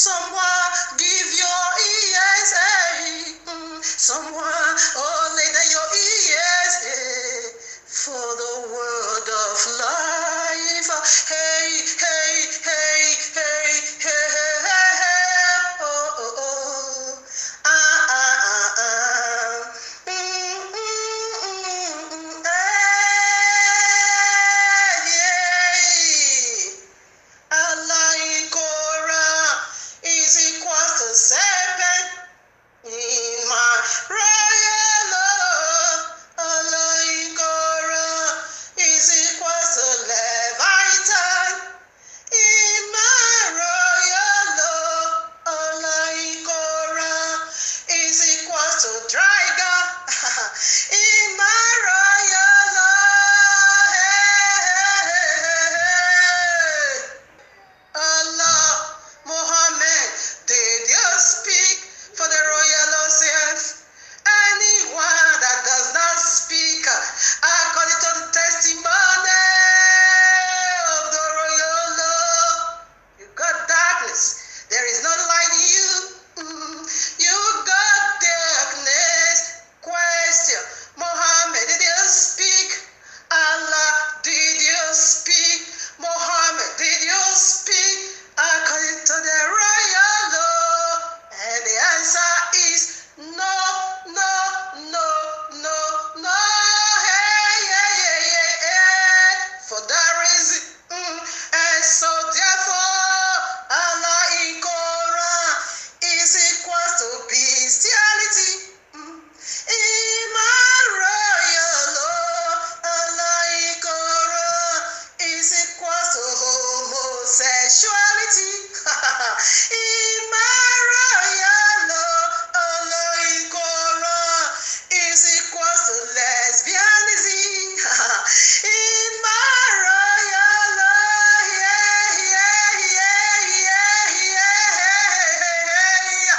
Someone give your ears, hey. Someone, oh, lay down your ears, hey, for the word of life. Hey, hey, hey, hey, hey, hey, hey, hey. Oh, oh, oh. Ah, ah, ah, ah. Hey, Allah in Korah is equal to serpent in my royal law. Allah in Korah is equal to Leviathan in my royal law. Allah in Korah is equal to dragon in my royal law. Hey, hey, hey, hey. Allah, Muhammad, did you speak for the royal oceans? Anyone that does not speak according to the testimony of the royal law, you got darkness. There is no light in you. You got darkness. Question, Muhammad, did you speak? Allah, did you speak? Muhammad, did you speak according to the royal law? And the answer is no, no, no, no, no. Hey, hey, hey, hey, hey. For that reason, and so therefore, Allah in Korah is equal to bestiality. In my royal law, Allah in Korah is equal to homosexuality. In my royal law, Allah in Korah is equal to lesbianism. In my royal law, yeah, yeah, yeah, yeah, yeah, yeah.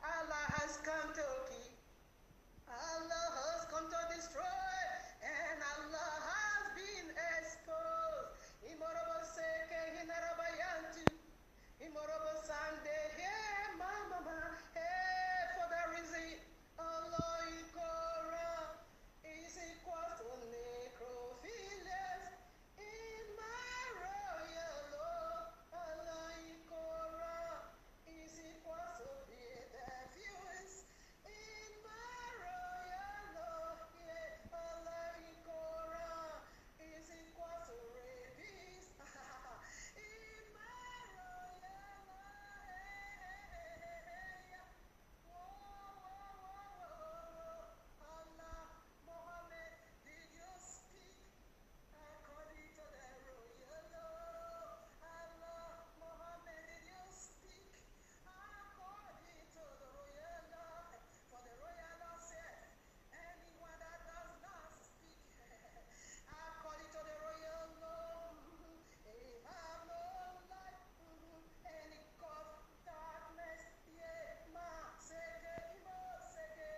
Allah has come to keep. Allah has come to destroy, and Allah has been exposed. Imorobo seke hinarabayantu. Imorobo sande, hey, mama, hey, for that reason, Allah in Korah is equal to necrophilias. In my royal law, Allah in Korah is equal to pedophiles. In my royal law, yeah, Allah in Korah is equal to rapists. In my royal law, hey, hey, hey, hey. Whoa, whoa, whoa, whoa, whoa. Allah, Muhammad, did you speak according to the royal law? Allah, Muhammad, did you speak according to the royal law? For the royal law says, anyone that does not speak according to the royal law, he have no life. Any cause darkness, yeah, ma, seke, mo, seke,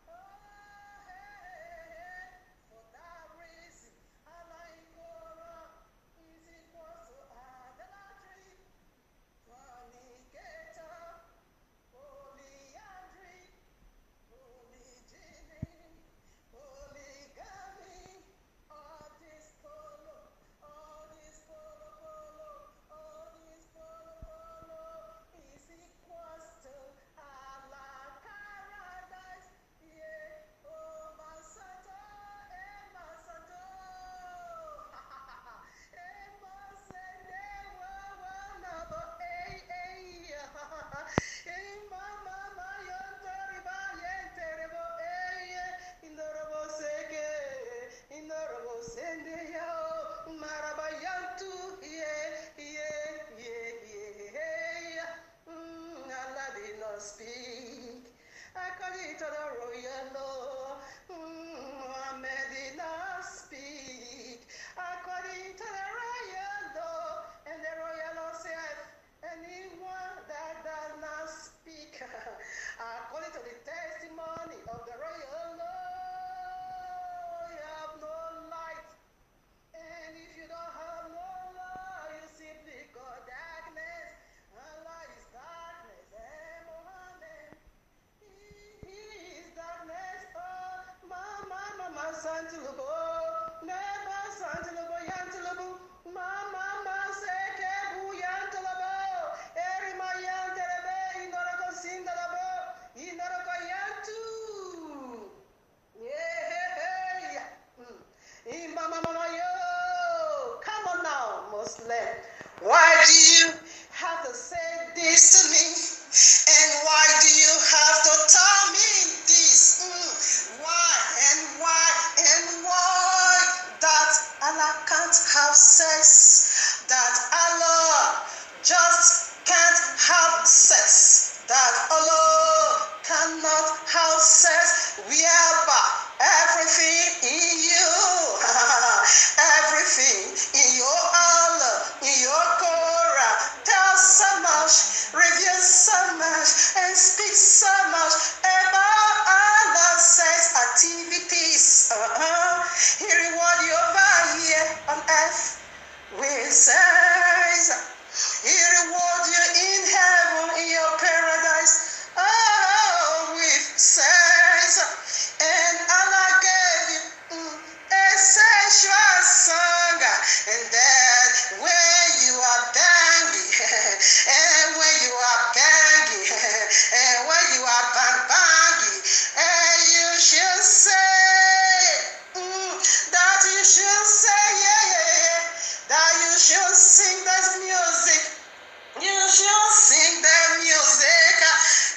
hey, hey, hey. For that reason, Allah in Korah is equal to idolatry, fornicator, polyandry, polygyny, polygamy, all this polo, all this polo, polo, all this polo, polo is equals to Allah paradise. Yeah, oh my santo, eh my santo, eh my sende, wo no, eh, eh, eh, mama, yontoriba, yenterebo, eh, indorobo seke, indorobo sende, yo, marabayantu, yeah, yeah, yeah, yeah. Allah did not speak according to the royal law. Muhammad did not speak Jerusalem. Why do you have to say this to me? And why do you have to tell me this? Why and why and why? That Allah can't have sex. That Allah just can't have sex. That Allah cannot have sex. We have everything in you. Everything in your Allah, in your Korah. Tell so much, reveal so much, and speak so much about Allah's sex activities. He reward you over here on earth with sex. He reward you in heaven, in your paradise, with sex. And Allah gave you a sexual song. And then when you are banging, and when you are banging, and when you are banging, and you should say, that you should say, that you should sing that music. You should sing that music.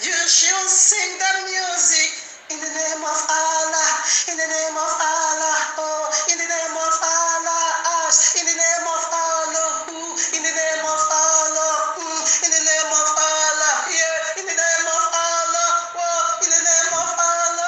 You should sing that music in the name of Allah. In the name of Allah. Oh, in the name of Allah. In the name of Allah. In the name of Allah. In the name of Allah. Yeah. In the name of Allah. Oh, in the name of Allah.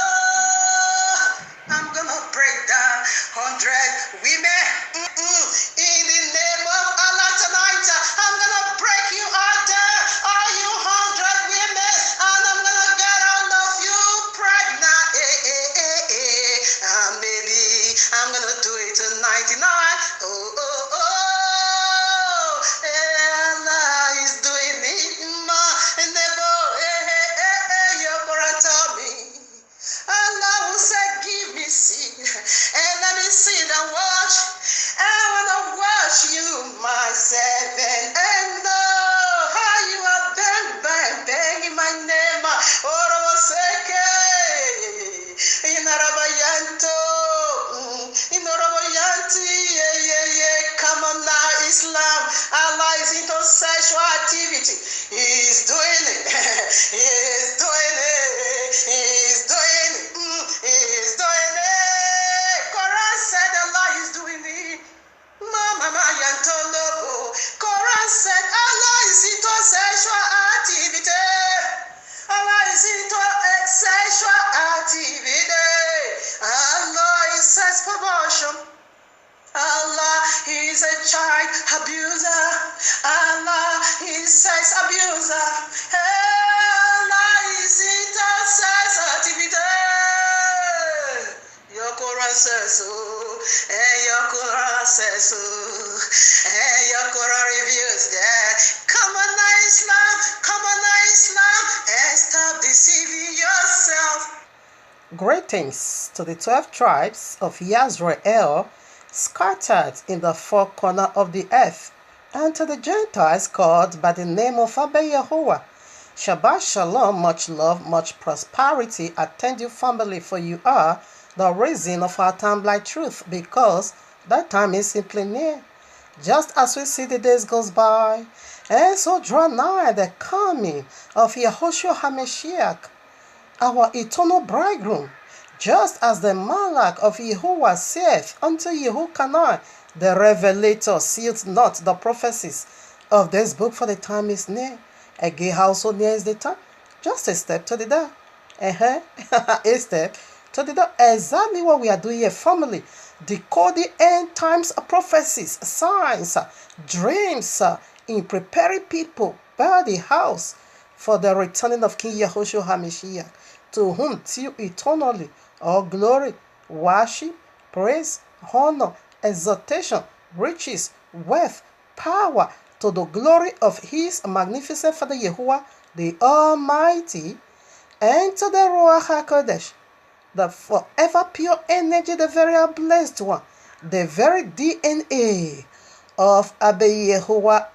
I'm gonna break down 100 women. In the name of Allah tonight, I'm gonna break you out there, all you 100 women, and I'm gonna get all of you pregnant. Maybe I'm gonna do it to 99. Allah is doing it, and you're gonna tell me. Allah will say, give me seed, and let me sit and watch. I wanna watch you myself and know how you are bang in my name. Oroseke, Inarabayanto, come on now, Islam. Allah is into sexual activity. He's doing it. He's doing it. He's doing it. He's doing it. Quran said Allah is doing it. Mama Yantolo. Quran said Allah is into sexual activity. Allah is into sexual activity. Allah is sex promotion. Allah is a child abuser. Allah is sex abuser. Allah is into sex activity. Your Quran says so, and your Quran says so, and your Quran reveals that. Come on now, Islam, come on now, Islam, and stop deceiving yourself. Greetings to the 12 tribes of Yisrael scattered in the four corners of the earth, and to the Gentiles called by the name of Abba Yahuwah. Shabbat Shalom, much love, much prosperity attend you family, for you are the reason of our time like truth, because that time is simply near. Just as we see the days goes by, and so draw nigh the coming of Yahushua HaMashiach, our eternal bridegroom, just as the Malach of Yahuwah saith unto Yehukanah, the Revelator, sealed not the prophecies of this book, for the time is near. Again, how so near is the time? Just a step to the door. A step to the door. Exactly what we are doing here, family. Decoding end times prophecies, signs, dreams, in preparing people by the house for the returning of King Yahushua HaMashiach, to whom till eternally all glory, worship, praise, honor, exaltation, riches, wealth, power, to the glory of his magnificent Father Yahuwah, the Almighty, and to the Ruach HaKodesh, the forever pure energy, the very blessed one, the very DNA of Abba Yahuwah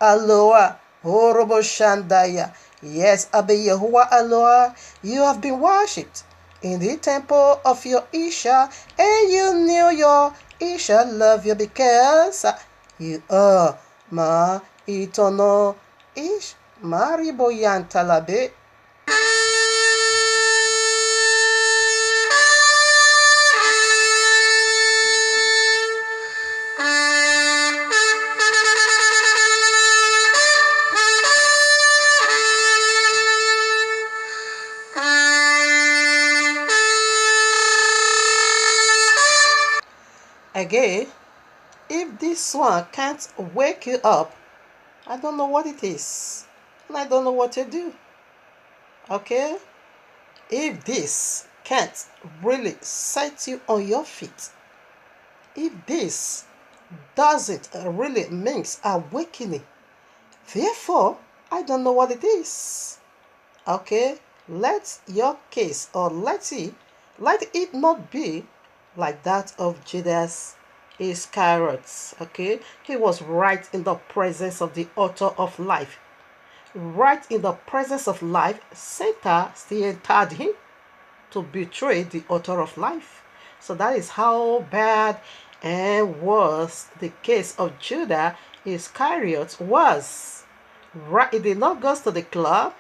Aloha, Horobo Shandaya. Yes, Abba Yahuwah Aloha, you have been worshipped in the temple of your Isha, and you knew your Isha loved you because You ma itono ish mariboyantalabe. Again, if this one can't wake you up, I don't know what it is. And I don't know what to do. Okay? If this can't really set you on your feet, if this doesn't really means awakening, therefore, I don't know what it is. Okay? Let your case, or let it not be like that of Judas Iscariot. Okay? He was right in the presence of the author of life. Right in the presence of life, Satan still entered him to betray the author of life. So that is how bad and worse the case of Judas Iscariot was. Right, it did not go to the club,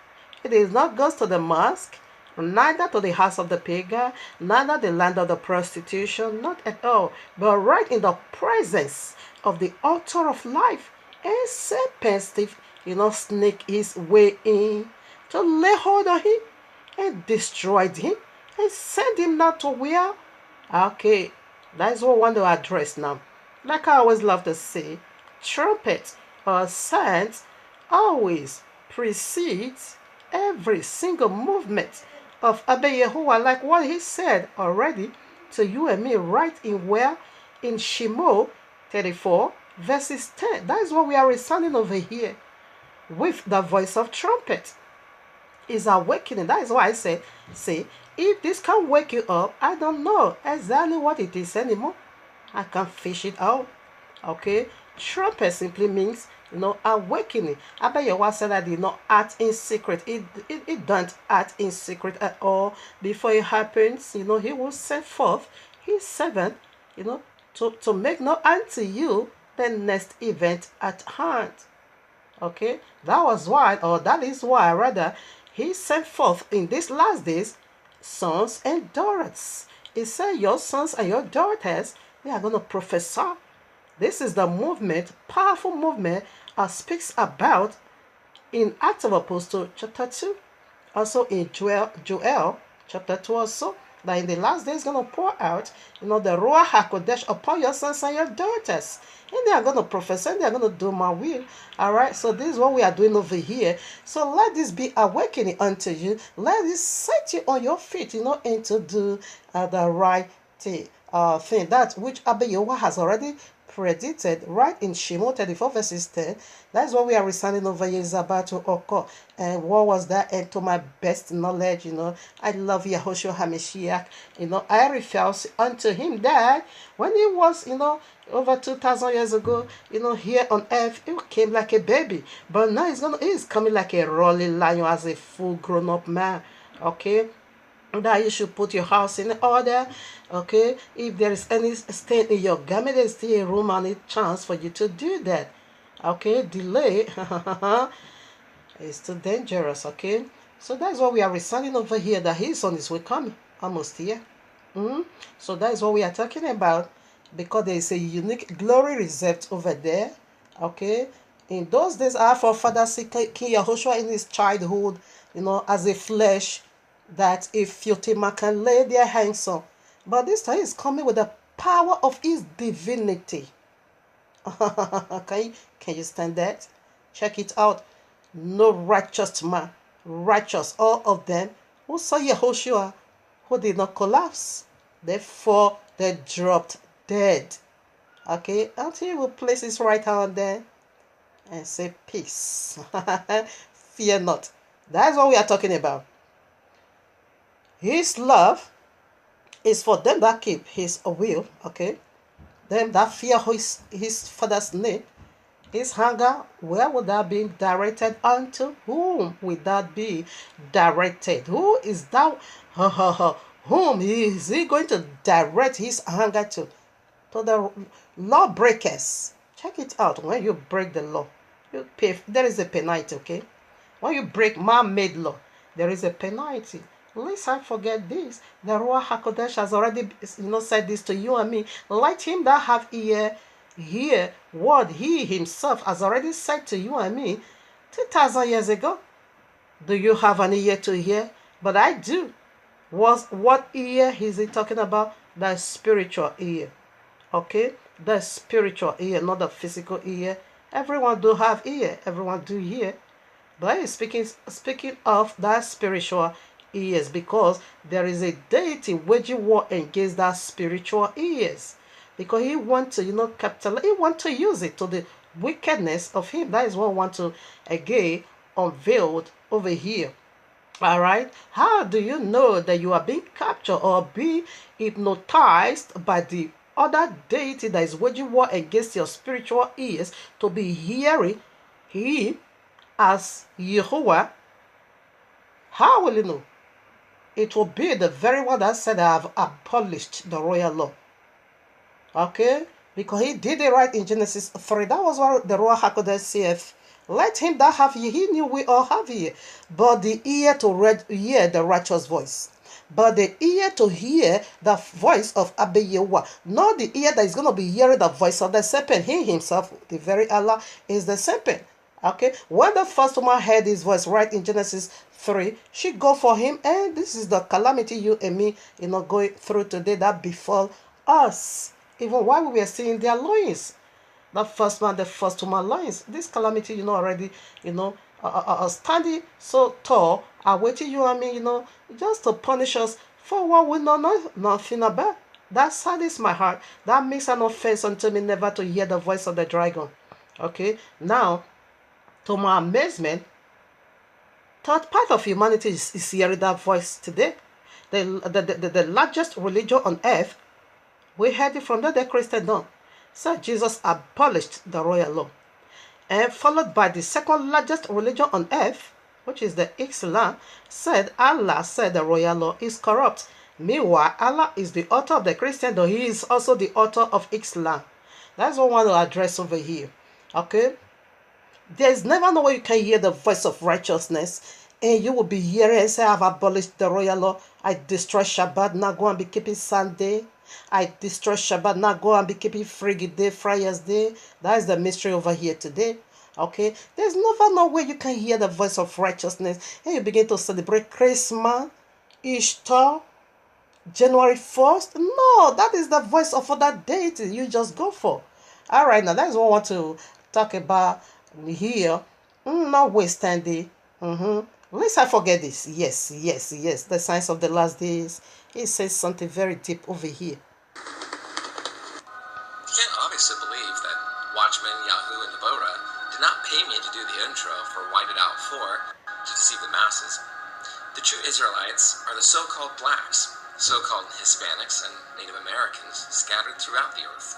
it did not go to the mosque, neither to the house of the pagan, neither the land of the prostitution, not at all, but right in the presence of the author of life. And serpent Steve, sneak his way in to lay hold of him and destroyed him and send him not to where? Okay, that's what I want to address now. Like I always love to say, trumpet or sound always precedes every single movement of Abba Yahuwah, like what he said already to you and me right in where? In Shemo 34 verses 10. That is what we are reciting over here with the voice of trumpet. Is awakening. That is why I said, see, if this can wake you up, I don't know exactly what it is anymore. I can't fish it out. Okay? Trumpet simply means, awakening. Abba Yahuwah said that did not act in secret. It don't act in secret at all. Before it happens, he will send forth his servant, to make known unto you the next event at hand. Okay? That is why rather, he sent forth in these last days sons and daughters. He said, your sons and your daughters, they are going to prophesy. This is the movement, powerful movement, speaks about in Acts of Apostles chapter 2. Also in Joel chapter 2 also. That in the last days going to pour out, the Ruach HaKodesh upon your sons and your daughters. And they are going to prophesy, and they are going to do my will. Alright, so this is what we are doing over here. So let this be awakening unto you. Let this set you on your feet, and to do the right thing. That which Abba Yahuwah has already predicted right in Shemo 34 verses 10. That's what we are reciting over here is about to occur. And what was that? And to my best knowledge, I love Yahushua HaMashiach. I refer unto him that when he was, over 2,000 years ago, here on earth, he came like a baby. But now he's coming like a rolling lion as a full grown up man. Okay? That you should put your house in order. Okay, if there is any stain in your garment, there's still a room and a chance for you to do that. Okay, delay is too dangerous. Okay, so that's what we are reciting over here, that his son is coming almost here. So that is what we are talking about, because there is a unique glory reserved over there. Okay, in those days our forefathers see King Yahushua in his childhood, as a flesh that a filthy man can lay their hands on. But this time he's coming with the power of his divinity. Can you stand that? Check it out. No righteous man, righteous, all of them who saw Yahushua, who did not collapse. Therefore, they dropped dead. Okay, until he will place his right hand there and say, peace. Fear not. That's what we are talking about. His love is for them that keep his will, okay? Them that fear his father's name. His hunger, where would that be directed unto? Whom would that be directed? Who is that? Whom is he going to direct his hunger to? To the lawbreakers. Check it out. When you break the law, you pay. There is a penalty, okay? When you break man-made law, there is a penalty. Lest I forget this. The Ruach HaKodesh has already, said this to you and me. Let him that have ear hear what he himself has already said to you and me 2,000 years ago. Do you have an ear to hear? But I do. What ear is he talking about? The spiritual ear. Okay? The spiritual ear, not the physical ear. Everyone do have ear. Everyone do hear. But he's speaking of that spiritual ears, because there is a deity waging war against that spiritual ears. Because he want to, capitalize. He want to use it to the wickedness of him. That is what I want to again unveiled over here. All right. How do you know that you are being captured or being hypnotized by the other deity that is waging war against your spiritual ears to be hearing him as Yahuwah? How will you know? It will be the very one that said, I have abolished the royal law. Okay? Because he did it right in Genesis 3. That was what the Ruach HaKodesh saith. Let him that have ear, he knew we all have ear. But the ear to hear the righteous voice. But the ear to hear the voice of Abba Yahuwah. Not the ear that is going to be hearing the voice of the serpent. He himself, the very Allah, is the serpent. Okay? When the first woman heard his voice right in Genesis 3, she go for him. And this is the calamity you and me, going through today that befall us. Even while we were seeing their loins. The first man, the first woman loins. This calamity, already, standing so tall, awaiting you and me, just to punish us for what we know nothing about. That saddens my heart. That makes an offense unto me never to hear the voice of the dragon. Okay? Now, to my amazement, third part of humanity is hearing that voice today. The largest religion on earth, we heard it from the Christendom. So Jesus abolished the royal law. And followed by the second largest religion on earth, which is the Islam, said Allah said the royal law is corrupt. Meanwhile, Allah is the author of the Christendom. He is also the author of Islam. That's what I want to address over here. Okay? There is never no way you can hear the voice of righteousness and you will be hearing and say, I have abolished the royal law. I destroy Shabbat, now go and be keeping Sunday. I destroy Shabbat, now go and be keeping Frigid Day, Friars Day. That is the mystery over here today. Okay? There's never no way you can hear the voice of righteousness and you begin to celebrate Christmas, Easter, January 1st. No, that is the voice of other deity you just go for. All right, now that's what I want to talk about here. Not wasting the Let's I forget this. Yes. The signs of the last days. It says something very deep over here. You can't obviously believe that Watchmen, Yahoo, and Deborah did not pay me to do the intro for White It Out 4 to deceive the masses. The true Israelites are the so-called blacks, so-called Hispanics, and Native Americans scattered throughout the earth.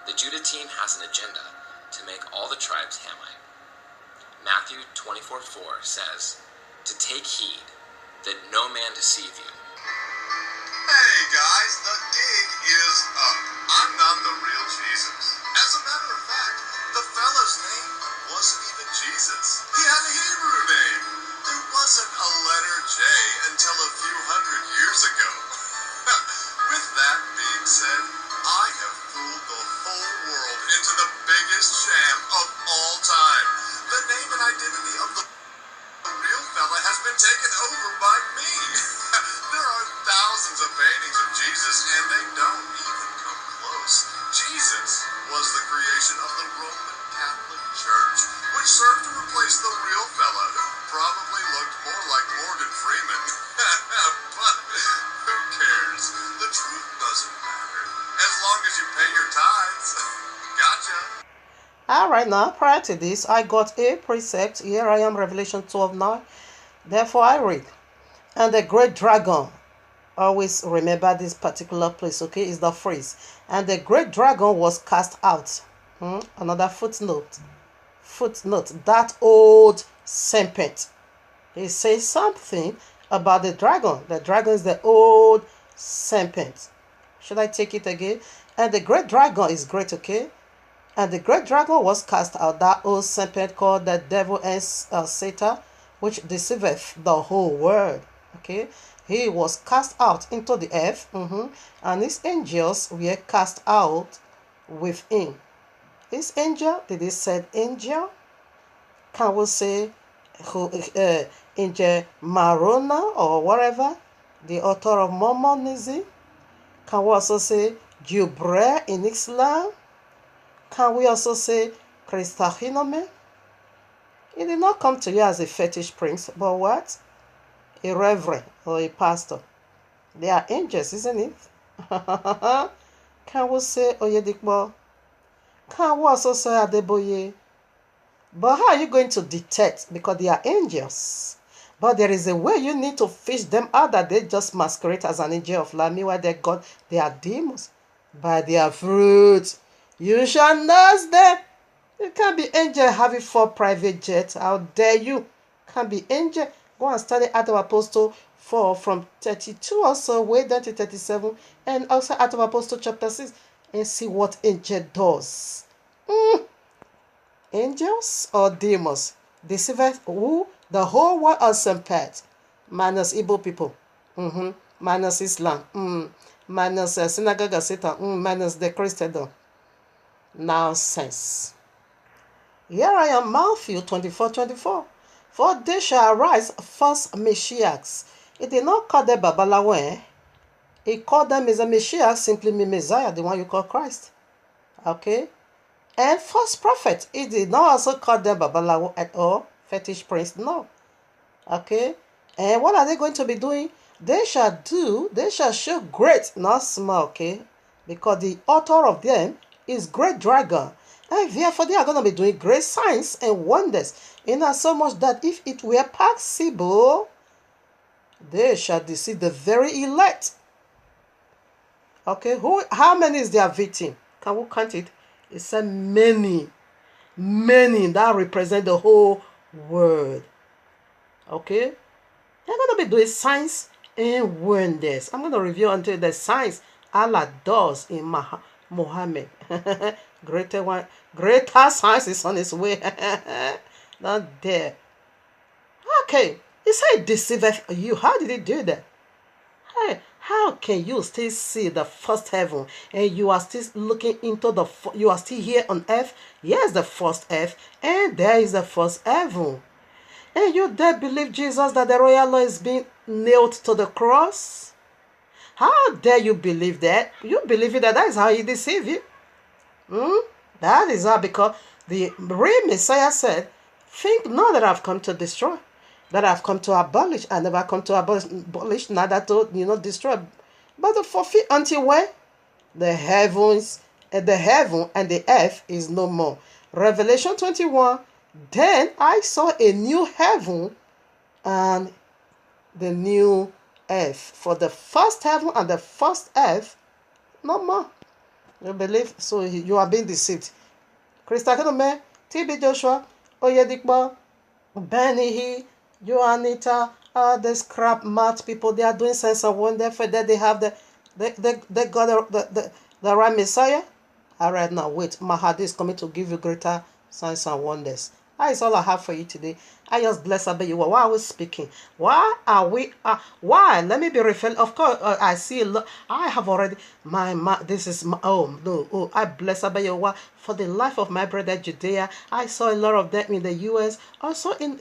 The Judah team has an agenda to make all the tribes Hamite. Matthew 24:4 says, to take heed that no man deceive you. Hey guys, the gig is up. I'm not the real Jesus. As a matter of fact, the fella's name wasn't even Jesus. He had a Hebrew name. There wasn't a letter J until a few hundred years ago. With that being said, I have fooled the whole world into the biggest sham of all time. The name and identity of the real fella has been taken over by me. There are thousands of paintings of Jesus, and they don't even come close. Jesus was the creation of the Roman Catholic Church, which served to replace the real fella, who probably looked more like Morgan Freeman. But who cares? The truth doesn't matter, as long as you pay your tithes. Gotcha. Alright, now prior to this, I got a precept. Here I am, Revelation 12:9. Therefore I read, and the great dragon, always remember this particular place, okay, is the phrase. And the great dragon was cast out. Another footnote. That old serpent. It says something about the dragon. The dragon is the old serpent. Should I take it again? And the great dragon is great, okay? And the great dragon was cast out, that old serpent called the devil and Satan, which deceiveth the whole world. Okay, he was cast out into the earth, and his angels were cast out with him. His angel, did he say angel? Can we say who, Angel Marona or whatever, the author of Mormonism? Can we also say Jubre in Islam? Can we also say Christahinome? He did not come to you as a fetish prince, but what? A reverend or a pastor. They are angels, isn't it? Can we say Oyedikbo? Can we also say Adeboye? But how are you going to detect? Because they are angels. But there is a way you need to fish them out, that they just masquerade as an angel of light. Meanwhile, they are demons. By their fruit, you shall know them. You can't be angel having 4 private jets. How dare you? Can't be angel. Go and study Acts of Apostle 4 from 32 also, way down to 37. And also Acts of Apostle chapter 6. And see what angel does. Angels or demons? Deceiveth who? The whole world are some pet. Minus Igbo people. Minus Islam. Minus synagogue of Satan. Minus the Christendom. Nonsense. Here I am, Matthew 24:24. For they shall arise false Messiahs. It did not call them Babalawe. It called them as a Messiah, simply mean Messiah, the one you call Christ. Okay? And false prophet. It did not also call them Babalawo at all. Fetish prince, no. Okay? And what are they going to be doing? They shall show great, not small, okay? Because the author of them is great dragon. And therefore they are going to be doing great signs and wonders. So much that if it were possible, they shall deceive the very elect. Okay? How many is their victim? Can we count it? It said many. Many that represent the whole world. Okay? They're going to be doing signs and wonders. I'm going to review until the signs Allah does in Muhammad. Greater science is on its way. Not there. Okay. He said deceiveth you. How did he do that? Hey, how can you still see the first heaven and you are still looking into you are still here on earth? Yes, the first earth, and there is the first heaven. And you dare believe Jesus that the royal law is being nailed to the cross? How dare you believe that? You believe it that is how he deceived you. That is how, because the real Messiah said, think not that I've come to destroy, that I've come to abolish. I never come to abolish, neither to destroy, but to fulfill until when? The heavens, the heaven and the earth is no more. Revelation 21, then I saw a new heaven and the new earth. For the first heaven and the first earth, no more. You believe? So you are being deceived. Christakenome, TB Joshua, Oyedikbo, Benny, Joanita, the scrap mat people, they are doing signs and wonders. For that they have they got the right Messiah. All right, now wait, Mahadi is coming to give you greater signs and wonders. That is all I have for you today. I just bless you. Why are we speaking? Why are we? Why? Let me be referring. Of course, I see a lot. I have already this is my I bless you for the life of my brother Judea. I saw a lot of them in the U.S. Also in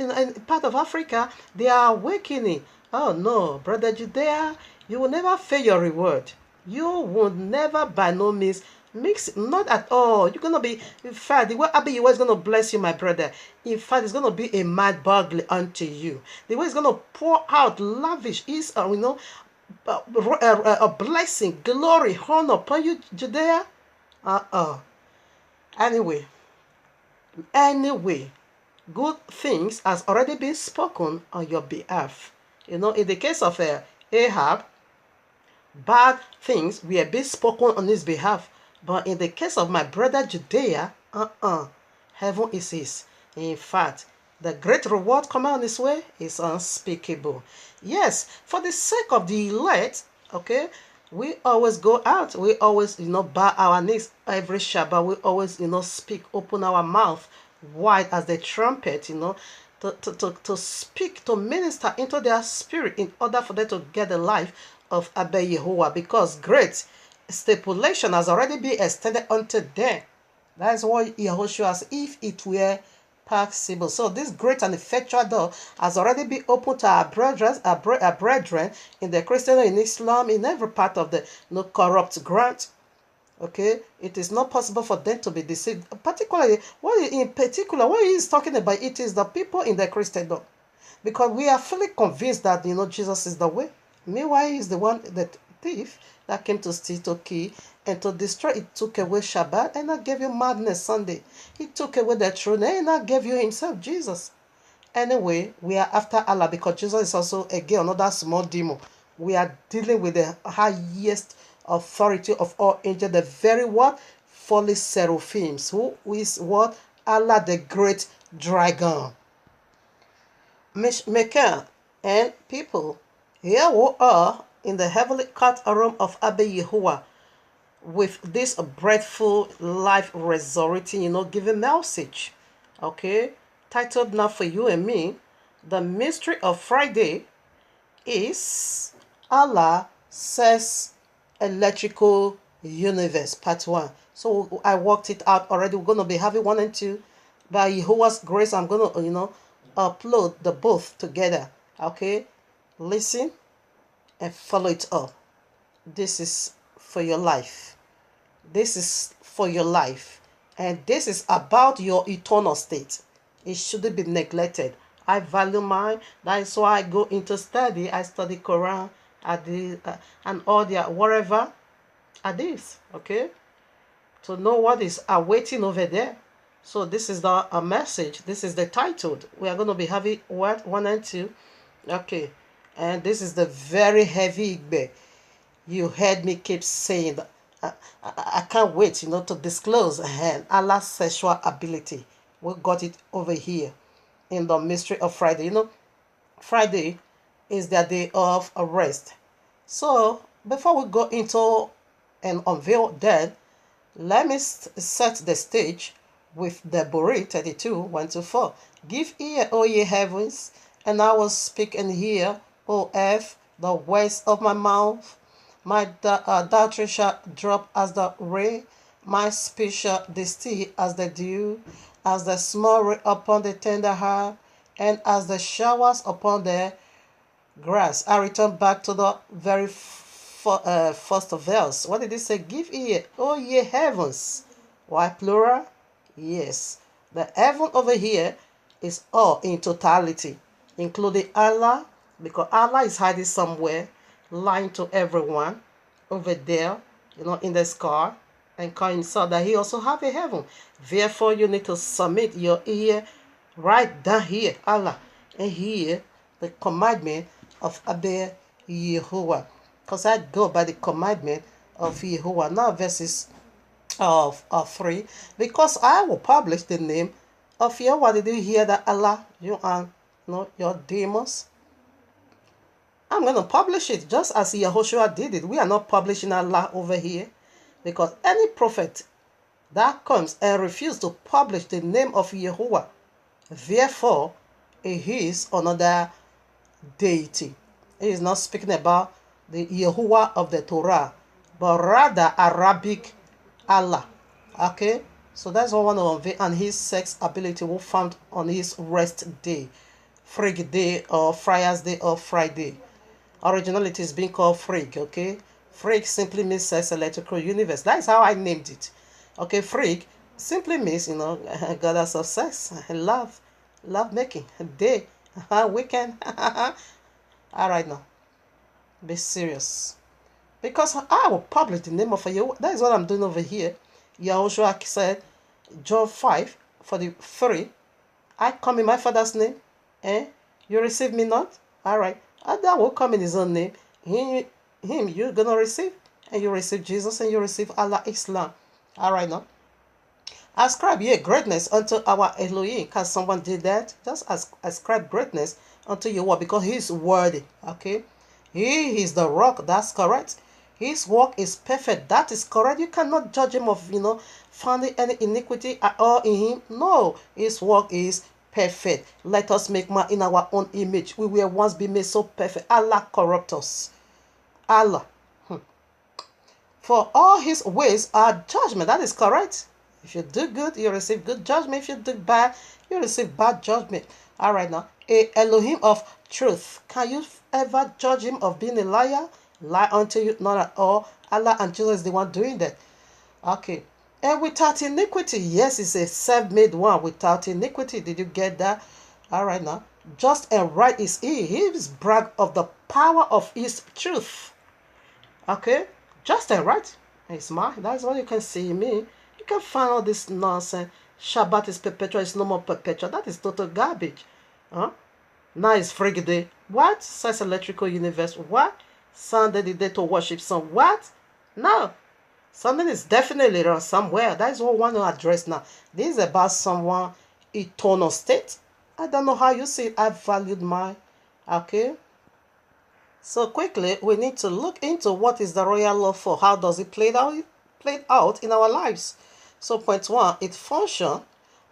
part of Africa. They are awakening. Oh no, brother Judea, you will never fail your reward. You will never, by no means, mix, not at all. You're going to be, in fact, the way Abiyahu is going to bless you, my brother. In fact, it's going to be a mad burglary unto you. The way it's going to pour out lavish is, a blessing, glory, honor upon you, Judea. Anyway, good things has already been spoken on your behalf. In the case of Ahab, bad things were being spoken on his behalf. But in the case of my brother Judea, heaven is his. In fact, the great reward coming on his way is unspeakable. Yes, for the sake of the elect, okay, We always go out. We always, bow our knees every Shabbat. We always, speak, open our mouth wide as the trumpet, to speak, to minister into their spirit in order for them to get the life of Abba Yahuwah, because great stipulation has already been extended unto them. That is what Yahushua says, if it were possible. So this great and effectual door has already been opened to our brethren in the Christian, in Islam, in every part of the corrupt grant. Okay, it is not possible for them to be deceived. Particularly, what he is talking about, it is the people in the Christendom, because we are fully convinced that Jesus is the way. Meanwhile, he is the one, the thief that came to steal, to kill, and to destroy. He took away Shabbat and not gave you madness Sunday. He took away the truth and not gave you himself, Jesus. Anyway, we are after Allah, because Jesus is also, again, another small demon. We are dealing with the highest authority of all angels, the very what? Holy seraphims, who is what? Allah, the great dragon. Michael and people, here we are in the heavenly courtroom of Abba Yahuwah, with this breathful life resurrecting, giving message. Okay, titled now for you and me, the mystery of Friday is Allah says electrical universe, part 1. So I worked it out already. We're going to be having 1 and 2. By Yahuwah's grace, I'm going to, upload the both together. Okay, listen and follow it up. This is for your life. This is for your life. And this is about your eternal state. It shouldn't be neglected. I value mine. That is why I go into study. I study Quran, and all the whatever hadith. Okay, to know what is awaiting over there. So this is the message. This is the title. We are going to be having what 1 and 2. Okay, and this is the very heavy igbe. You heard me keep saying that. I can't wait, to disclose Allah's sexual ability. We got it over here in the mystery of Friday. Friday is the day of rest. So before we go into and unveil that, let me set the stage with the Buri 32, 1-4. Give ear, O ye heavens, and I will speak and hear, O earth, the words of my mouth. My doctrine shall drop as the rain, my speech shall distill as the dew, as the small rain upon the tender heart, and as the showers upon the grass. I return back to the very first verse. What did it say? Give ear, O ye heavens. Why plural? Yes. The heaven over here is all in totality, including Allah, because Allah is hiding somewhere, lying to everyone over there, in the sky, and calling himself that he also have a heaven. Therefore, you need to submit your ear right down here, Allah, and hear the commandment of Abba Yahuwah. Because I go by the commandment of Yahuwah. Now verses of 3. Because I will publish the name of Yahuwah. Did you hear that, Allah? You are your demons. I'm going to publish it just as Yahushua did it. We are not publishing Allah over here, because any prophet that comes and refuses to publish the name of Yahuwah, therefore, he is another deity. He is not speaking about the Yahuwah of the Torah, but rather Arabic Allah. Okay? So that's one of them. And his sex ability will found on his rest day, Frig Day, or Friar's Day, or Friday. Originally, it is being called Frig. Okay? Frig simply means sex electrical universe. That is how I named it. Okay? Frig simply means, goddess of sex and love making, day, weekend. All right, now be serious, because I will publish the name of you. That is what I'm doing over here. Yahushua said, John 5:43, I come in my Father's name, and you receive me not. All right, that will come in his own name. Him you're gonna receive, and you receive Jesus, and you receive Allah, Islam. All right, now ascribe ye greatness unto our Elohim. Because someone did that. Just ascribe greatness unto Yahweh, because he is worthy. Okay, he is the rock. That's correct. His work is perfect. That is correct. You cannot judge him of, finding any iniquity at all in him. No, his work is perfect. Let us make man in our own image. We will once be made so perfect. Allah corrupt us. Allah. For all his ways are judgment. That is correct. If you do good, you receive good judgment. If you do bad, you receive bad judgment. All right now. A Elohim of truth. Can you ever judge him of being a liar? Lie unto you? Not at all. Allah and Jesus is the one doing that. Okay. And without iniquity. Yes, it's a self-made one. Without iniquity. Did you get that? All right now. Just and right is he. He is brag of the power of his truth. Okay. Just and right. It's mine. That's all you can see in me. You can find all this nonsense. Shabbat is perpetual. It's no more perpetual. That is total garbage. Huh? Now it's Friday. What? Says electrical universe. What? Sunday the day to worship sun. What? No. Something is definitely wrong somewhere. That is what I want to address now. This is about someone eternal state. I don't know how you see it. I valued mine. Okay. So quickly, we need to look into what is the royal law for. How does it play out in our lives? So point 1, it functions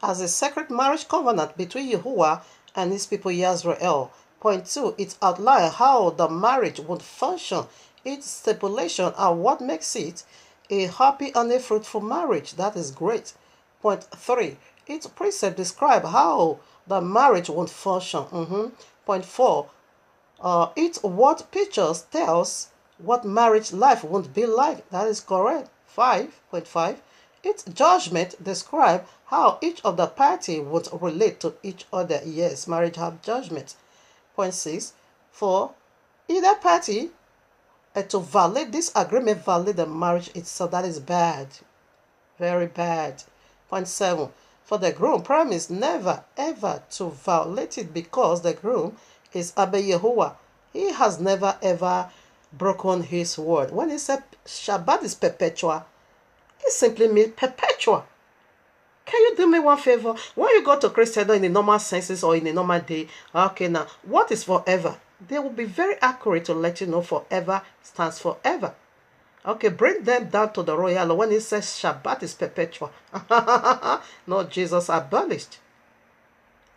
as a sacred marriage covenant between Yahuwah and his people Israel. Point 2, it outlines how the marriage would function, its stipulation, and what makes it a happy and a fruitful marriage. That is great. Point 3, its precept describe how the marriage would function. Point 4, it's what pictures tells what marriage life won't be like. That is correct. 5.5. Its judgment describe how each of the party would relate to each other. Yes, marriage have judgment. Point 6. For either party to violate this agreement, violate the marriage itself. That is bad. Very bad. Point 7. For the groom promise never ever to violate it because the groom is Abba Yahuwah. He has never ever broken his word. When he said Shabbat is perpetual, it simply means perpetual. Can you do me one favor? When you go to Christendom in the normal senses or in a normal day, okay, now, what is forever? They will be very accurate to let you know forever stands forever. Okay, bring them down to the royal law. When it says Shabbat is perpetual. No, Jesus abolished.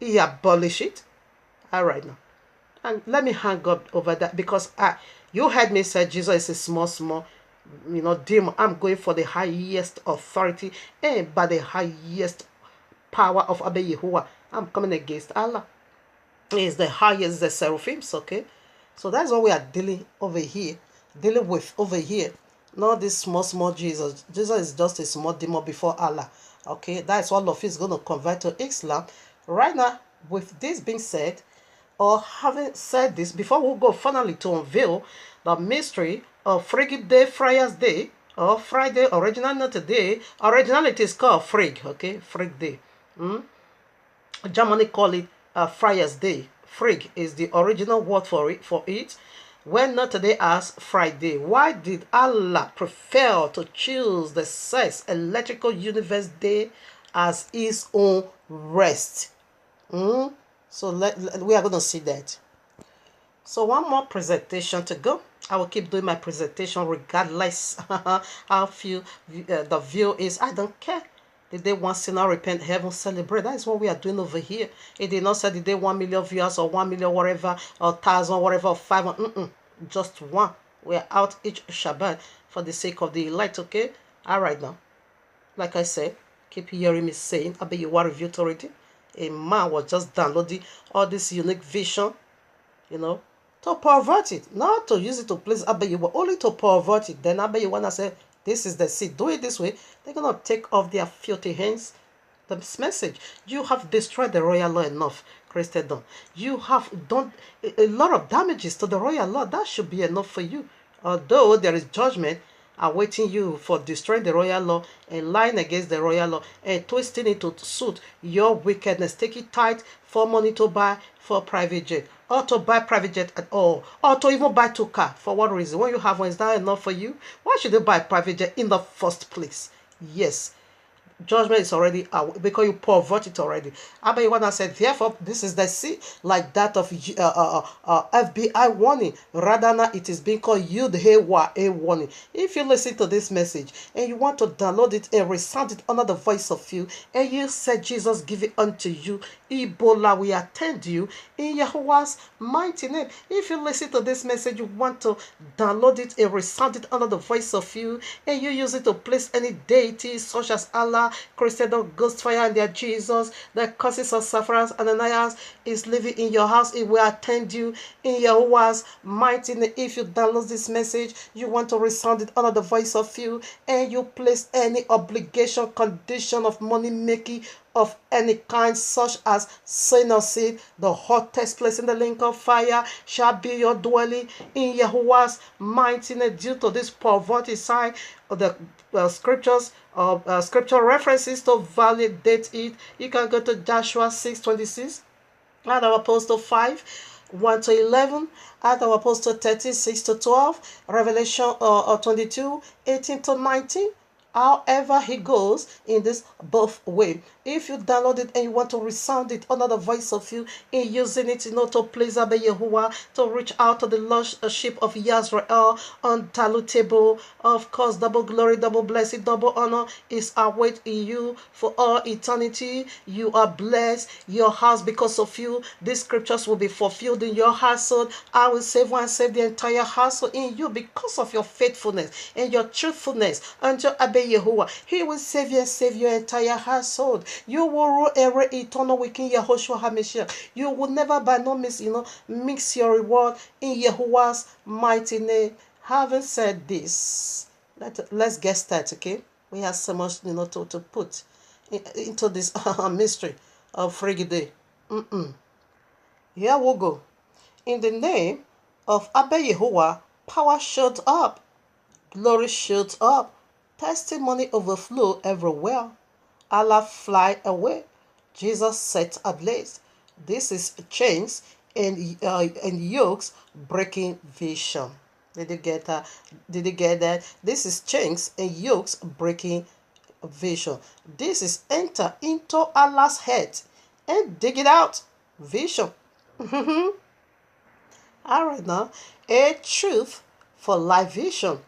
He abolished it. All right now. And let me hang up over that because you heard me say Jesus is a small, demon. I'm going for the highest authority and by the highest power of Abba Yahuwah. I'm coming against Allah. He is the highest, the seraphims, okay? So that's what we are dealing with over here. Not this small Jesus. Jesus is just a small demon before Allah. Okay, that's what all of is going to convert to Islam. Right now, with this being said, or having said this, before we go finally to unveil the mystery of Frigid Day, Friar's Day, or Friday, original not today, originally it is called Frig, okay, Frig Day. Germany call it Friar's Day. Frig is the original word for it. When not today as Friday. Why did Allah prefer to choose the sex electrical universe day as his own rest? So we are going to see that. So one more presentation to go. I will keep doing my presentation regardless how few the view is. I don't care. Did they want sinner repent, heaven celebrate? That is what we are doing over here. It did not say did they 1 million viewers or 1 million whatever or 1,000 whatever or 500. Just one. We are out each Shabbat for the sake of the elect. Okay. All right now. Like I said, keep hearing me saying, I bet you are reviewed already. A man was just downloading all this unique vision, to pervert it, not to use it to please Abba Yahuwah, only to pervert it. Then Abba Yahuwah say, this is the seed. Do it this way. They're going to take off their filthy hands. This message. You have destroyed the royal law enough, Christendom. You have done a lot of damages to the royal law. That should be enough for you. Although there is judgment awaiting you for destroying the royal law and lying against the royal law and twisting it to suit your wickedness. Take it tight for money to buy for private jet, or to buy private jet at all, or to even buy 2 cars. For what reason? When you have one, is that enough for you? Why should you buy private jet in the first place? Yes, judgment is already out because you pervert it already. Abba Yohana said, therefore, this is the sea like that of FBI warning. Rather now it is being called YAHUAH'S warning. If you listen to this message and you want to download it and resound it under the voice of you, and you said Jesus give it unto you, Ebola will attend you in Yahuwah's mighty name. If you listen to this message, you want to download it and resound it under the voice of you, and you use it to place any deity such as Allah, Christendom, Ghost Fire, and their Jesus, the causes of sufferance, and Ananias is living in your house, it will attend you in Yahuwah's mighty name. If you download this message, you want to resound it under the voice of you, and you place any obligation, condition of money making of any kind, such as sin or seed, the hottest place in the link of fire shall be your dwelling in Yahuwah's mighty name. Due to this perverted side of the scriptures, scripture references to validate it, you can go to Joshua 6:26, and our Apostle 5:1-11, and our Apostle 36-12, Revelation 22:18-19. However he goes in this both way. If you download it and you want to resound it under the voice of you in using it, to please Abba Yahuwah, to reach out to the lordship of Yisrael, undisputable, of course, double glory, double blessing, double honor is awaiting you for all eternity. You are blessed. Your house, because of you, these scriptures will be fulfilled in your household. I will save one, save the entire household in you because of your faithfulness and your truthfulness unto Abba Yahuwah. He will save you and save your entire household. You will rule every eternal within Yahushua HaMashiach. You will never by no means, mix your reward in Yahuwah's mighty name. Having said this, let's get started, okay? We have so much, to put into this mystery of Frigidae. Here we go. In the name of Abba Yahuwah, power showed up. Glory showed up. Testimony overflow everywhere. Allah fly away. Jesus set ablaze. This is chains and yokes breaking vision. Did you get that? Did you get that? This is chains and yokes breaking vision. This is enter into Allah's head and dig it out. Vision. Alright now. A truth for life vision.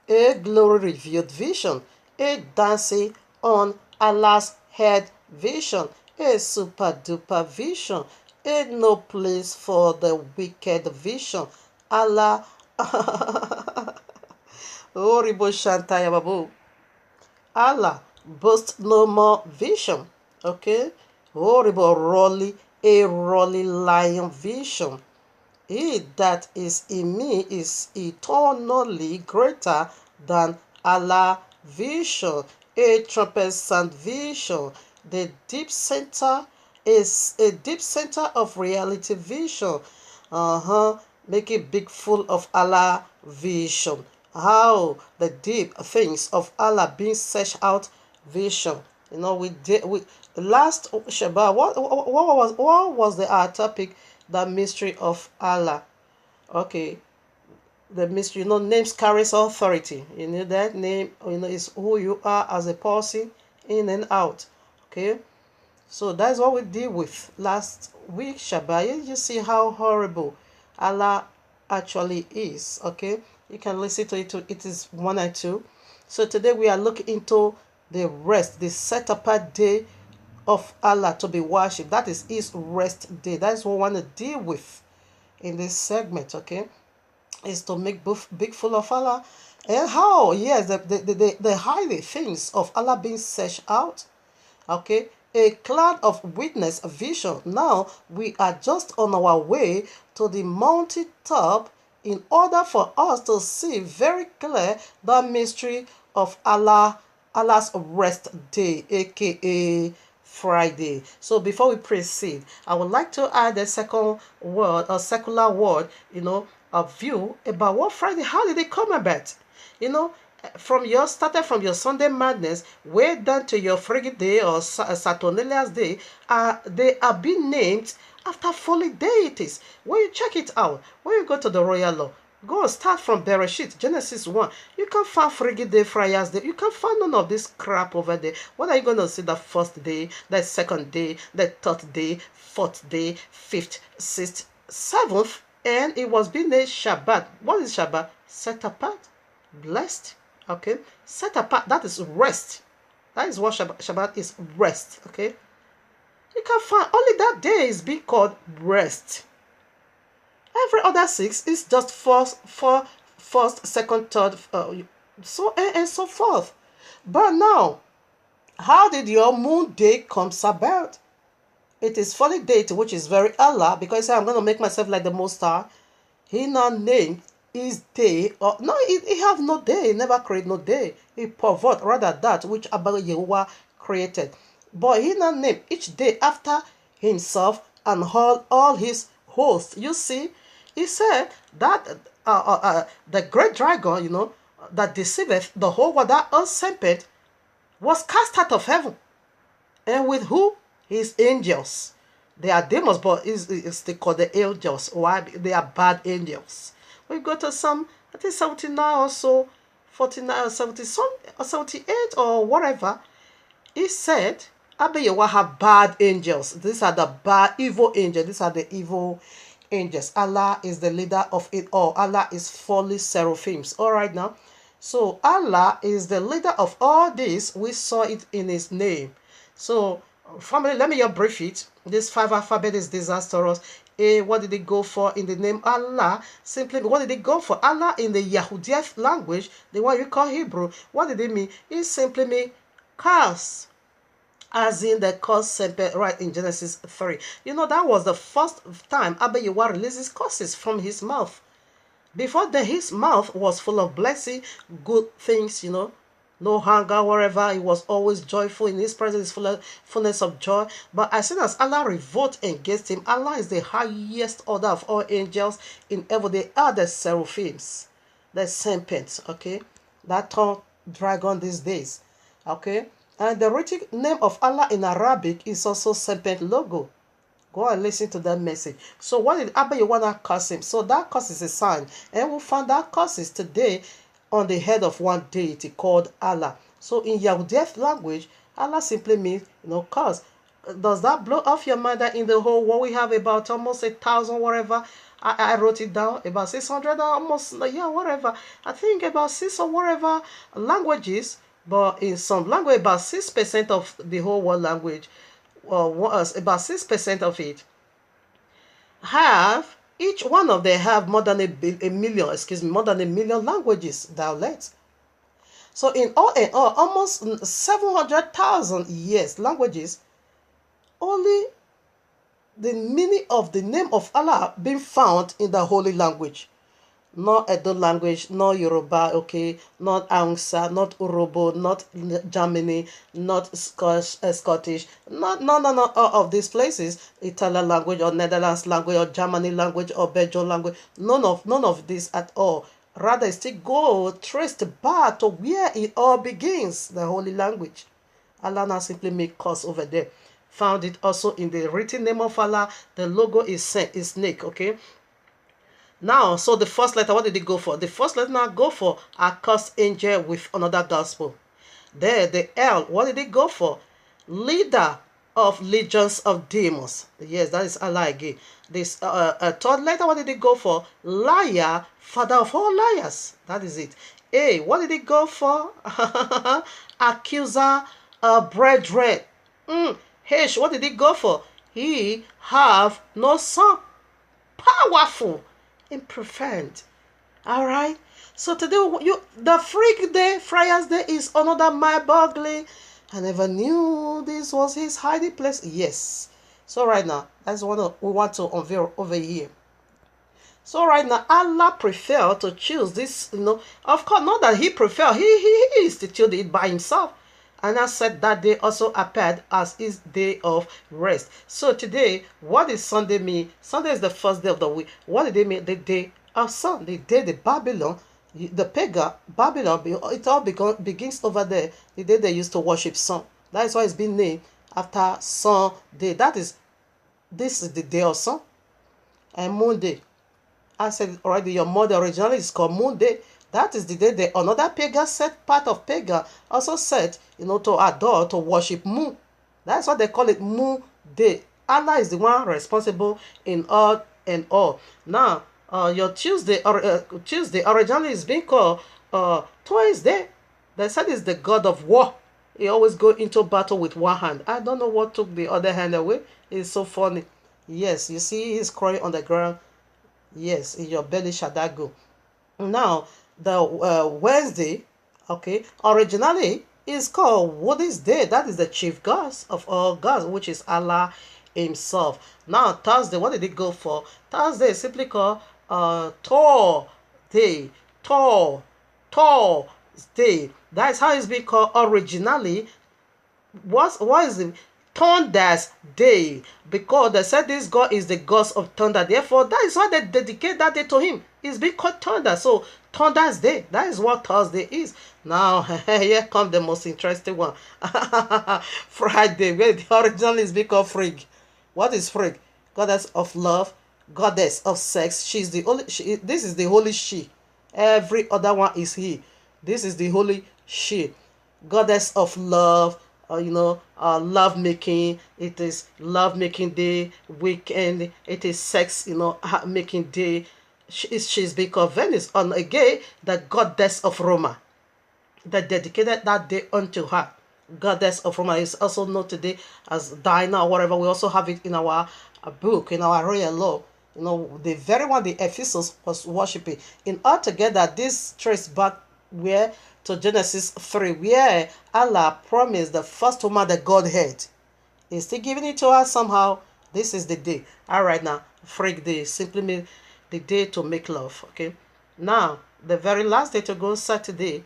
A glory revealed vision. A dancing on Allah's head vision. A super duper vision. A no place for the wicked vision. Allah. Allah boast no more vision. Okay? Horrible rolly, a rolly lion vision. He that is in me is eternally greater than Allah vision. A trumpet sound vision. The deep center is a deep center of reality vision. Make it big full of Allah vision. How the deep things of Allah being searched out vision. We last Shabbat. What was the topic? The mystery of Allah. Okay. The mystery, names carries authority. That name, is who you are as a person, in and out. Okay. So that's what we did with last week, Shabbat. You see how horrible Allah actually is. Okay. You can listen to it. It is 1 and 2. So today we are looking into the rest, the set apart day of Allah to be worshipped. That is his rest day. That is what we want to deal with in this segment, okay? Is to make big full of Allah. And how, yes, the highly things of Allah being searched out, okay? A cloud of witness, a vision. Now we are just on our way to the mountain top in order for us to see very clear the mystery of Allah's rest day, aka Friday. So before we proceed, I would like to add a second word, a secular word, a view about what Friday, how did it come about? Started from your Sunday madness, way down to your Frigidae or Saturnalia's day, they are being named after fallen deities. When you check it out, when you go to the royal law, Go start from Bereshit, Genesis 1. You can't find Frigid Day, Friars Day. You can't find none of this crap over there. What are you going to see the first day, the second day, the third day, fourth day, fifth, sixth, seventh? And it was being a Shabbat. What is Shabbat? Set apart, blessed. Okay? Set apart, that is rest. That is what Shabbat is, rest. Okay? You can find only that day is being called rest. Every other 6 is just first, second, third, so and so forth. But now, how did your moon day comes about? It is fully date, which is very Allah, because I'm going to make myself like the Most High. He now named his day, or no, he have no day. He never create no day. He pervert rather that which Abba Yahuwah created. But he now named each day after himself and all his hosts. You see, he said that the great dragon, that deceiveth the whole world, that serpent, was cast out of heaven. And with who? His angels. They are demons, but they call the angels. Why? They are bad angels. We go to some, I think 79 or so, 49 or 70, or 78 or whatever. He said, Abba Yahuwah have bad angels. These are the bad, evil angels. These are the evil angels. Allah is the leader of it all. Allah is fully seraphims. All right now. So Allah is the leader of all this. We saw it in his name. So family, let me just brief it. This 5 alphabet is disastrous. A, what did it go for in the name Allah? Simply, what did it go for? Allah in the YAHUAH'S language, the one you call Hebrew, what did it mean? It simply means curse. As in the curse serpent, right in Genesis 3. That was the first time Abba Yahuwah releases curses from his mouth. Before then, his mouth was full of blessing, good things, no hunger, wherever. He was always joyful. In his presence, fullness of joy. But as soon as Allah revolt against him, Allah is the highest order of all angels in heaven. They are the seraphims, the serpents, okay? That turned dragon these days, okay? And the written name of Allah in Arabic is also serpent logo. Go and listen to that message. So what did Abba Yahuwah curse him? So that curse is a sign. And we found that curses today on the head of one deity called Allah. So in YAHUAH'S language, Allah simply means, curse. Does that blow off your mind that in the whole world we have about almost 1,000, whatever? I wrote it down, about 600, almost, yeah, whatever. I think about 6 or whatever languages, but in some language, about 6% of the whole world language, about 6% of it have, each one of them have more than a million languages, dialects. So in all, almost 700,000 years languages, only the meaning of the name of Allah being found in the holy language. Not Edo language, not Yoruba, okay, not Hausa, not Urobo, not Germany, not Scottish, none of these places, Italian language or Netherlands language or Germany language or Belgian language, none of this at all. Rather, still go traced back to where it all begins, the holy language. Allah now simply make curse over there. Found it also in the written name of Allah. The logo is snake, okay? Now, so the first letter, what did it go for? The first letter now go for a cursed angel with another gospel. There, the L, what did it go for? Leader of legions of demons. Yes, that is Allah again. This third letter, what did it go for? Liar, father of all liars. That is it. A, what did it go for? Accuser of brethren. H, what did it go for? He have no son. Powerful. Imperfect. All right. So today, the freak day, Friars Day, is another mind-boggling. I never knew this was his hiding place. Yes. So right now, that's what we want to unveil over here. So right now, Allah preferred to choose this. Of course, not that he preferred. He instituted it by himself. And I said that day also appeared as his day of rest. So today, what does Sunday mean? Sunday is the first day of the week. What did they mean? The day of sun. The day the Babylon, the pagan Babylon, it all begins over there. The day they used to worship sun. That is why it's been named after Sunday. This is the day of sun. And Monday. I said already, your mother originally is called Moon Day. That is the day another pagan set, part of pagan, also set, to adore, to worship Moon. That's what they call it, Moon Day. Allah is the one responsible in all and all. Now, your Tuesday originally is being called Tuesday. They said it's the god of war. He always go into battle with one hand. I don't know what took the other hand away. It's so funny. Yes, you see he's crawling on the ground. Yes, in your belly shall that go. Now, the Wednesday, okay, originally is called Woody's Day. That is the chief god of all gods, which is Allah himself. Now, Thursday, what did it go for? Thursday is simply called Thor Day. Thor Day. That's how it's been called originally. What is it? Thunder's Day, because they said this God is the god of thunder. Therefore, that is why they dedicate that day to him. It's been called Thunder. So Thunder's Day, that is what Thursday is. Now here comes the most interesting one. Friday, where the original is being called Frigg. What is Frigg? Goddess of love, goddess of sex. She's the only this is the holy she. Every other one is he. This is the holy she. Goddess of love. Love making. It is love making day, weekend. It is sex, making day. She's because Venus, on again the goddess of Roma, that dedicated that day unto her. Goddess of Roma is also known today as Dinah or whatever. We also have it in our book, in our royal law. The very one the Ephesus was worshiping. In altogether, this trace back where to Genesis 3, where Allah promised the first woman the Godhead. He's still giving it to us somehow. This is the day. All right, now, Freak Day simply means the day to make love. Okay. Now, the very last day to go, Saturday,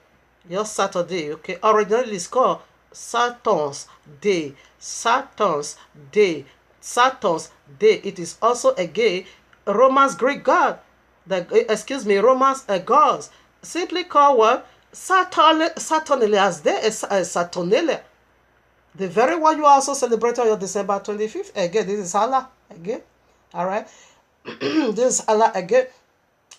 your Saturday. Okay. Originally, it's called Saturn's Day. Saturn's Day. Saturn's Day. It is also again Roman's Greek god. Roman's gods. Simply called what? Saturnalia's Day, Saturnalia. The very one you also celebrate on your December 25th. Again, this is Allah. Again. Alright. This is Allah again.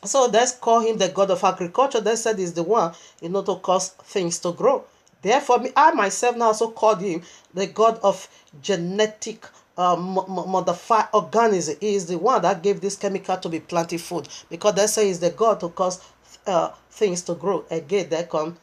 So let's call him the god of agriculture. They said he's the one, to cause things to grow. Therefore, I myself now also called him the god of genetic modified organism. He is the one that gave this chemical to be planted food. Because they say he's the god to cause things to grow. Again, there comes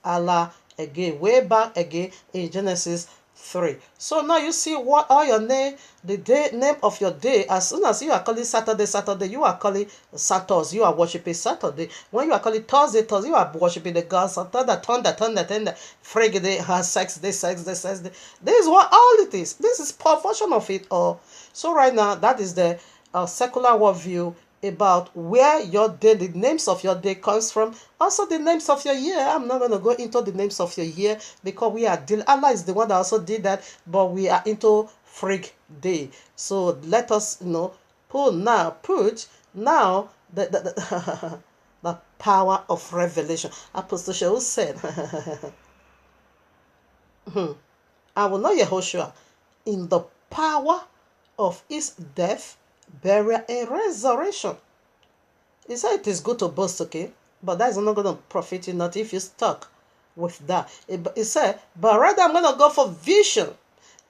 Allah again, way back again in Genesis 3. So now you see what are your name, the day name of your day. As soon as you are calling Saturday, you are calling Saturns. You are worshiping Saturday. When you are calling Thursday, you are worshiping the gods of thunder, Friday, sex day. This is what all it is. This is portion of it all. So right now, that is the secular worldview about where your day, the names of your day comes from. Also the names of your year. I'm not going to go into the names of your year because we are Allah is the one that also did that, but we are into Freak Day. So let us put now the the power of revelation. Apostle Shaul said I will know Yahushua in the power of his death, burial, and resurrection. He said it is good to boast, okay? But that is not going to profit you, not if you stuck with that. He said, but rather I'm going to go for vision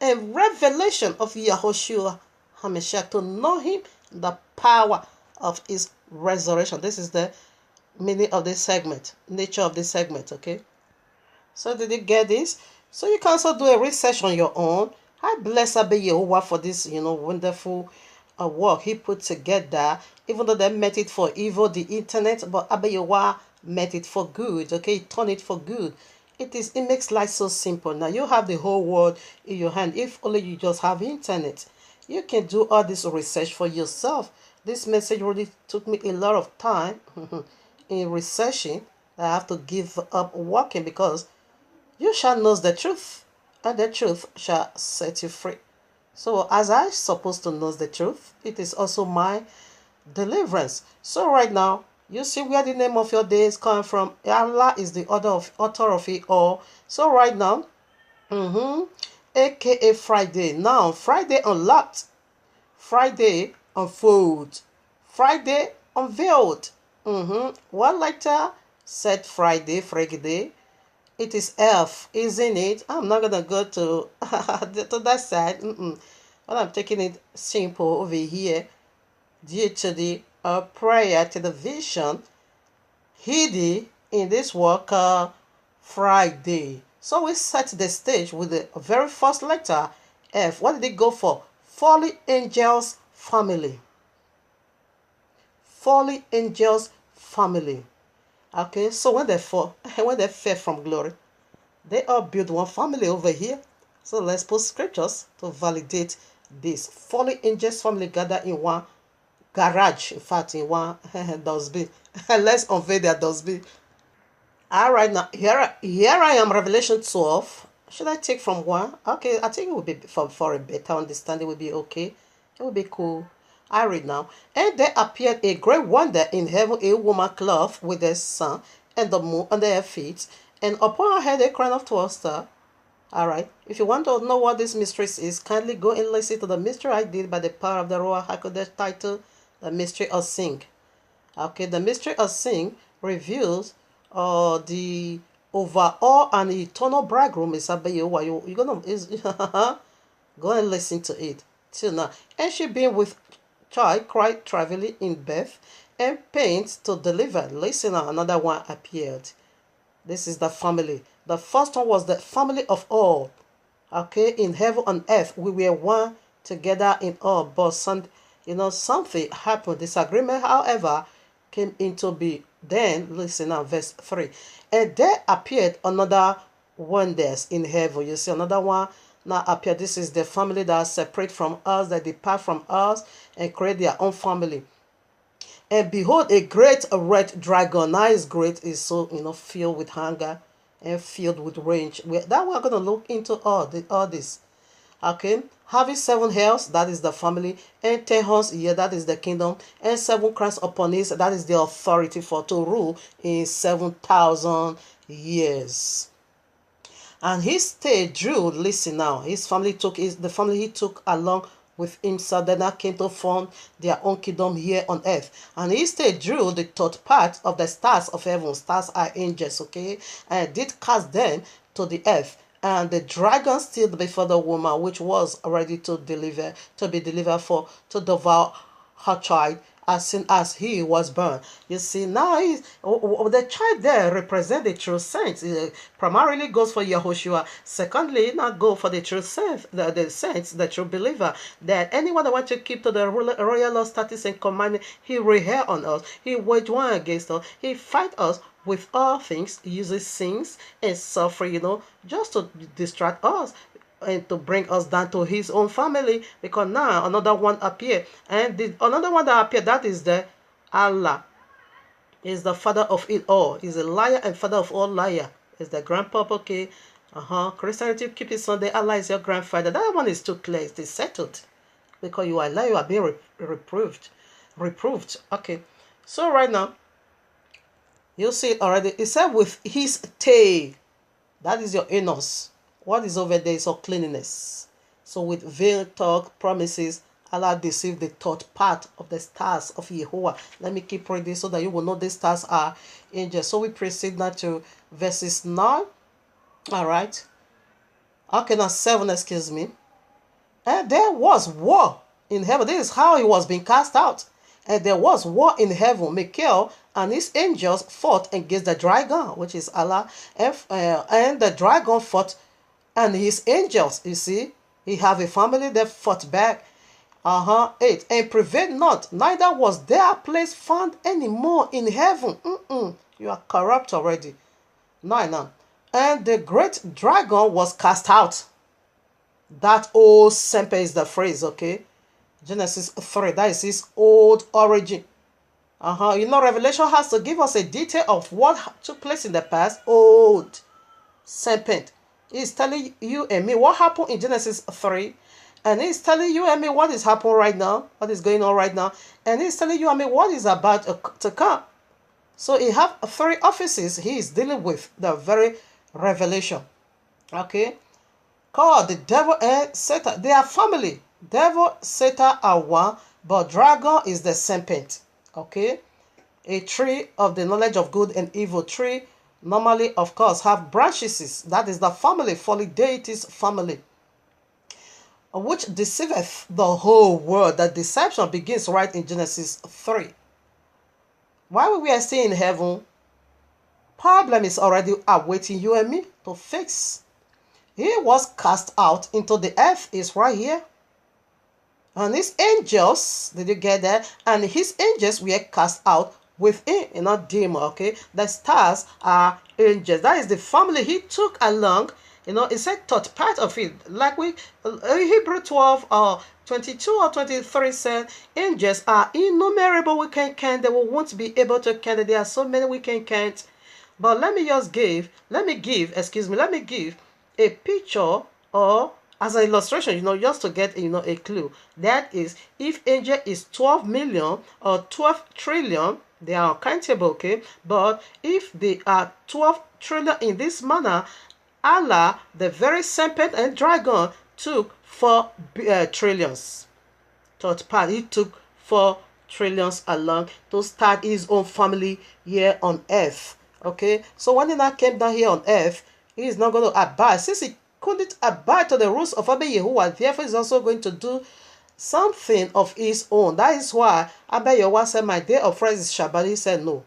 and revelation of Yahushua HaMashiach, to know him, the power of his resurrection. This is the meaning of this segment, nature of this segment, okay? So did you get this? So you can also do a research on your own. I bless Abba Yehovah for this, wonderful work he put together. Even though they meant it for evil, the internet, but Abba Yehovah meant it for good. Okay, he turned it for good. It makes life so simple. Now you have the whole world in your hand. If only you just have internet, you can do all this research for yourself. This message really took me a lot of time in researching. I have to give up working because you shall know the truth, and the truth shall set you free. So as I supposed to know the truth, it is also my deliverance. So right now, you see where the name of your day is coming from. Allah is the author of it all. So right now, aka Friday. Now, Friday unlocked. Friday unfold. Friday unveiled. One letter said Friday. It is F, isn't it? I'm not gonna go to to that side. But I'm taking it simple over here due to the prayer to the vision hidden in this work Friday. So we set the stage with the very first letter F. What did it go for? Fallen angels family. Fallen angels family. Okay, so when they fall, when they fell from glory, they all build one family over here. So let's put scriptures to validate this. Fallen angels family gather in one garage, in fact, in one dustbin. Let's unveil their dustbin. All right, now here I am, Revelation 12. Should I take from one? Okay, I think it will be for a better understanding. Will be okay. It will be cool. I read now. And there appeared a great wonder in heaven, a woman clothed with the sun and the moon under her feet, and upon her head a crown of 12 stars. All right. If you want to know what this mystery is, kindly go and listen to the mystery I did by the power of the YAHUAH'S title, The Mystery of Sing. Okay, the mystery of Sing reveals the overall and eternal bridegroom is Yahuwah. You're gonna go and listen to it till now. And she being with child cried travailing in birth and pains to deliver. Listen, another one appeared. This is the family. The first one was the family of all. Okay, in heaven and earth we were one together in all, but something happened. Disagreement, however, came into being. Then listen now, verse 3. And there appeared another wonders in heaven. You see another one now appeared. This is the family that separate from us, that depart from us and create their own family. And behold, a great red dragon. Now is great, is so filled with hunger and filled with rage. That we're gonna look into all this. Okay, having 7 hells, that is the family, and 10 horns, that is the kingdom, and 7 crowns upon it, that is the authority for to rule in 7,000 years. And he stayed, drew, listen now, his family took the family he took along with himself, then came to form their own kingdom here on earth. And he stayed, drew the third part of the stars of heaven. Stars are angels, okay, and did cast them to the earth. And the dragon stood before the woman, which was ready to be delivered to devour her child as soon as he was born. You see, now the child there represents the true saints. It primarily goes for Yahushua. Secondly, not go for the true saints, the saints, the true believer. That anyone that wants to keep to the royal law, status, and commandment, he rehear on us. He wage war against us. He fight us with all things, uses sins and suffering, just to distract us and to bring us down to his own family. Because now another one appeared, and another one that appeared, that is the Allah, is the father of it all. He's a liar and father of all liar. Is the grandpapa, okay? Christianity keep it Sunday. Allah is your grandfather. That one is too clear. It is settled. Because you are liar, you are being reproved. Okay. So right now, you see it already. It said with his tail. That is your anus. What is over there is your cleanliness. So with veil talk, promises, Allah deceived the third part of the stars of Yahuwah. Let me keep reading so that you will know these stars are angels. So we proceed now to verses 9. Alright. Okay, now 7, excuse me. And there was war in heaven. This is how he was being cast out. And there was war in heaven. Michael and his angels fought against the dragon, which is Allah. And the dragon fought and his angels. You see, he have a family that fought back. 8. And prevailed not, neither was there a place found anymore in heaven. You are corrupt already. 9 now. And the great dragon was cast out. That old semper is the phrase, okay? Genesis 3, that is his old origin. Revelation has to give us a detail of what took place in the past. Old serpent. He's telling you and me what happened in Genesis 3. And he's telling you and me what is happening right now. What is going on right now. And he's telling you and me what is about to come. So he have 3 offices he is dealing with. The very revelation. Okay. Called the devil and Satan. They are family. Devil, Satan are one, but dragon is the serpent. Okay, a tree of the knowledge of good and evil tree normally, of course, have branches. That is the family, fallen deities family, which deceiveth the whole world. The deception begins right in Genesis 3. While we are still in heaven, problem is already awaiting you and me to fix. He was cast out into the earth, is right here. And his angels, did you get that? And his angels were cast out within, not demon, okay? The stars are angels. That is the family he took along. It's a third part of it. Like Hebrew 12 or 22 or 23 said, angels are innumerable. We can count. They won't be able to count. There are so many we can count. But let me give a picture or as an illustration, just to get, a clue. That is, if angel is 12 million or 12 trillion, they are uncountable, okay? But if they are 12 trillion in this manner, Allah, the very serpent and dragon, took 4 trillions. Third part, he took 4 trillions along to start his own family here on earth. Okay, so when he now came down here on earth, he is not going to abide. Since he couldn't abide to the rules of Abba Yahuwah, therefore he's also going to do something of his own. That is why Abba Yahuwah said, my day of rest is Shabbat. He said, no,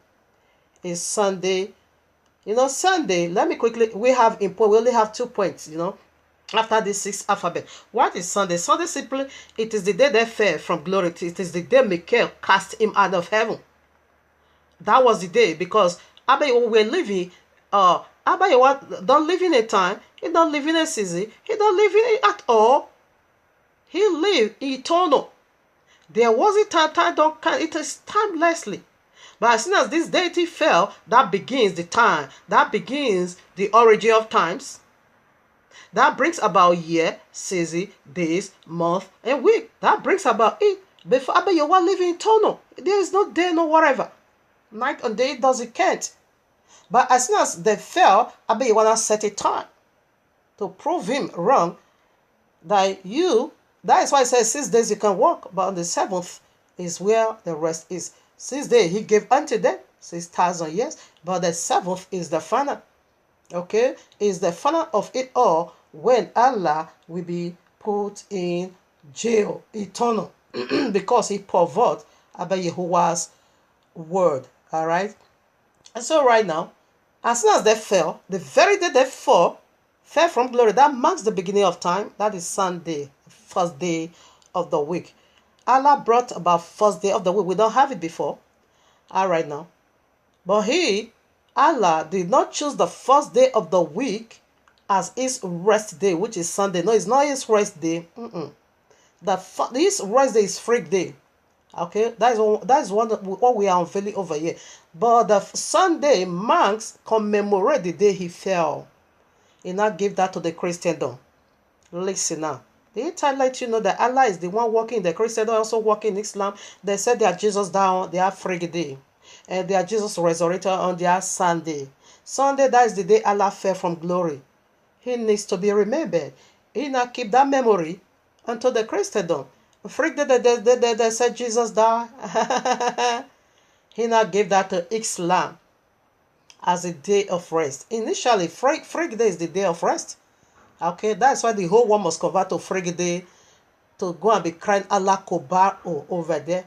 it's Sunday. Sunday, let me quickly, we only have 2 points, after this 6 alphabet. What is Sunday? Sunday simply, it is the day they fell from glory. It is the day Michael cast him out of heaven. That was the day, because Abba Yahuwah were living, Abba Yahuwah don't live in a time, he don't live in a season, he don't live in it at all. He lived eternal. There was a time don't count, it is timelessly. But as soon as this deity fell, that begins the time, that begins the origin of times. That brings about year, season, days, month, and week. That brings about it. Before Abba Yahuwah living eternal, there is no day, no whatever. Night and day doesn't count. But as soon as they fell, Abba Yahuwah set a time to prove him wrong. That is why it says 6 days you can walk, but on the 7th is where the rest is. 6 days he gave unto them 6,000 years, but the 7th is the final. Okay, is the final of it all, when Allah will be put in jail eternal because he perverted Abba Yahuwah's word. All right. And so right now, as soon as they fell, the very day they fell from glory, that marks the beginning of time. That is Sunday, first day of the week. Allah brought about first day of the week. We don't have it before. All right now. But Allah did not choose the first day of the week as his rest day, which is Sunday. No, it's not his rest day. His rest day is freak day. Okay, that is what we are unveiling over here. But the Sunday marks commemorate the day he fell. He now gave that to the Christendom. Listen now. They try to let you know that Allah is the one working in the Christendom, also working in Islam. They said they are Jesus down, they are freak day. And they are Jesus resurrected on their Sunday. Sunday, that is the day Allah fell from glory. He needs to be remembered. He now keep that memory unto the Christendom. Freak that they said Jesus died. He now gave that to Islam as a day of rest. Initially, freak day is the day of rest. Okay, that's why the whole world must convert to freak day to go and be crying Allah Kobar over there.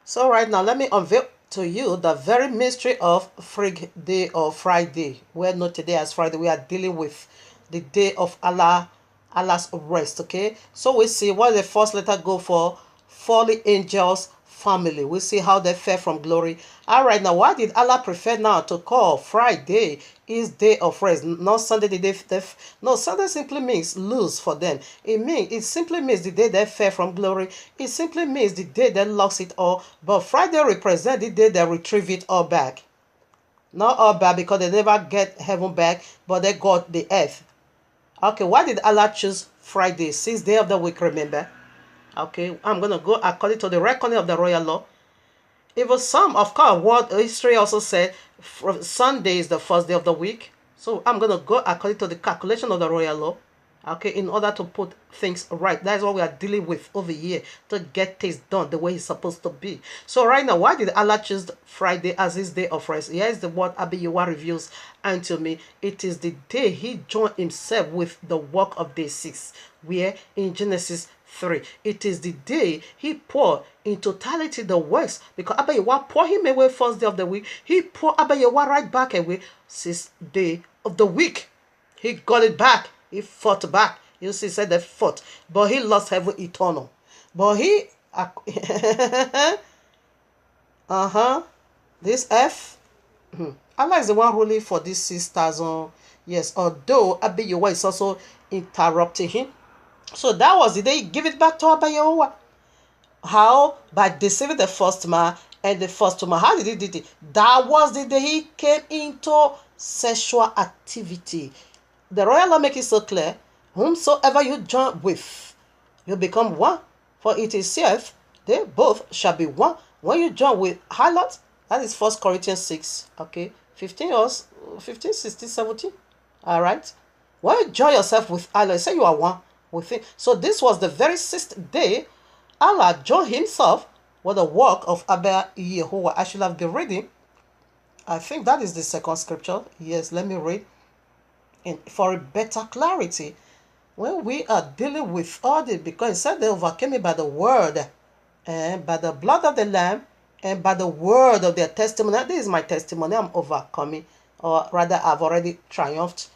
So right now, let me unveil to you the very mystery of freak day or Friday. We're not today as Friday. We are dealing with the day of Allah's rest. Okay, so we see what the first letter go for. Fallen angels family. We see how they fell from glory. All right, now why did Allah prefer now to call Friday his day of rest, not Sunday the day no, Sunday simply means lose for them. It simply means the day they fell from glory. It simply means the day they lost it all. But Friday represents the day they retrieve it all back. Not all back because they never get heaven back, but they got the earth. Okay, why did Allah choose Friday, 6th day of the week, remember? Okay, I'm going to go according to the reckoning of the royal law. Even some, of course, world history also said Sunday is the first day of the week. So I'm going to go according to the calculation of the royal law. Okay, in order to put things right. That's what we are dealing with over here, to get things done the way it's supposed to be. So right now, why did Allah choose Friday as his day of rest? Here is the word Abiyuwa reveals unto me. It is the day he joined himself with the work of day 6, where in Genesis 3, it is the day he poured in totality the works, because Abayewa poured him away first day of the week. He poured Abayewa right back away 6th day of the week. He got it back. He fought back. You see, said they fought. But he lost heaven eternal. But he... This F... Allah is the one ruling for this 6,000 years. Although Abayewa is also interrupting him. So that was the day he gave it back to Abayewa. How? By deceiving the first man and the first woman. How did he do it? That was the day he came into sexual activity. The royal law makes it so clear. Whomsoever you join with, you become one. For it is said, they both shall be one. When you join with harlot, that is 1 Corinthians 6. Okay. 15, 16, 17. Alright. When you join yourself with Allah, say you are one with him. So this was the very 6th day Allah joined himself with the work of Abba Yahuwah. I should have been reading. I think that is the second scripture. Yes, let me read. And for a better clarity, when we are dealing with all this, because it said they overcame it by the word and by the blood of the Lamb and by the word of their testimony. This is my testimony. I'm overcoming, or rather, I've already triumphed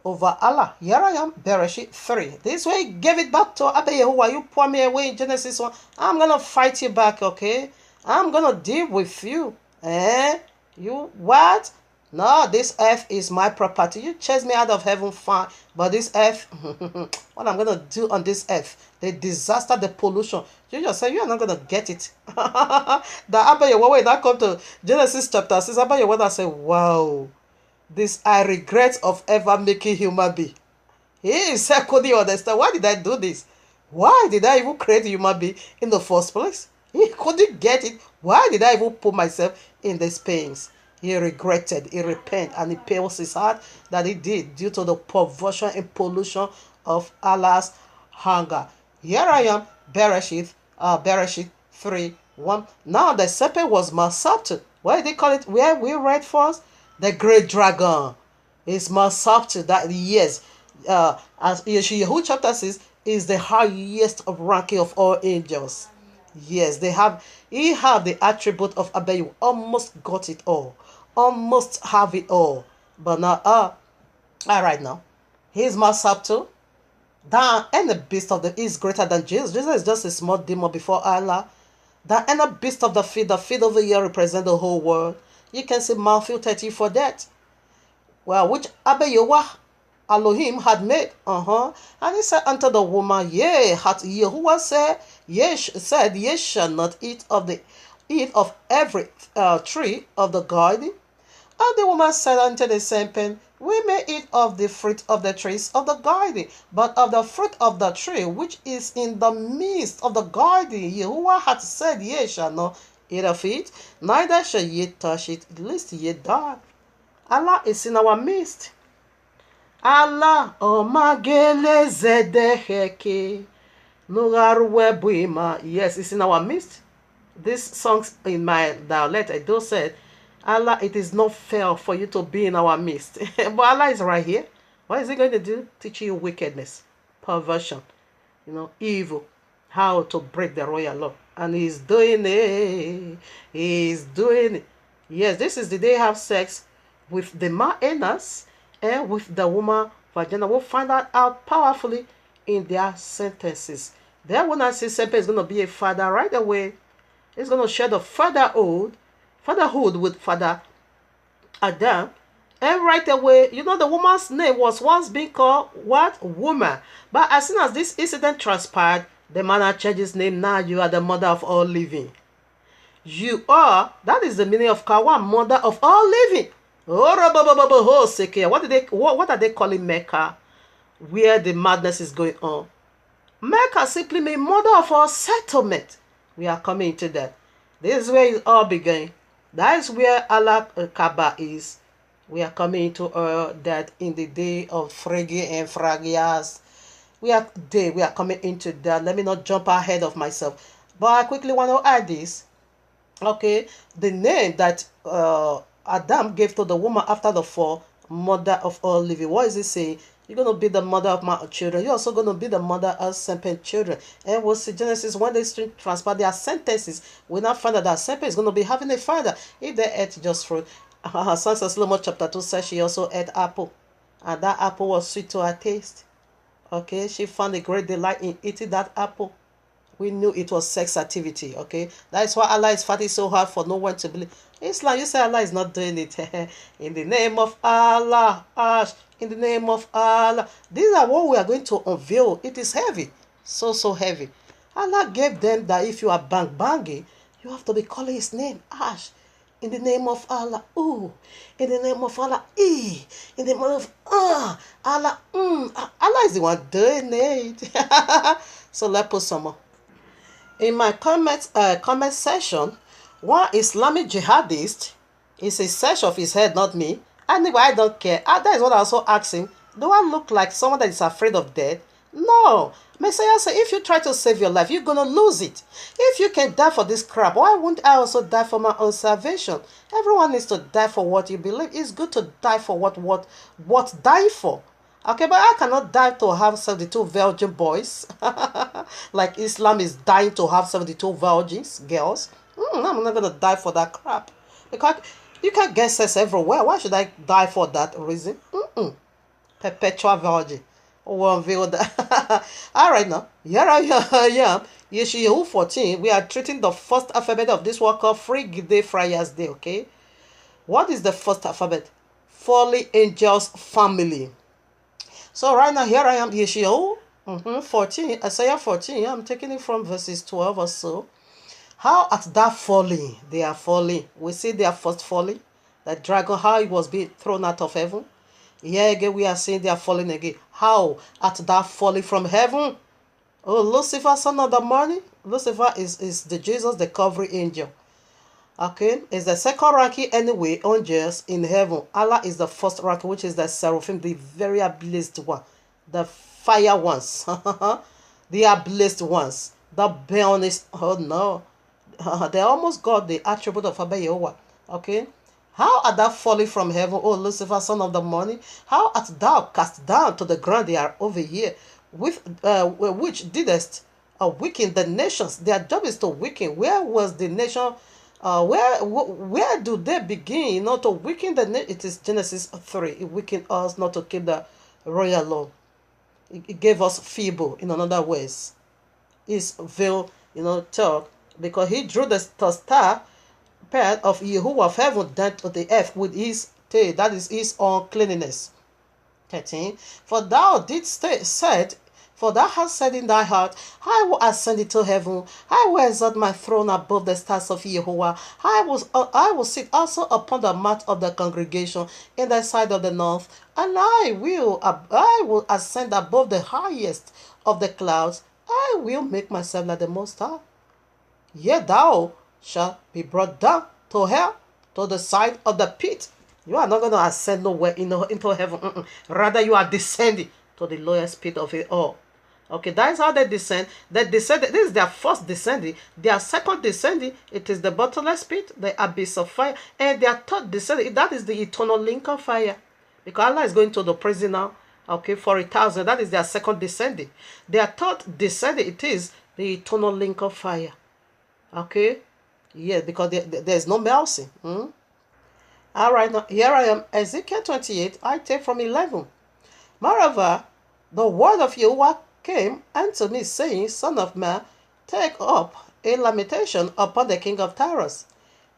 over Allah. Here I am, Bereshit 3. This way, he gave it back to Abba Yahuwah. You pour me away in Genesis 1. I'm going to fight you back, okay? I'm going to deal with you. You what? No, this earth is my property. You chase me out of heaven, fine. But this earth, what I'm going to do on this earth, the disaster, the pollution, you just say, you are not going to get it. The Abba Yahuwah, when that come to Genesis chapter 6, Abba Yahuwah say, wow, this I regret of ever making human being. He said, couldn't understand, why did I do this? Why did I even create human being in the first place? He couldn't get it. Why did I even put myself in these pains? He regretted, he repented, and he pains his heart that he did due to the perversion and pollution of Allah's hunger. Here I am, Bereshit 3:1. Now the serpent was Masabtu. What did they call it? Where we read first? The great dragon is Masabtu. That yes, as Yeshayahu chapter 6 is the highest of ranking of all angels. Yes, he have the attribute of Abayu. Almost got it all. Almost have it all. But now, all right now. He's Masabtu. That and the beast of the is greater than Jesus. Jesus is just a small demon before Allah. That and the beast of the field over here represent the whole world. You can see Matthew 30 for that. Well, which Abayewa Elohim had made. And he said unto the woman, yea, hath Yahuwah said, ye shall not eat of every tree of the garden. And the woman said unto the serpent, we may eat of the fruit of the trees of the garden, but of the fruit of the tree which is in the midst of the garden, Yahuwah hath said, ye shall not eat of it, neither shall ye touch it, lest ye die. Allah is in our midst. Allah omagele zedeheke nugaruwebuima. Yes, it's in our midst. These songs in my dialect, I do said, Allah, it is not fair for you to be in our midst. But Allah is right here. What is he going to do? Teach you wickedness, perversion, evil, how to break the royal law. And he's doing it. He's doing it. Yes, this is the day have sex with the man anus and with the woman vagina. We'll find that out powerfully in their sentences. Then when I say serpent is going to be a father right away, it's going to share the fatherhood with Father Adam. And right away, the woman's name was once being called what? Woman. But as soon as this incident transpired, the man had changed his name. Now you are the mother of all living. You are, that is the meaning of Kawa, mother of all living. What are they calling Mecca? Where the madness is going on. Mecca simply means mother of all settlement. We are coming to that. This is where it all began. That is where Allah Kaaba is. We are coming into that in the day of Fregi and Fragias. We are coming into that. Let me not jump ahead of myself. But I quickly want to add this. Okay, the name that Adam gave to the woman after the fall, mother of all living. What is it saying? You're going to be the mother of my children. You're also going to be the mother of serpent children. And we'll see Genesis, when they transpire their sentences, we now find that serpent is going to be having a father if they ate just fruit. Her son says, Solomon chapter 2 says she also ate apple. And that apple was sweet to her taste. Okay, she found a great delight in eating that apple. We knew it was sex activity. Okay, that is why Allah is fighting so hard for no one to believe. Islam, you say Allah is not doing it. In the name of Allah, Ash, in the name of Allah. These are what we are going to unveil. It is heavy, so heavy. Allah gave them that if you are banging, you have to be calling His name, Ash. In the name of Allah, ooh. In the name of Allah, in the name of Allah, Allah is the one doing it. So let's put some more. In my comment section, one Islamic jihadist is a search of his head, not me. Anyway, I don't care. That is what I also asked him. Do I look like someone that is afraid of death? No. Messiah said, if you try to save your life, you're going to lose it. If you can die for this crap, why wouldn't I also die for my own salvation? Everyone needs to die for what you believe. It's good to die for what die for. Okay, but I cannot die to have 72 virgin boys. Like Islam is dying to have 72 virgins, girls. I'm not going to die for that crap. Because you can get sex everywhere. Why should I die for that reason? Perpetual virgin. Unveil that. Alright now. Here I am. Yeshayahu 14. We are treating the first alphabet of this word called Frigide Friars Day, okay? What is the first alphabet? Fallen Angels Family. So right now, here I am, Yeshayahu 14, Isaiah 14. I'm taking it from verses 12 or so. How art thou falling? They are falling. We see their first falling. The dragon, how it was being thrown out of heaven. Here again, we are seeing they are falling again. How art thou falling from heaven? Oh, Lucifer, son of the morning. Lucifer is the Jesus, the covering angel. Okay, is the second ranking anyway, angels in heaven. Allah is the first ranking, which is the seraphim, the very blessed one, the fire ones, the blessed ones, the burnest. Oh no, they almost got the attribute of Abba Yehovah. Okay, how art thou falling from heaven, O Lucifer, son of the morning? How art thou cast down to the ground? They are over here, with which didst weaken the nations. Their job is to weaken. Where was the nation? Where do they begin? To weaken the nation? It is Genesis 3. It weakened us not to keep the royal law. It gave us feeble, in another ways. His veil, talk, because he drew the star part of Yahuwah of heaven down to the earth with his tail. That is his uncleanness. 13. For thou didst said, for thou hast said in thy heart, I will ascend into heaven. I will exalt my throne above the stars of Yahuwah. I will sit also upon the mount of the congregation in the side of the north, and I will ascend above the highest of the clouds. I will make myself like the Most High. Yet thou shalt be brought down to hell, to the side of the pit. You are not going to ascend nowhere into heaven. Rather, you are descending to the lowest pit of it all. Okay, that is how they descend. This is their first descending. Their second descending, it is the bottomless pit, the abyss of fire. And their third descending, that is the eternal link of fire. Because Allah is going to the prison now, okay, for 1,000. That is their second descending. Their third descending, it is the eternal link of fire. Okay? Yeah, because there is no mercy. All right, now here I am, Ezekiel 28, I take from 11. Moreover, the word of Yahuwah came unto me, saying, Son of man, take up a lamentation upon the king of Tyrus,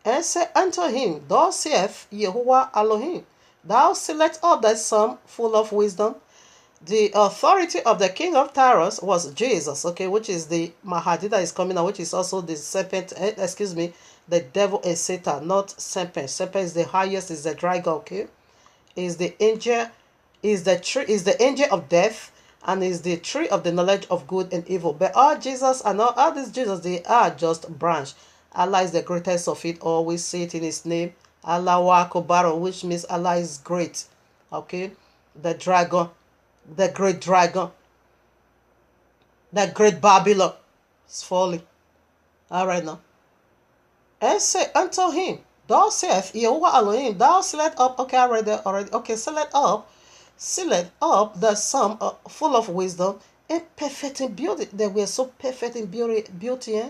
and say unto him, Thus saith Yahuwah Elohim, thou select up thy son full of wisdom. The authority of the king of Tyrus was Jesus, okay, which is the Mahadi that is coming out, which is also the serpent, the devil and Satan, not serpent. Serpent is the highest, is the dragon, okay? Is the angel, is the tree, is the angel of death, and is the tree of the knowledge of good and evil. But all Jesus and all these Jesus, they are just branch. Allah is the greatest of it all. We see it in his name. Allahu Akbar, which means Allah is great. Okay, the dragon, the great Babylon is falling. All right now. And say unto him, thou saith Yahuwah Elohim, thou select up. Okay, I read that already. Okay, select up the sum full of wisdom and perfect in beauty. They were so perfect in beauty.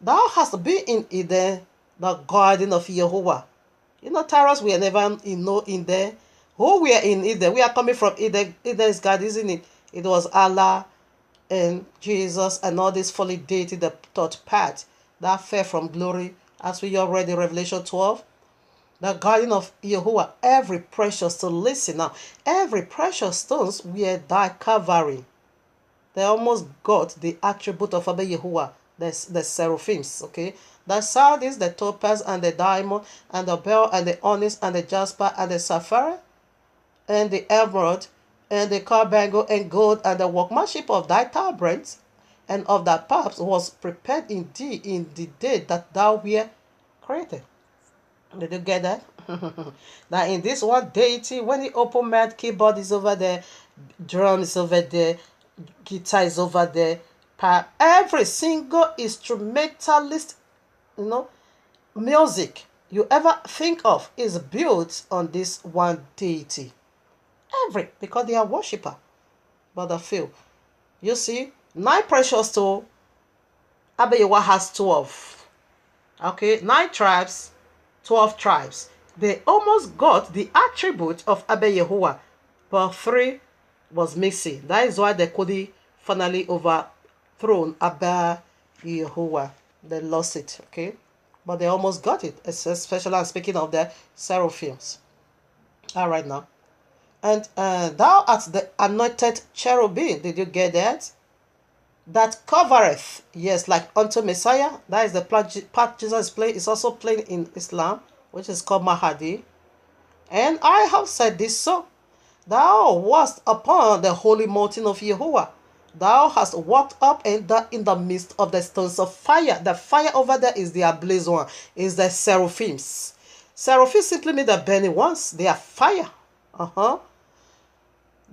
Thou hast been in Eden, the garden of Yahuwah. You know, Tyrus, we are never in there. Who we are in Eden? We are coming from Eden. Eden is God, isn't it? It was Allah and Jesus and all this fully deity, the third part that fell from glory, as we already read in Revelation 12. The garden of Yahuwah, every precious stone. Listen now, every precious stones were thy covering. They almost got the attribute of Abba Yahuwah, the seraphims, okay? The sardis, the topaz, and the diamond, and the beryl, and the onyx, and the jasper, and the sapphire, and the emerald, and the carbuncle, and gold, and the workmanship of thy tabrets, and of thy pipes was prepared in thee in the day that thou wert created. Did you get that? Now in this one deity, when he open mouth, keyboard is over there, drum is over there, guitar is over there, every single instrumentalist, music you ever think of is built on this one deity. Because they are worshiper. But I feel, you see, 9 precious stones, Abba Yahuwah has 12. Okay, 9 tribes, 12 tribes. They almost got the attribute of Abba Yahuwah, but 3 was missing. That is why they couldn't finally overthrown Abba Yahuwah. They lost it, okay? But they almost got it, especially I'm speaking of the seraphims. All right now. And thou art the anointed cherubim. Did you get that? That covereth, yes, like unto Messiah. That is the part Jesus is playing. It's also playing in Islam, which is called Mahdi. And I have said this so. Thou wast upon the holy mountain of Yahuwah. Thou hast walked up in the midst of the stones of fire. The fire over there is the ablaze one, is the seraphims. Seraphim simply mean the burning ones. They are fire.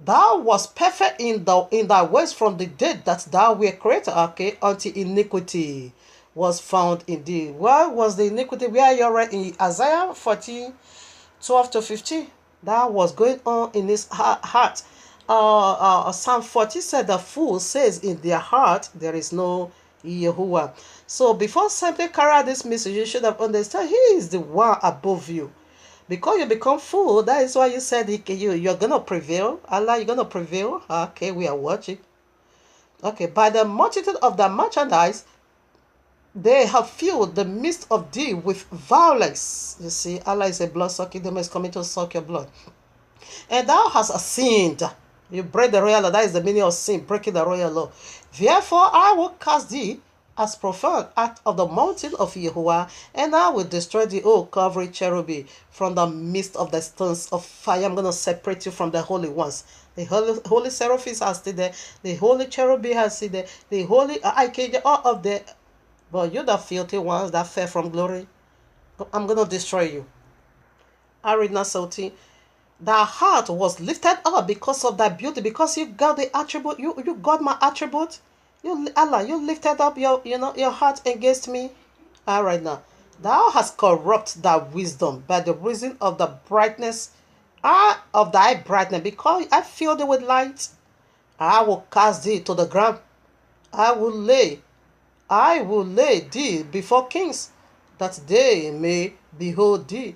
Thou was perfect in thy ways from the day that thou were created, okay, until iniquity was found in thee. What was the iniquity? Where you read in Isaiah 14, 12 to 15. That was going on in his heart. Psalm 40 said, the fool says in their heart there is no Yahuwah. So before simply carry out this message, you should have understood he is the one above you. Because you become fool, that is why you said you're going to prevail. Allah, you're going to prevail. Okay, we are watching. Okay, by the multitude of the merchandise, they have filled the midst of thee with violence. You see, Allah is a blood-sucking demon, is coming to suck your blood. And thou hast sinned. You break the royal law. That is the meaning of sin, breaking the royal law. Therefore, I will cast thee as profane out of the mountain of Yahuwah, and I will destroy the old covering cherubim from the midst of the stones of fire. I'm going to separate you from the holy ones. The holy seraphims are still there. The holy cherubim are still there. The holy archangel, all of them. But you, the filthy ones that fell from glory, I'm going to destroy you. I read now something. Thy heart was lifted up because of thy beauty, because you got the attribute. You got my attribute. Allah, you lifted up your heart against me. All right now. Thou hast corrupt thy wisdom by the reason of the brightness of thy brightness, because I filled it with light. I will cast thee to the ground. I will lay thee before kings, that they may behold thee.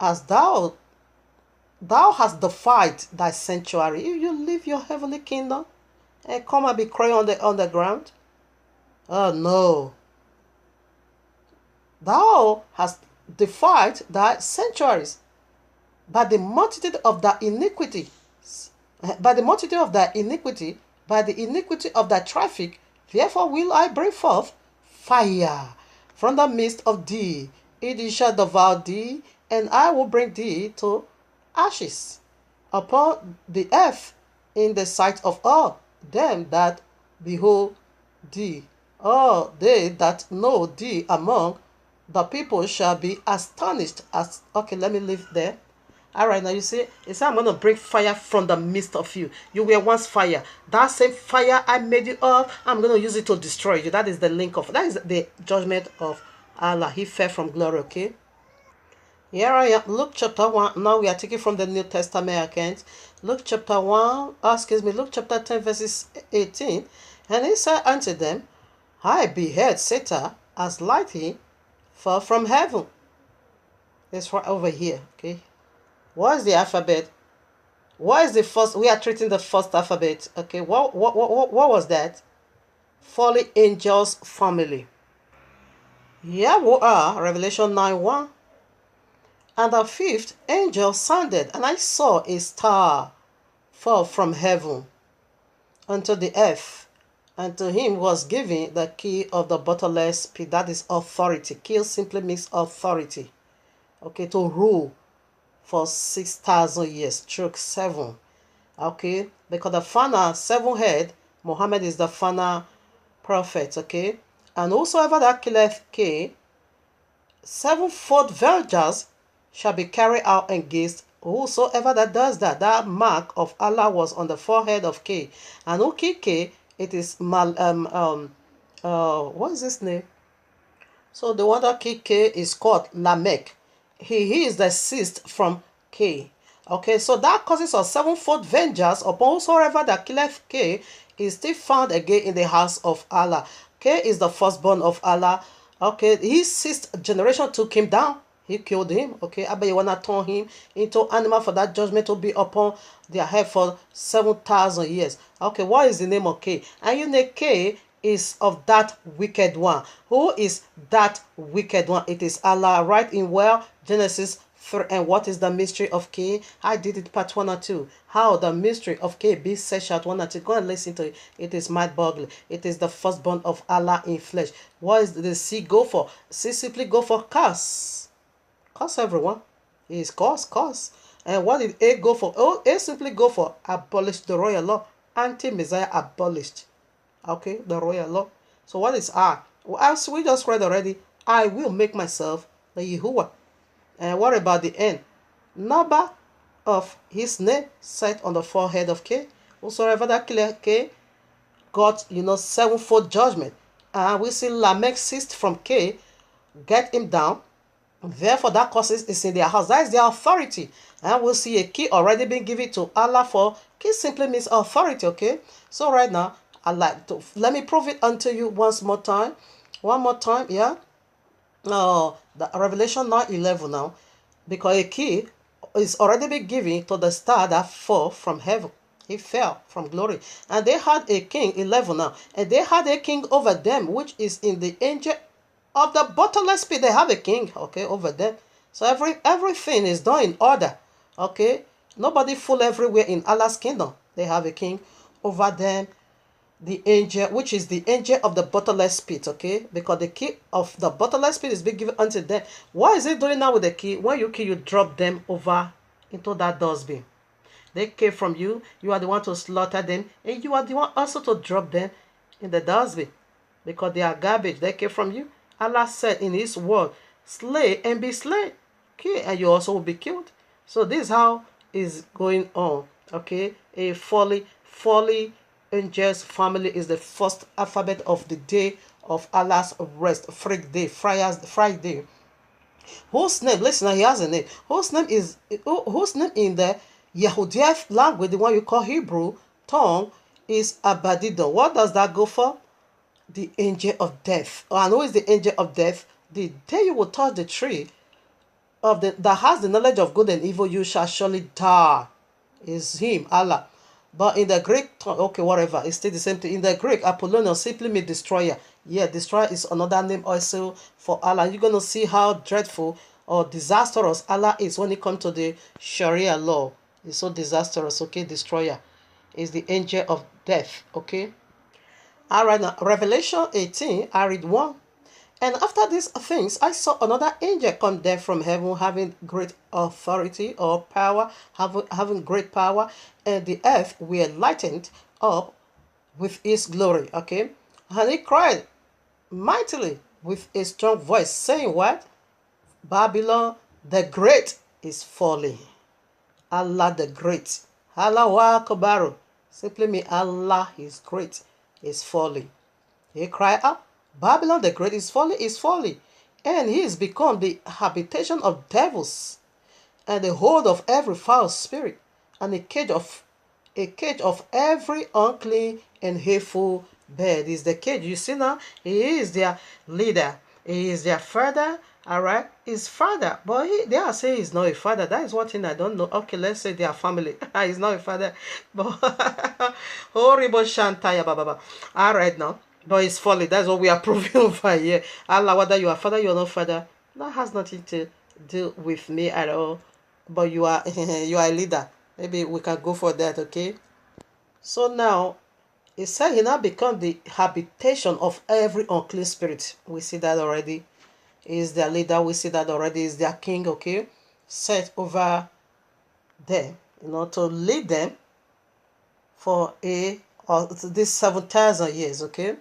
As thou hast defied thy sanctuary, if you leave your heavenly kingdom and come and be crying on the ground. Oh no. Thou hast defied thy sanctuaries by the multitude of thy iniquity, by the iniquity of thy traffic. Therefore will I bring forth fire from the midst of thee. It shall devour thee, and I will bring thee to ashes upon the earth in the sight of all them that behold thee, all they that know thee among The people shall be astonished as, okay, let me leave there. All right, now you see, it said, I'm going to bring fire from the midst of you. You were once fire. That same fire I made you of, I'm going to use it to destroy you. That is the link of, that is the judgment of Allah. He fell from glory, okay? Here I am, Luke chapter 1. Now we are taking from the New Testament account. Luke chapter 1, Luke chapter 10, verses 18. And he said unto them, I beheld Satan as lightning fall from heaven. It's right over here, okay? What is the alphabet? What is the first? We are treating the first alphabet, okay? What was that? Fallen angels family. YAHUAH, Revelation 9:1. And the fifth angel sounded, and I saw a star fall from heaven unto the earth, and to him was given the key of the bottomless pit. That is authority. Key simply means authority, okay, to rule for 6,000 years, stroke 7, okay, because the final 7 head, Muhammad is the final prophet, okay, and whosoever that killeth K, 7-fold vengeance shall be carried out against whosoever that does that. That mark of Allah was on the forehead of K, and who killed K, it is what is his name? So the one that killed K is called Lamech. He is the sixth from K. Okay, so that causes a 7-fold vengeance upon whosoever that killeth K is still found again in the house of Allah. K is the firstborn of Allah. Okay, his sixth generation took him down. He killed him. Okay, I bet you wanna turn him into animal for that judgment to be upon their head for 7,000 years. Okay, what is the name of K? And you know K is of that wicked one. Who is that wicked one? It is Allah. Right in Genesis 3. And what is the mystery of K? I did it part 1 or 2. How the mystery of K be set out 1 or 2. Go and listen to it. It is mind-boggling. It is the firstborn of Allah in flesh. What is the C go for? C simply go for curse. Curse everyone. It is curse. And what did A go for? Oh, A simply go for abolish the royal law. Anti-Messiah abolished. Okay, the royal law. So what is R? Well, as we just read already, I will make myself the Yahuwah. And what about the N? Number of his name set on the forehead of K. Whosoever that killer K got, 7-fold judgment. And we see Lamech ceased from K, get him down. Therefore, that causes is in their house. That is their authority. And we'll see a key already being given to Allah for key simply means authority, okay? So right now, I like to let me prove it unto you once more time. One more time, yeah. The Revelation 9:11 now, because a key is already been given to the star that fell from heaven. He fell from glory, and they had a king. 11 now, and they had a king over them, which is in the angel of the bottomless pit. They have a king, okay, over them. So everything is done in order, okay. Nobody fool everywhere in Allah's kingdom. They have a king over them. The angel, which is the angel of the bottomless pit, okay? Because the key of the bottomless pit is being given unto them. What is it doing now with the key? When you kill, you drop them over into that dustbin. They came from you. You are the one to slaughter them. And you are the one also to drop them in the dustbin. Because they are garbage. They came from you. Allah said in his word, slay and be slain. Okay? And you also will be killed. So this is how is going on. Okay? A folly angels family is the first alphabet of the day of Allah's rest, Friday. Whose name? Listen, he has a name. Whose name in the Yahudiah language, the one you call Hebrew tongue, is Abadidon. What does that go for? The angel of death. And who is the angel of death? The day you will touch the tree of that has the knowledge of good and evil, you shall surely die. Is him, Allah. But in the Greek, okay, whatever, it's still the same thing. In the Greek, Apollonion simply means destroyer. Yeah, destroyer is another name also for Allah. You're going to see how dreadful or disastrous Allah is when it comes to the Sharia law. It's so disastrous, okay? Destroyer is the angel of death, okay? All right, now, Revelation 18, I read 1. And after these things, I saw another angel come down from heaven, having great authority or power, having great power, and the earth were lightened up with his glory. Okay, and he cried mightily with a strong voice, saying what? Babylon the Great is falling. Allah the Great. Allah Akbar. Simply mean Allah is great is falling. He cried out, Babylon the Great is falling, and he is become the habitation of devils, and the hold of every foul spirit, and a cage of every unclean and hateful bird. Is the cage. You see now, he is their leader. He is their father. All right, his father, but they are saying he's not a father. That is one thing I don't know. Okay, let's say they are family. He's not a father, but horrible shantaya baba. All right now, but it's folly. That's what we are proving over here. Allah, whether you are father, you are not father, that has nothing to do with me at all. But you are you are a leader. Maybe we can go for that. Okay. So now it said he now become the habitation of every unclean spirit. We see that already. He is their leader. We see that already. He is their king. Okay, set over them, to lead them for this 7,000 years. Okay,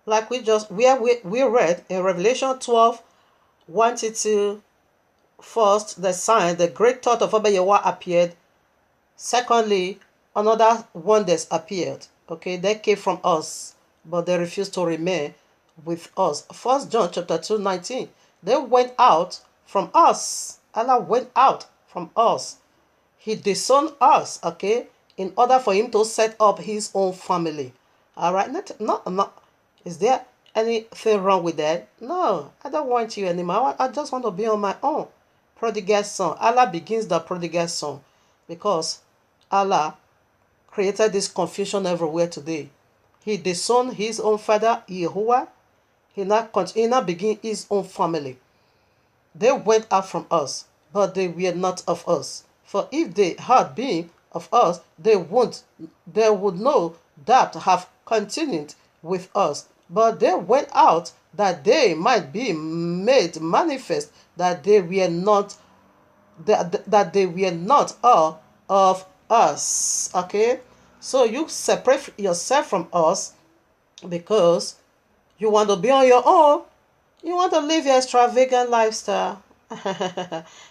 like we read in Revelation 12, 1-2. First, the sign, the great thought of Abba Yahweh appeared. Secondly, another wonders appeared. Okay, they came from us, but they refused to remain with us. First John chapter 2:19. They went out from us. Allah went out from us. He disowned us, okay, in order for him to set up his own family. All right, not. Is there anything wrong with that? No, I don't want you anymore. I just want to be on my own. Prodigal son. Allah begins the prodigal son because Allah created this confusion everywhere today. He disowned his own father, Yahuwah. He now begin his own family. They went out from us, but they were not of us. For if they had been of us, they would no doubt have continued with us. But they went out that they might be made manifest that they were not all of us. Okay, so you separate yourself from us because you want to be on your own. You want to live your extravagant lifestyle.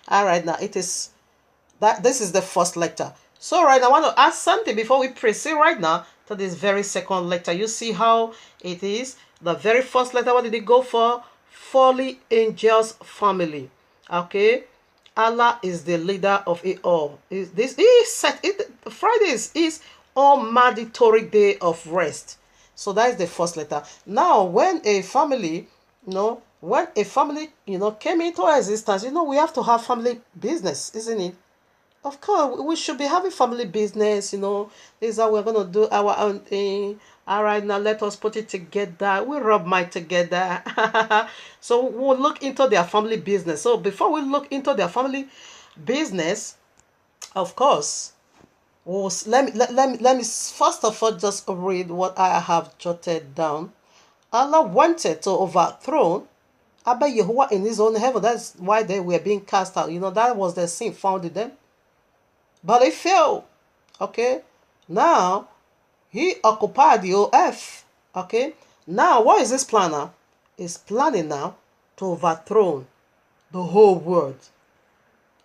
All right, now this is the first lecture. So right now I want to ask something before we proceed right now to this very second lecture. You see how it is. The very first letter, what did it go for? Fallen angels family. Okay, Allah is the leader of it all. Friday is all mandatory day of rest. So that is the first letter. Now, when a family, came into existence, we have to have family business, isn't it? Of course, we should be having family business, This is how we're going to do our own thing. All right, now let us put it together. We rub might together. So we'll look into their family business. So before we look into their family business, of course, let me first of all just read what I have jotted down. Allah wanted to overthrow Abba Yahuwah in his own heaven. That's why they were being cast out. That was the sin found in them. But they failed. Okay. Now, he occupied the whole earth. Okay. Now, what is this plan now? He's planning now to overthrow the whole world.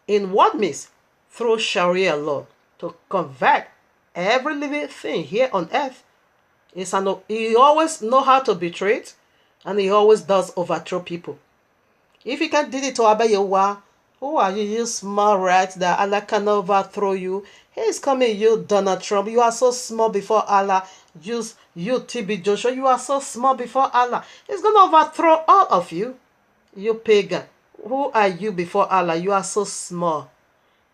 In what means? Through Sharia law. To convert every living thing here on earth. He always know how to betray it. And he always does overthrow people. If he can do it to Abba Yahuwah, who are you? You small rat that Allah can overthrow you. He's coming, you Donald Trump. You are so small before Allah. You TB Joshua. You are so small before Allah. He's going to overthrow all of you. You pagan. Who are you before Allah? You are so small.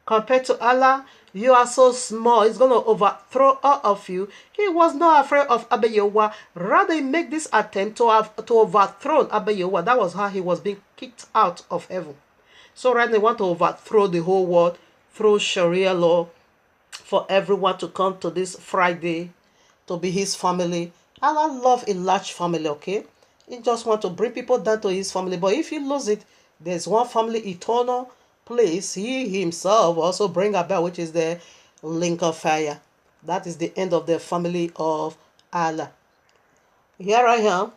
Compared to Allah, you are so small. He's going to overthrow all of you. He was not afraid of Abba Yahuwah. Rather, he make this attempt to overthrow Abba Yahuwah. That was how he was being kicked out of heaven. So right now, they want to overthrow the whole world through Sharia law for everyone to come to this Friday to be his family. Allah love a large family, okay? He just want to bring people down to his family. But if you lose it, there's one family, eternal place. He himself also bring about, which is the link of fire. That is the end of the family of Allah. Here I am.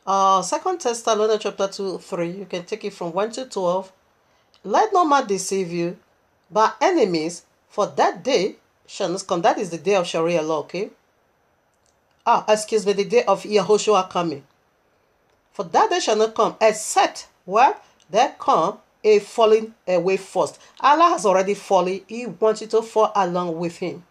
Second Thessalonians chapter 2, 3. You can take it from 1 to 12. Let no man deceive you by enemies, for that day shall not come. That is the day of Sharia law, okay? Excuse me, the day of Yahushua coming. For that day shall not come, except where there come a falling away first. Allah has already fallen. He wants you to fall along with him.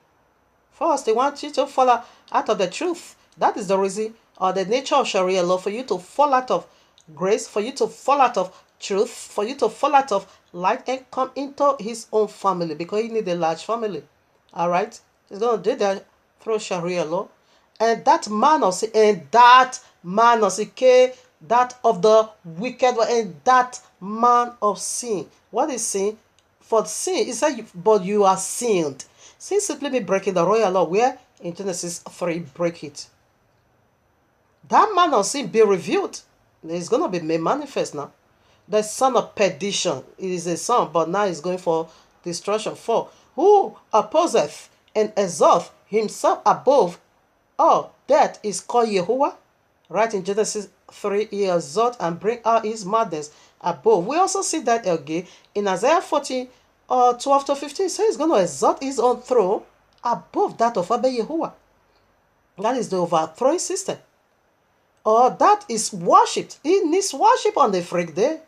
First, he wants you to fall out of the truth. That is the reason or the nature of Sharia law, for you to fall out of grace, for you to fall out of truth, for you to fall out of light and come into his own family, because he needs a large family. All right? He's going to do that through Sharia law. And that man of sin, that of the wicked one, and that man of sin. What is sin? For sin, he said, but you are sinned. Sin simply means breaking the royal law, where in Genesis 3, break it. That man of sin be revealed. It's going to be made manifest now. The son of perdition. It is a son, but now he's going for destruction. For who opposeth and exalteth himself above all that is called Yahuwah. Right in Genesis 3, he exalt and bring out his madness above. We also see that again in Isaiah 40, 12 to 15. So he's going to exalt his own throne above that of Abba Yahuwah. That is the overthrowing system. Or that is worshipped. He needs worship on the freak day,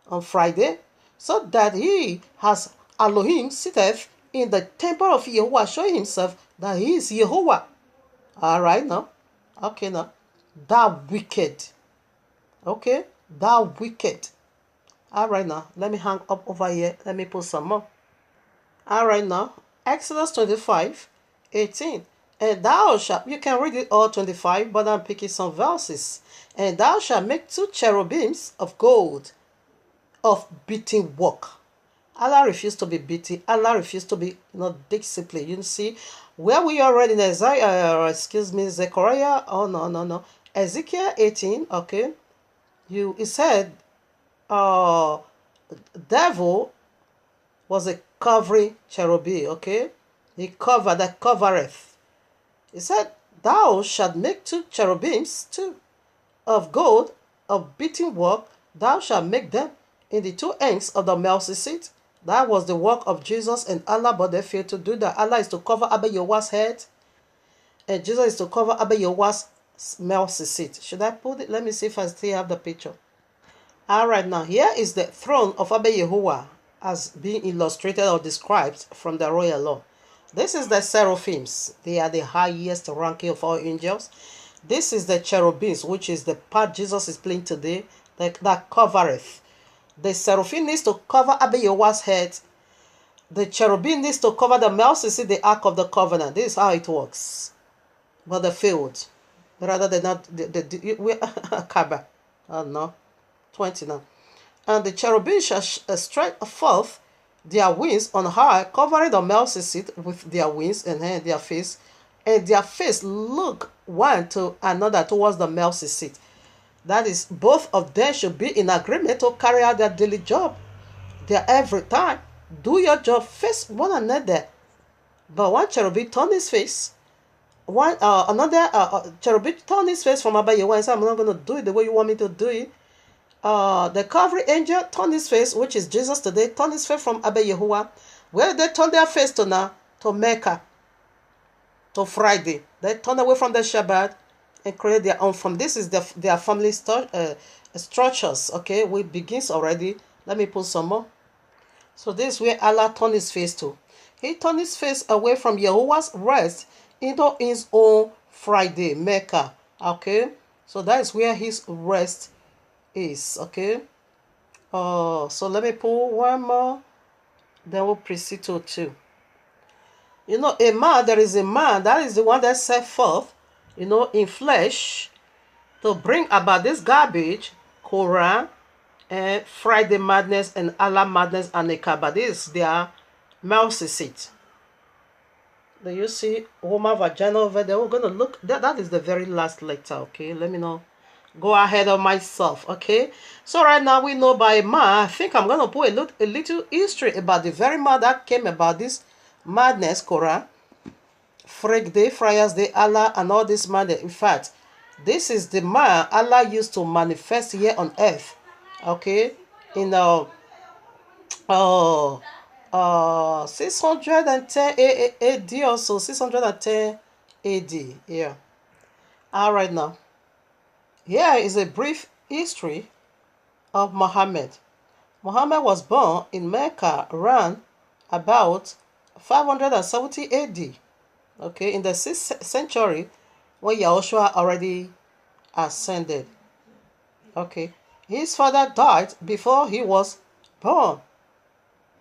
on Friday, so that he has Elohim sitteth in the temple of Yahuwah, showing himself that he is Yahuwah. All right now. Okay now. That wicked. Okay? That wicked. All right now. Let me hang up over here. Let me put some more. All right now. Exodus 25, 18. And thou shalt, you can read it all 25, but I'm picking some verses. And thou shalt make 2 cherubims of gold, of beating work. Allah refused to be beaten. Allah refused to be disciplined. You see, where we are read in Zechariah. Oh no. Ezekiel 18. Okay, it said, devil was a covering cherubim. Okay, he covered, that covereth. He said, thou shalt make 2 cherubims too, of gold, of beating work. Thou shalt make them in the 2 ends of the mercy seat. That was the work of Jesus and Allah, but they failed to do that. Allah is to cover Abba Yahuwah's head, and Jesus is to cover Abba Yahuwah's mercy seat. Should I put it? Let me see if I still have the picture. All right, now here is the throne of Abba Yahuwah as being illustrated or described from the royal law. This is the seraphims. They are the highest ranking of all angels. This is the cherubims, which is the part Jesus is playing today, that covereth. The seraphim needs to cover Abba Yahuwah's head. The cherubim needs to cover the mercy seat, the ark of the covenant. This is how it works. But they failed. Rather than not, Kaaba. Oh no. 20 now. And the cherubim shall stretch forth their wings on high, covering the mercy seat with their wings and their face. And their face look one to another towards the mercy seat. That is, both of them should be in agreement to carry out their daily job. Their every time. Do your job, face one another. But one cherubim turned his face. Another cherubim turned his face from Abba Yahuwah and said, I'm not going to do it the way you want me to do it. The covering angel turned his face, which is Jesus today, turned his face from Abba Yahuwah. Where they turned their face to now? To Mecca. To Friday. They turned away from the Shabbat and create their own form. This is their family structures. Okay, which begins already. Let me put some more. So this is where Allah turned his face to. He turned his face away from Yahuwah's rest into his own Friday, Mecca. Okay, so that is where his rest is. Okay. So let me pull one more. Then we'll proceed to 2. You know, there is a man, that is the one that set forth, in flesh, to bring about this garbage, Quran, and Friday madness, and Allah madness, and Nekaba. This is their mercy seat. Do you see woman vagina over there? We're going to look. That is the very last letter, okay? Let me know. Go ahead of myself, okay? So right now we know by a man. I think I'm going to put a little history about the very man that came about this madness, Quran, Freak Day, Friars Day, Allah, and all this madness. In fact, This is the man Allah used to manifest here on earth. Okay, in 610 AD or so, 610 AD. Yeah. All right, now here is a brief history of Muhammad. Muhammad was born in Mecca around about 570 AD. Okay, in the 6th century, when Yahushua already ascended. Okay, his father died before he was born.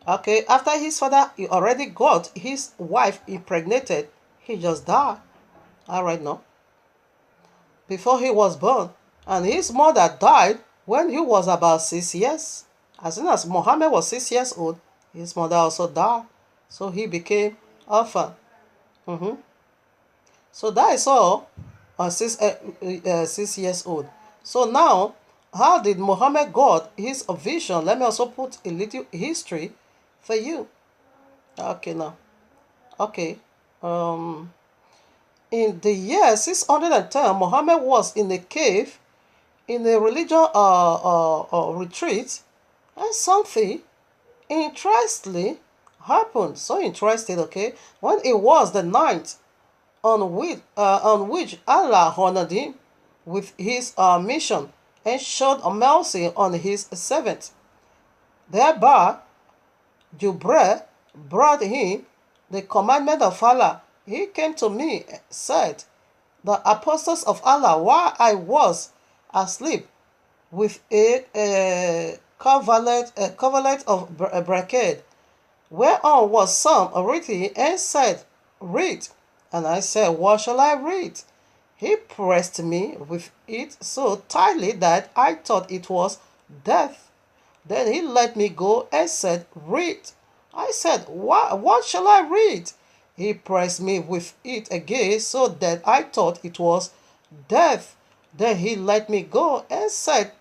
Okay, after his father he already got his wife impregnated, he just died. All right, now before he was born, and his mother died when he was about 6 years. As soon as Muhammad was 6 years old, his mother also died, so he became orphan. So that is all. 6 years old. So now, how did Muhammad got his vision? Let me also put a little history for you. Okay, now. Okay. In the year 610, Muhammad was in a cave, in a religious retreat, and something interestingly happened. So interesting, okay? When it was the night on which Allah honored him with his mission and showed mercy on his servant. Thereby, Jibril brought him the commandment of Allah. He came to me, said, the apostles of Allah, while I was asleep with a coverlet of brocade, whereon was some written, and said, read. And I said, what shall I read? He pressed me with it so tightly that I thought it was death. Then he let me go and said, read. I said, what shall I read? He pressed me with it again so that I thought it was death. Then he let me go and said,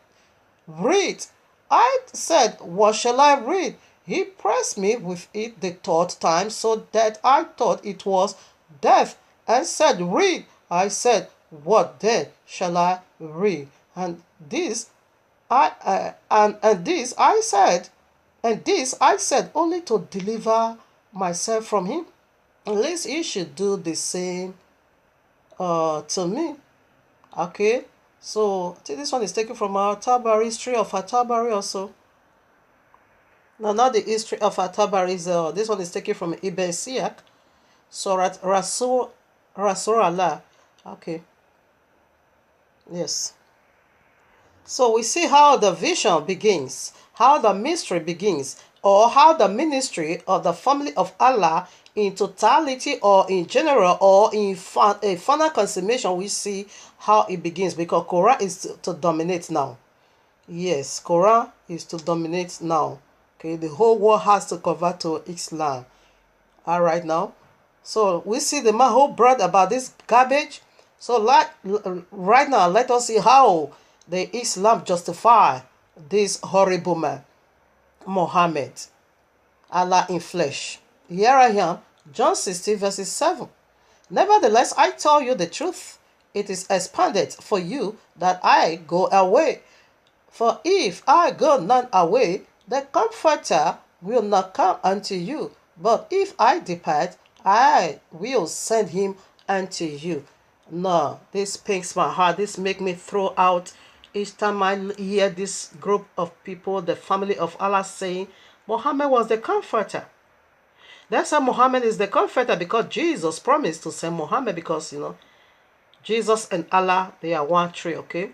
read. I said, what shall I read? He pressed me with it the third time so that I thought it was death and said, read. I said, what then shall I read? And this I said only to deliver myself from him. At least he should do the same to me. Okay, so I think this one is taken from our Tabari, history of Tabari also. No, not the history of Tabari. This one is taken from Ibn Siyak, Surat Rasul Allah. Okay. Yes. So we see how the vision begins, how the mystery begins, or how the ministry of the family of Allah in totality or in general or in a final consummation. We see how it begins, because Quran is to dominate now. Yes, Quran is to dominate now. Okay, the whole world has to convert to Islam. All right, now. So we see the man who brought about this garbage. So right now, let us see how the Islam justify this horrible man, Muhammad, Allah in flesh. Here I am, John 16 verses 7. Nevertheless, I tell you the truth. It is expanded for you that I go away. For if I go not away, the Comforter will not come unto you. But if I depart, I will send him unto you. No, this pains my heart. This make me throw out each time I hear this group of people, the family of Allah, saying Muhammad was the comforter. That's why Muhammad is the comforter, because Jesus promised to send Muhammad, because Jesus and Allah, they are one tree, okay?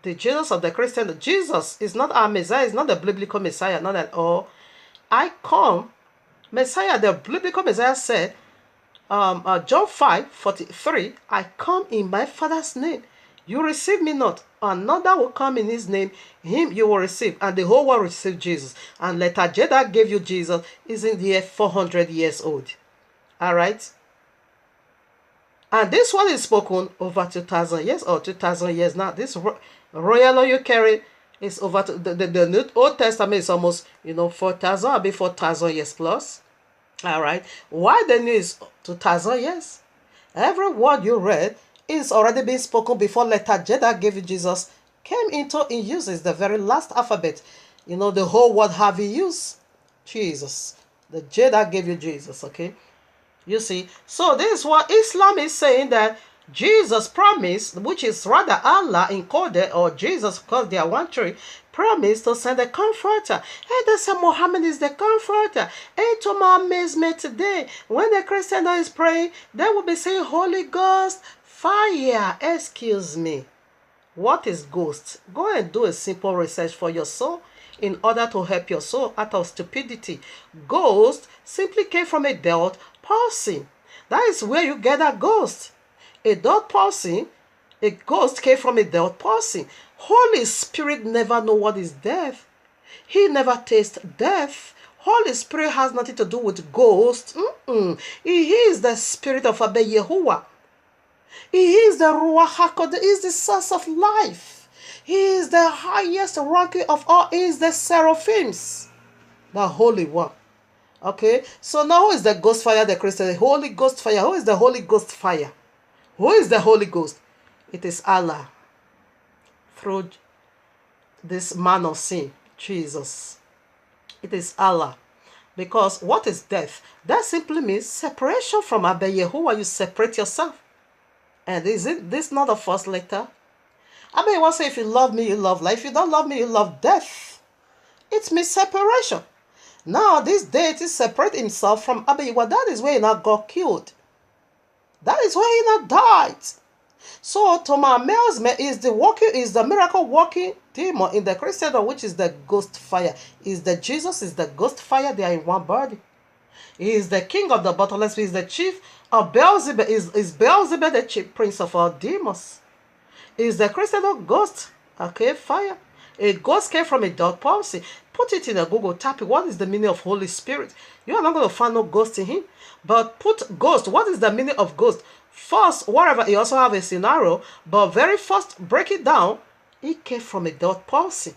The Jesus of the Christian, Jesus is not our Messiah, is not the biblical Messiah, not at all. I come, Messiah, the biblical Messiah said, John 5:43, I come in my Father's name. You receive me not. Another will come in his name. Him you will receive. And the whole world receive Jesus. And later Jeddah gave you Jesus. Isn't here 400 years old. Alright? And this one is spoken over 2,000 years or 2,000 years now. This royal law you carry is over the New Old Testament is almost 4,000 or 4,000 years plus. All right. Why the new is 2,000 years? Every word you read It's already been spoken before letter J that gave you Jesus came into in use. Is the very last alphabet. You know, the whole word have in use. Jesus. The J that gave you Jesus, okay? You see, so this is what Islam is saying, that Jesus promised, which is rather Allah encoded, or Jesus, because they are one tree, promised to send a comforter. And they say Muhammad is the comforter. And to my amazement today, when the Christian is praying, they will be saying Holy Ghost, fire. Excuse me. What is ghost? Go and do a simple research for your soul in order to help your soul out of stupidity. Ghost simply came from a dead person. That is where you get a ghost. A dead person, a ghost came from a dead person. Holy Spirit never know what is death. He never tastes death. Holy Spirit has nothing to do with ghost. He is the spirit of Abba Yahuwah. He is the Ruach HaKodesh. He is the source of life. He is the highest ranking of all. He is the seraphims, the Holy One. Okay, so now who is the ghost fire? The Christian, the Holy Ghost fire. Who is the Holy Ghost fire? Who is the Holy Ghost? It is Allah through this man of sin, Jesus. It is Allah. Because what is death? That simply means separation from Abba Yahuwah. You separate yourself. And is it this not the first letter? I mean, once say, if you love me, you love life. If you don't love me, you love death. It means separation. Now, this deity separate himself from Abba Yahuwah. That is where he not got killed. That is where he not died. So, Tomamel's is the miracle working demon in the Christendom, which is the ghost fire. Is the Jesus is the ghost fire. They are in one body. He is the king of the bottomless pit. He is the chief of Beelzebub. Is Beelzebub the chief prince of all demons? He is the Christendom ghost. Okay, fire. A ghost came from a dead person. Put it in a Google, type it. What is the meaning of Holy Spirit? You are not going to find no ghost in him. But put ghost. What is the meaning of ghost? First, whatever, you also have a scenario. But very first, break it down. He came from a dead person.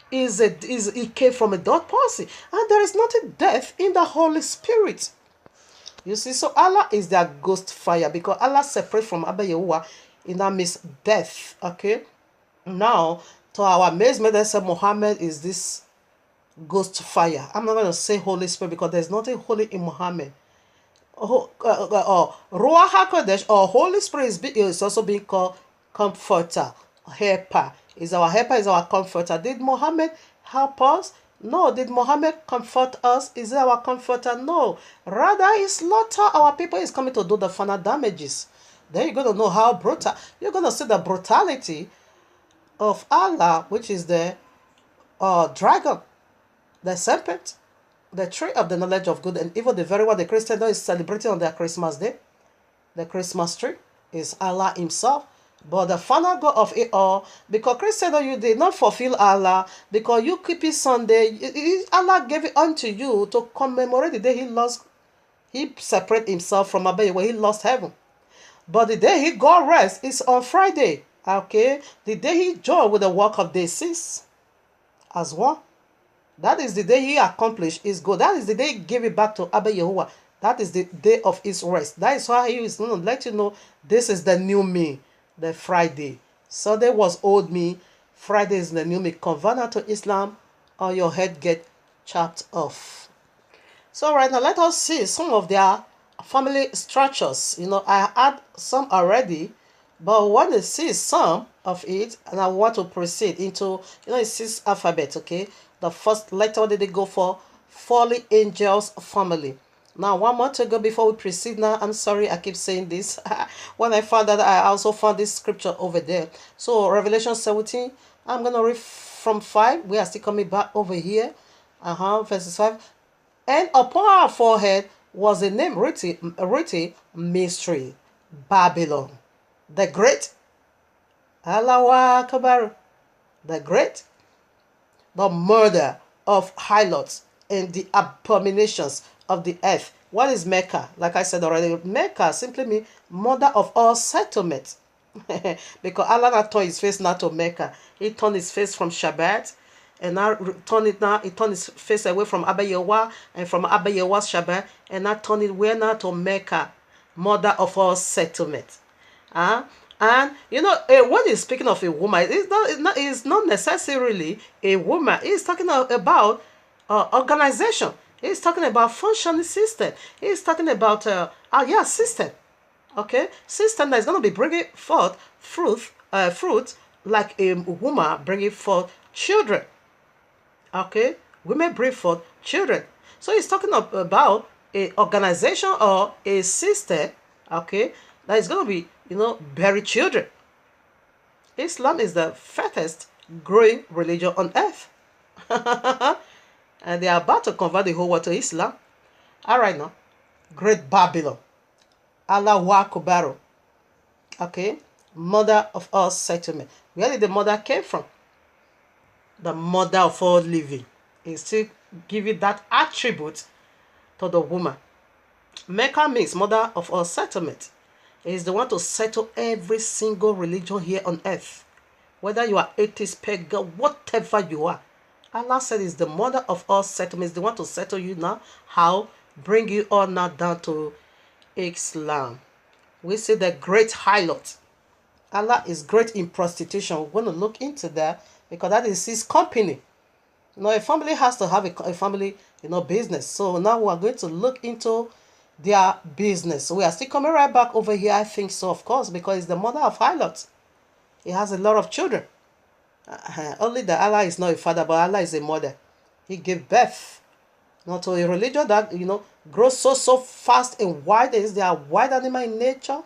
He came from a dead person. And there is not a death in the Holy Spirit. You see, so Allah is their ghost fire. Because Allah separate from Abba Yahuwah. In that means death. Okay. Now, to our amazement, they say Muhammad is this ghost fire. I'm not going to say Holy Spirit because there's nothing holy in Muhammad. Ruach HaKodesh or Holy Spirit is also being called comforter, helper. Is our comforter. Did Muhammad help us? No. Did Muhammad comfort us? Is he our comforter? No. Rather, he slaughter our people. Is coming to do the final damages. Then you're going to know how brutal. You're going to see the brutality of Allah, which is the dragon, the serpent, the tree of the knowledge of good and evil, the very one the Christian is celebrating on their Christmas day. The Christmas tree is Allah himself. But the final goal of it all, because Christian, you did not fulfill Allah, because you keep it Sunday, Allah gave it unto you to commemorate the day he separated himself from Abba where he lost heaven. But the day he got rest is on Friday. Okay, the day he joined with the work of day 6 as well. That is the day he accomplished his goal. That is the day he gave it back to Abba Yahuwah. That is the day of his rest. That is why he is going to let you know this is the new me, the Friday. Sunday was old me. Friday is the new me. Convert to Islam or your head get chopped off. So right now, let us see some of their family structures. You know, I had some already. But I want to see some of it, and I want to proceed into, it's 6 alphabet, okay? The first letter, what did they go for? Fallen Angels family. Now, 1 month ago, before we proceed now, I'm sorry, I keep saying this. When I found that, I also found this scripture over there. So, Revelation 17, I'm going to read from 5. We are still coming back over here. Verses 5. And upon our forehead was a name written, mystery, Babylon. The great, Allahu Akbar, the great, the murder of harlots and the abominations of the earth. What is Mecca? Like I said already, Mecca simply means mother of all settlements. Because Allah not turned his face not to Mecca. He turned his face from Shabbat and now he turned his face away from Abba Yahuwah and from Abba Yahuwah's Shabbat and now turned it where now to Mecca, mother of all settlements. Uh, and when he's speaking of a woman, it's not necessarily a woman. He's talking about organization. He's talking about functioning system. He's talking about system. Okay, system that is going to be bringing forth fruit like a woman bringing forth children. Okay, women bring forth children. So he's talking about a organization or a system. Okay, that is going to be bury children. Islam is the fattest growing religion on earth. And they are about to convert the whole world to Islam. All right now. Great Babylon. Allahu Akbar. Okay. Mother of all settlement. Where did the mother came from? The mother of all living. He still giving that attribute to the woman. Mecca means mother of all settlement. He is the one to settle every single religion here on earth. Whether you are atheist, pagan, whatever you are. Allah said is the mother of all settlements, the one to settle you now. How? Bring you all now down to Islam. We see the great highlight. Allah is great in prostitution. We're going to look into that because that is his company. A family has to have a family, business. So now we are going to look into their business. So we are still coming right back over here. I think so, of course, because it's the mother of highlights. He has a lot of children. Only that Allah is not a father, but Allah is a mother. He gave birth not to a religion that grows so fast and wide. They are wide animal in nature.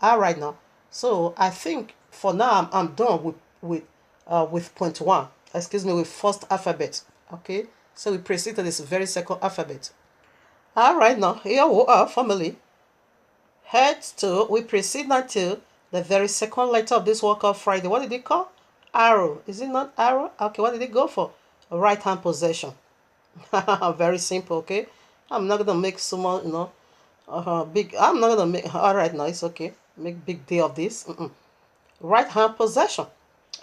All right now. So I think for now I'm done with point one. Excuse me, with first alphabet. Okay. So we proceed to this very second alphabet. All right now. Here we are, family. We proceed now to the very second letter of this work of Friday. What did it call? Arrow. Is it not arrow? Okay, what did it go for? Right hand possession. Very simple, okay? I'm not gonna make so much, big. I'm not gonna make. All right, now it's okay. Make big deal of this. Right hand possession.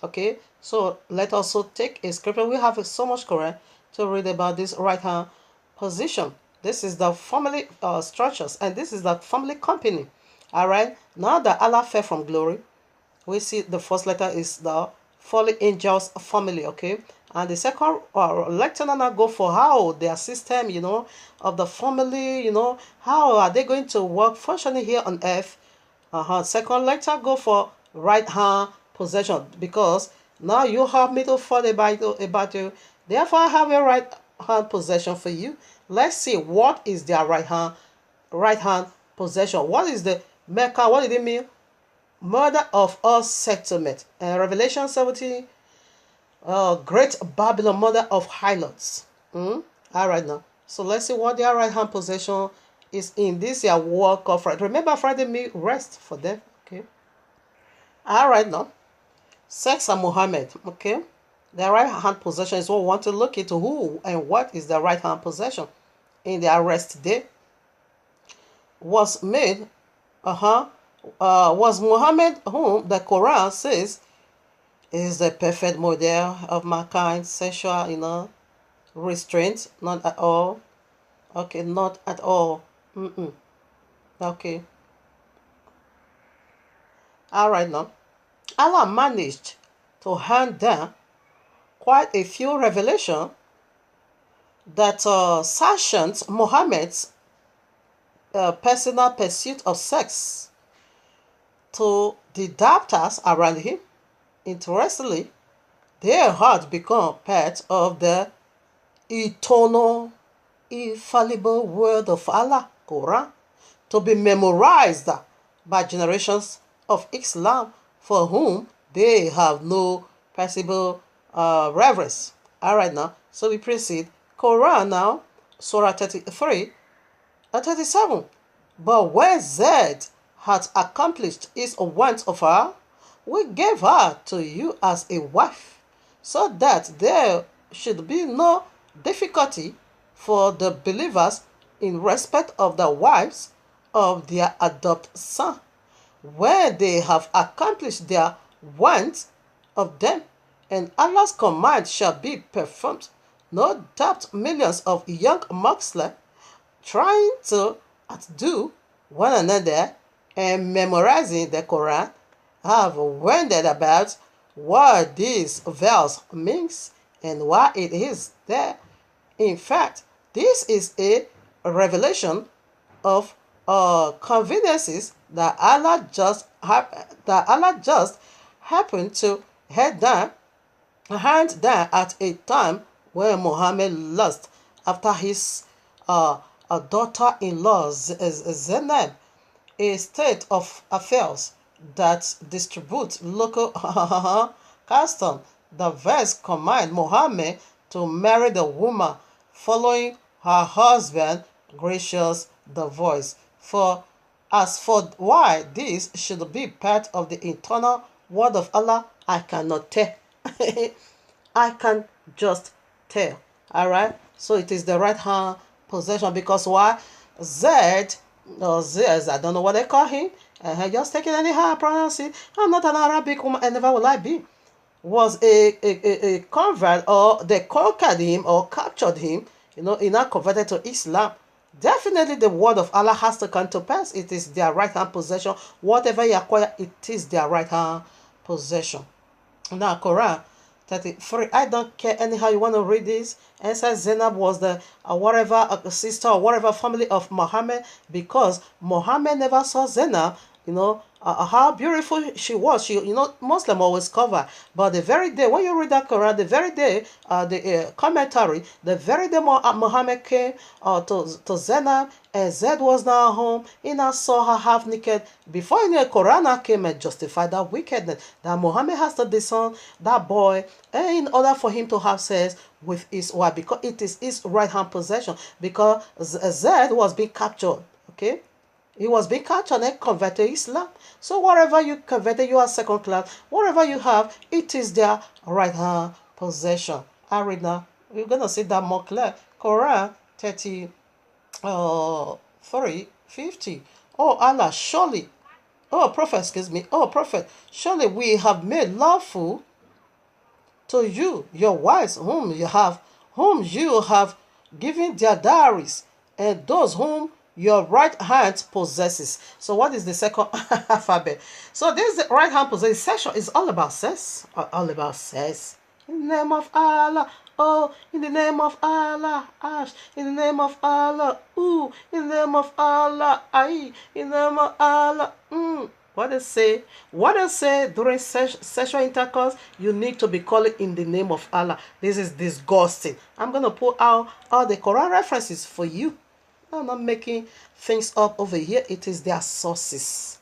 Okay, so let us also take a scripture. We have so much Quran to read about this right hand position. This is the family structures, and this is the family company. All right. Now that Allah fell from glory, we see the first letter is the fallen angels family. Okay, and the second letter now go for how their system, of the family, how are they going to work functioning here on earth. Second letter go for right hand possession, because now you have me to fall about you. Therefore, I have a right hand possession for you. Let's see what is their right hand possession. What is the Mecca? What did it mean? Mother of all settlement. Revelation 17. Great Babylon, mother of highlights. All right now. So let's see what their right hand possession is in this year work of Friday. Remember, Friday mean rest for them. Okay. All right now. Sex and Muhammad. Okay. Their right hand possession is what we want to look into. Who and what is the right hand possession in their rest day? Was made. Was Muhammad, whom the Quran says is the perfect model of mankind, sexual, restraint? Not at all. Okay, not at all. Okay. All right now. Allah managed to hand down quite a few revelations that sanctions Muhammad's personal pursuit of sex to the doubters around him. Interestingly, they had become part of the eternal, infallible word of Allah, Quran, to be memorized by generations of Islam for whom they have no possible reverence. All right now, so we proceed. Quran now, Surah 33 and 37. But when Zed had accomplished his want of her, we gave her to you as a wife, so that there should be no difficulty for the believers in respect of the wives of their adopted son, when they have accomplished their want of them, and Allah's command shall be performed. No doubt millions of young Muslims trying to outdo one another and memorizing the Quran have wondered about what these verse means and why it is there. In fact, this is a revelation of conveniences that Allah just happened to hand down at a time when Muhammad lost after his daughter-in-law Zainab, a state of affairs that distributes local custom. The verse command Muhammad to marry the woman following her husband gracious divorce. For as for why this should be part of the eternal word of Allah, I cannot tell. I can just tell. Alright? So it is the right hand possession because why? Zed or Zez, I don't know what they call him. Just take it anyhow, I pronounce it. I'm not an Arabic woman and never will I be. Was a convert, or they conquered him or captured him, he now converted to Islam. Definitely the word of Allah has to come to pass. It is their right hand possession. Whatever you acquire, it is their right hand possession. Now, Quran 33. I don't care anyhow you want to read this. And says Zainab was the whatever sister or whatever family of Muhammad, because Muhammad never saw Zainab. How beautiful she was. Muslim always cover. But the very day when you read that Quran, the very day the commentary, the very day Muhammad came to Zainab, and Zaid was now home, he now saw her half naked. Before the Quran came and justified that wickedness, that Muhammad has to disown that boy in order for him to have sex with his wife, because it is his right hand possession, because Zaid was being captured. Okay, he was being captured and converted to Islam. So whatever you converted, you are second class. Whatever you have, it is their right hand possession. I read now. We're gonna see that more clear. Quran 3:50. Oh Allah, surely. Oh Prophet, excuse me. Oh Prophet, surely we have made lawful to you your wives whom you have given their dowries, and those whom your right hand possesses. So what is the second alphabet? So this right hand possession is all about sex. All about sex. In the name of Allah. Oh, in the name of Allah. Ash. In the name of Allah. Ooh. In the name of Allah. Aye. In the name of Allah. What they say? What they say during sexual intercourse? You need to be calling in the name of Allah. This is disgusting. I'm gonna put out all the Quran references for you. I'm not making things up over here. It is their sources.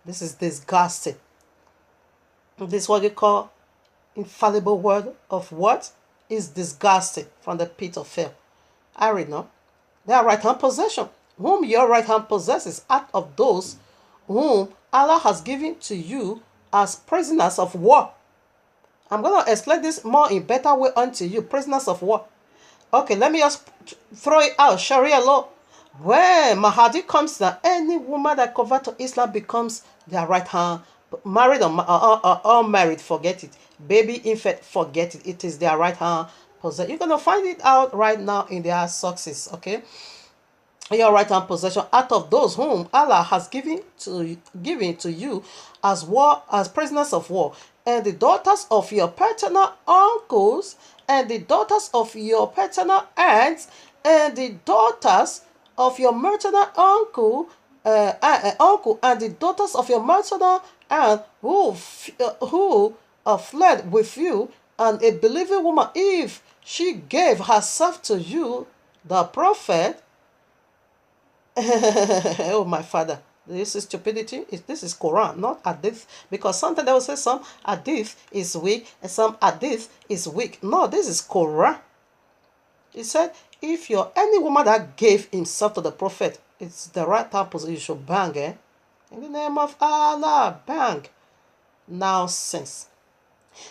This is disgusting. This is what you call infallible word of what is disgusting from the pit of hell. I read now. Their right hand possession, whom your right hand possesses, out of those whom Allah has given to you as prisoners of war. I'm going to explain this more in better way unto you. Prisoners of war. Okay, let me just throw it out. Sharia law. When Mahdi comes down, any woman that converts to Islam becomes their right hand. Married or unmarried, forget it. Baby, infant, forget it. It is their right hand possession. You're going to find it out right now in their sources, okay? Your right hand possession, out of those whom Allah has given to you as prisoners of war, and the daughters of your paternal uncles, and the daughters of your paternal aunts, and the daughters of your maternal uncle, and the daughters of your maternal aunt who fled with you, and a believing woman, if she gave herself to you, the prophet. Oh my father, this is stupidity. This is Quran, not hadith, because sometimes they will say some hadith is weak and some hadith is weak. No, this is Quran. He said, if you're any woman that gave himself to the prophet, it's the right time you should bang, in the name of Allah, bang. Nonsense.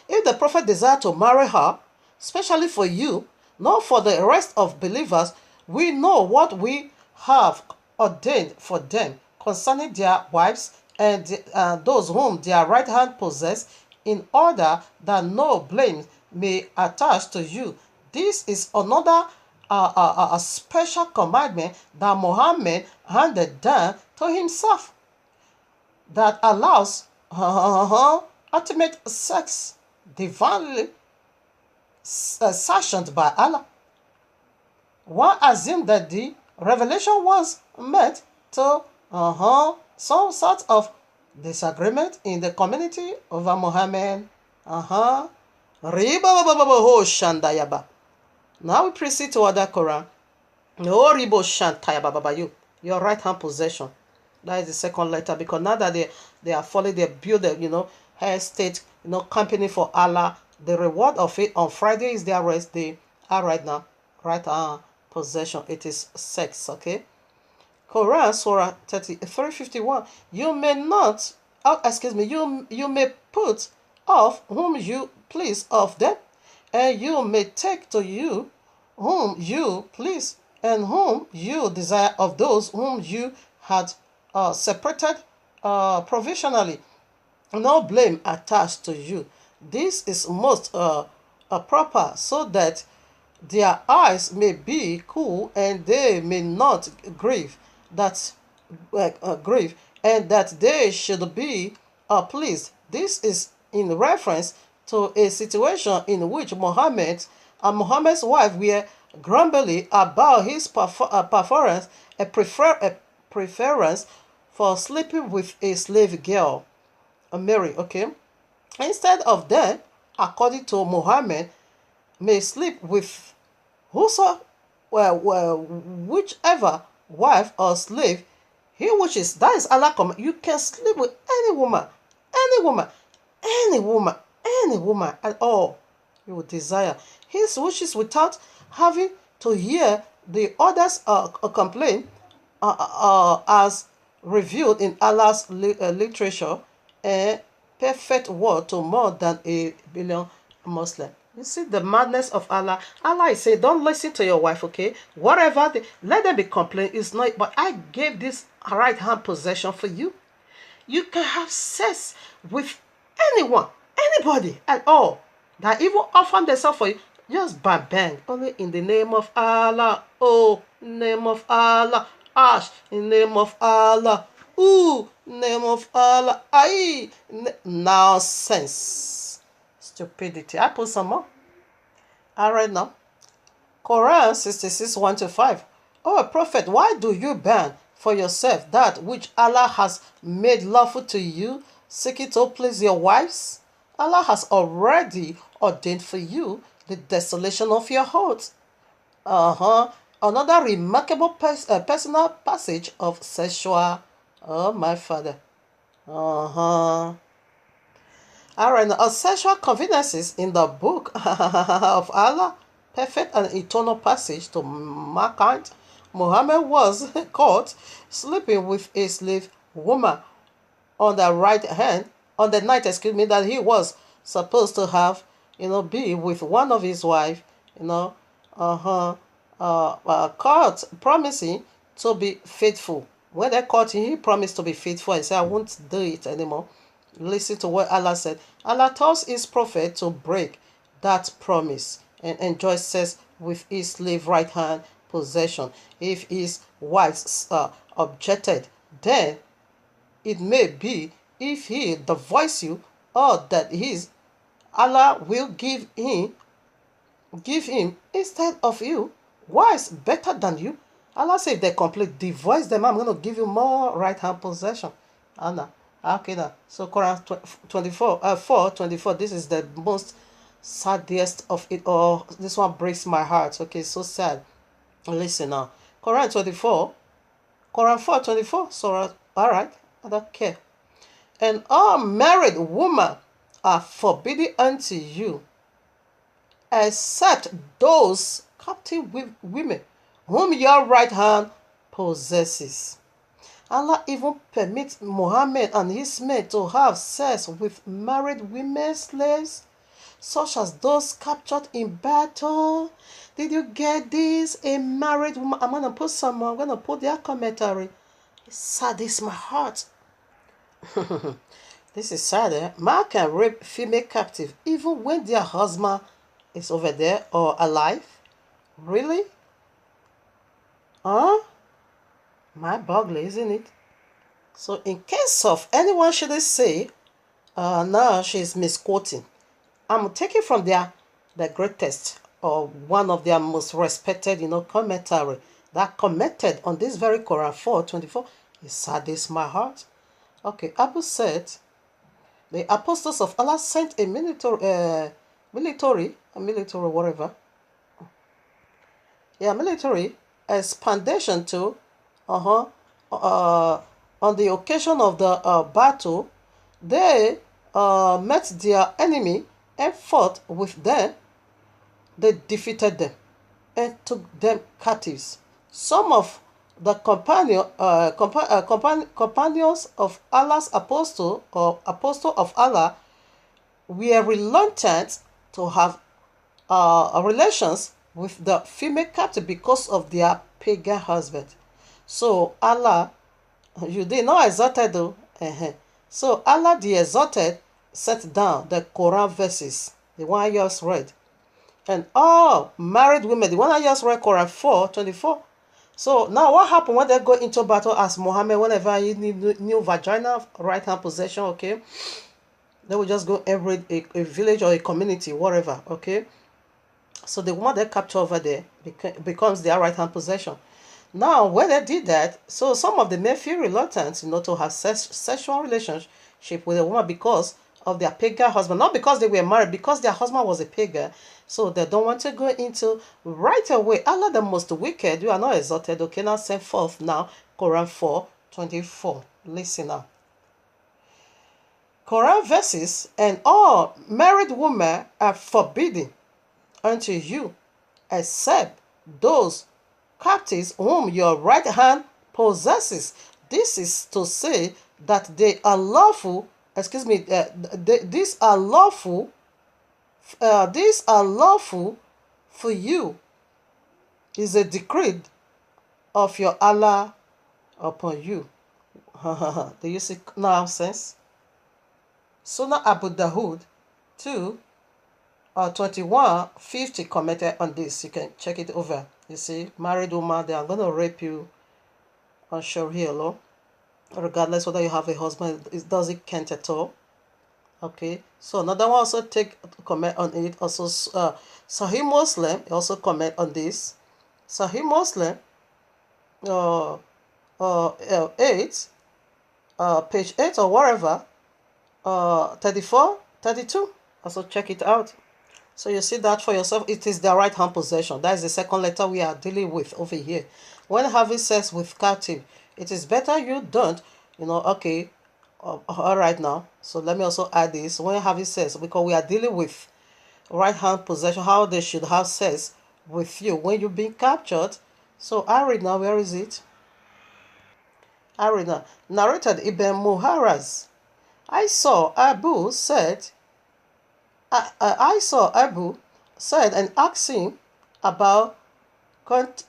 If the prophet desired to marry her, especially for you, not for the rest of believers, we know what we have ordained for them concerning their wives and those whom their right hand possess, in order that no blame may attach to you. This is another a special commandment that Muhammad handed down to himself. that allows ultimate sex divinely sanctioned by Allah. One assumed that the revelation was meant to some sort of disagreement in the community over Muhammad. Now we proceed to other Quran. No ribo shantaya you. Your right hand possession. That is the second letter, because now that they are following, they build a hair state, company for Allah. The reward of it on Friday is their rest day. All right now, right hand possession. It is sex. Okay. Quran Surah 33:51. You may not, you may put off whom you please of them, and you may take to you whom you please, and whom you desire of those whom you had separated provisionally. No blame attached to you. This is most proper, so that their eyes may be cool and they may not grieve grieve, and that they should be pleased. This is in reference to a situation in which Muhammad and Muhammad's wife were grumbling about his preference for sleeping with a slave girl, Mary. Okay, instead of them, according to Muhammad, may sleep with whoso, whichever wife or slave he wishes. That is Allah command. You can sleep with any woman, any woman, any woman, any woman at all you would desire. His wishes without having to hear the others complain, as revealed in Allah's literature, a perfect word to more than a billion Muslims. You see the madness of Allah. Allah is saying, don't listen to your wife, okay? Whatever, let them be complaining. It's not, but I gave this right hand possession for you. You can have sex with anyone, anybody at all, that even offer themselves for you. Just bang, bang. Only in the name of Allah. Oh, name of Allah. Ash, in the name of Allah. Ooh, name of Allah. Aye. Nonsense. Stupidity. I put some more. All right now. Quran 66, 1-5. Oh, prophet, why do you ban for yourself that which Allah has made lawful to you, seeking to please your wives? Allah has already ordained for you the desolation of your heart. Another remarkable personal passage of sexual. Oh, my father. Alright, now, sexual confidences in the book of Allah, perfect and eternal passage to mankind. Muhammad was caught sleeping with a slave woman on the night, that he was supposed to have, be with one of his wives, caught promising to be faithful. When they caught him, he promised to be faithful and said, I won't do it anymore. Listen to what Allah said. Allah tells his prophet to break that promise and enjoy sex with his slave right hand possession. If his wife objected, then it may be, if he divorce you, or that Allah will give him instead of you wives better than you. Allah said, if they complete, divorce them, I'm going to give you more right hand possession. Allah. Okay, now. So Quran 4:24. This is the most saddest of it all. This one breaks my heart. Okay, so sad. Listen now. Quran 4:24. So, all right, I don't care. And all married women are forbidden unto you, except those captive women whom your right hand possesses. Allah even permits Muhammad and his men to have sex with married women slaves, such as those captured in battle. Did you get this? A married woman. I'm going to put their commentary. It saddens my heart. This is sad, eh? Man can rape female captive even when their husband is over there or alive. Really? Huh? My bugly, isn't it? So in case of anyone shouldn't say, now she's misquoting. I'm taking from the greatest or one of their most respected, commentary that commented on this very Quran 4:24. It saddens my heart. Okay, Abu said, the apostles of Allah sent a military, whatever, military expedition to, on the occasion of the battle. They met their enemy and fought with them. They defeated them and took them captives. Some of the companions of Allah's apostle or apostle of Allah were reluctant to have relations with the female captive because of their pagan husband. So Allah, you did not exalted though. So Allah the exalted set down the Quran verses, the one I just read. And all married women, the one I just read, Quran 4:24. So now what happened when they go into battle as Muhammad, whenever he need new vagina, right hand possession, okay? They will just go every a village or a community, whatever, okay? So the one they capture over there becomes their right hand possession. Now, when they did that, so some of the men feel reluctant, to have sexual relationship with a woman because of their pagan husband. Not because they were married, because their husband was a pagan. So they don't want to go into right away. Allah the most wicked, you are not exalted. Okay, now send forth now, Quran 4:24. Listen now. Quran verses, and all married women are forbidden unto you, except those captives whom your right hand possesses. This is to say that they are lawful. These are lawful. These are lawful for you. Is a decree of your Allah upon you. Do you see nonsense? Sunnah Abu Dawood 2:21-50 commented on this. You can check it over. You see, married woman, they are going to rape you on Sharia law, regardless whether you have a husband. It doesn't count at all. Okay, so another one also take comment on it. Also, Sahih Muslim also comment on this. Sahih Muslim, 8, page 8 or whatever, 34, 32. Also check it out. So you see that for yourself. It is the right hand possession. That is the second letter we are dealing with over here. When having sex with captive, it is better you don't, okay, all right now. So let me also add this. When having sex, because we are dealing with right hand possession, how they should have sex with you when you've been captured. So I read now, where is it? I read now. Narrated Ibn Muharraz. I saw Abu said and asked him about contus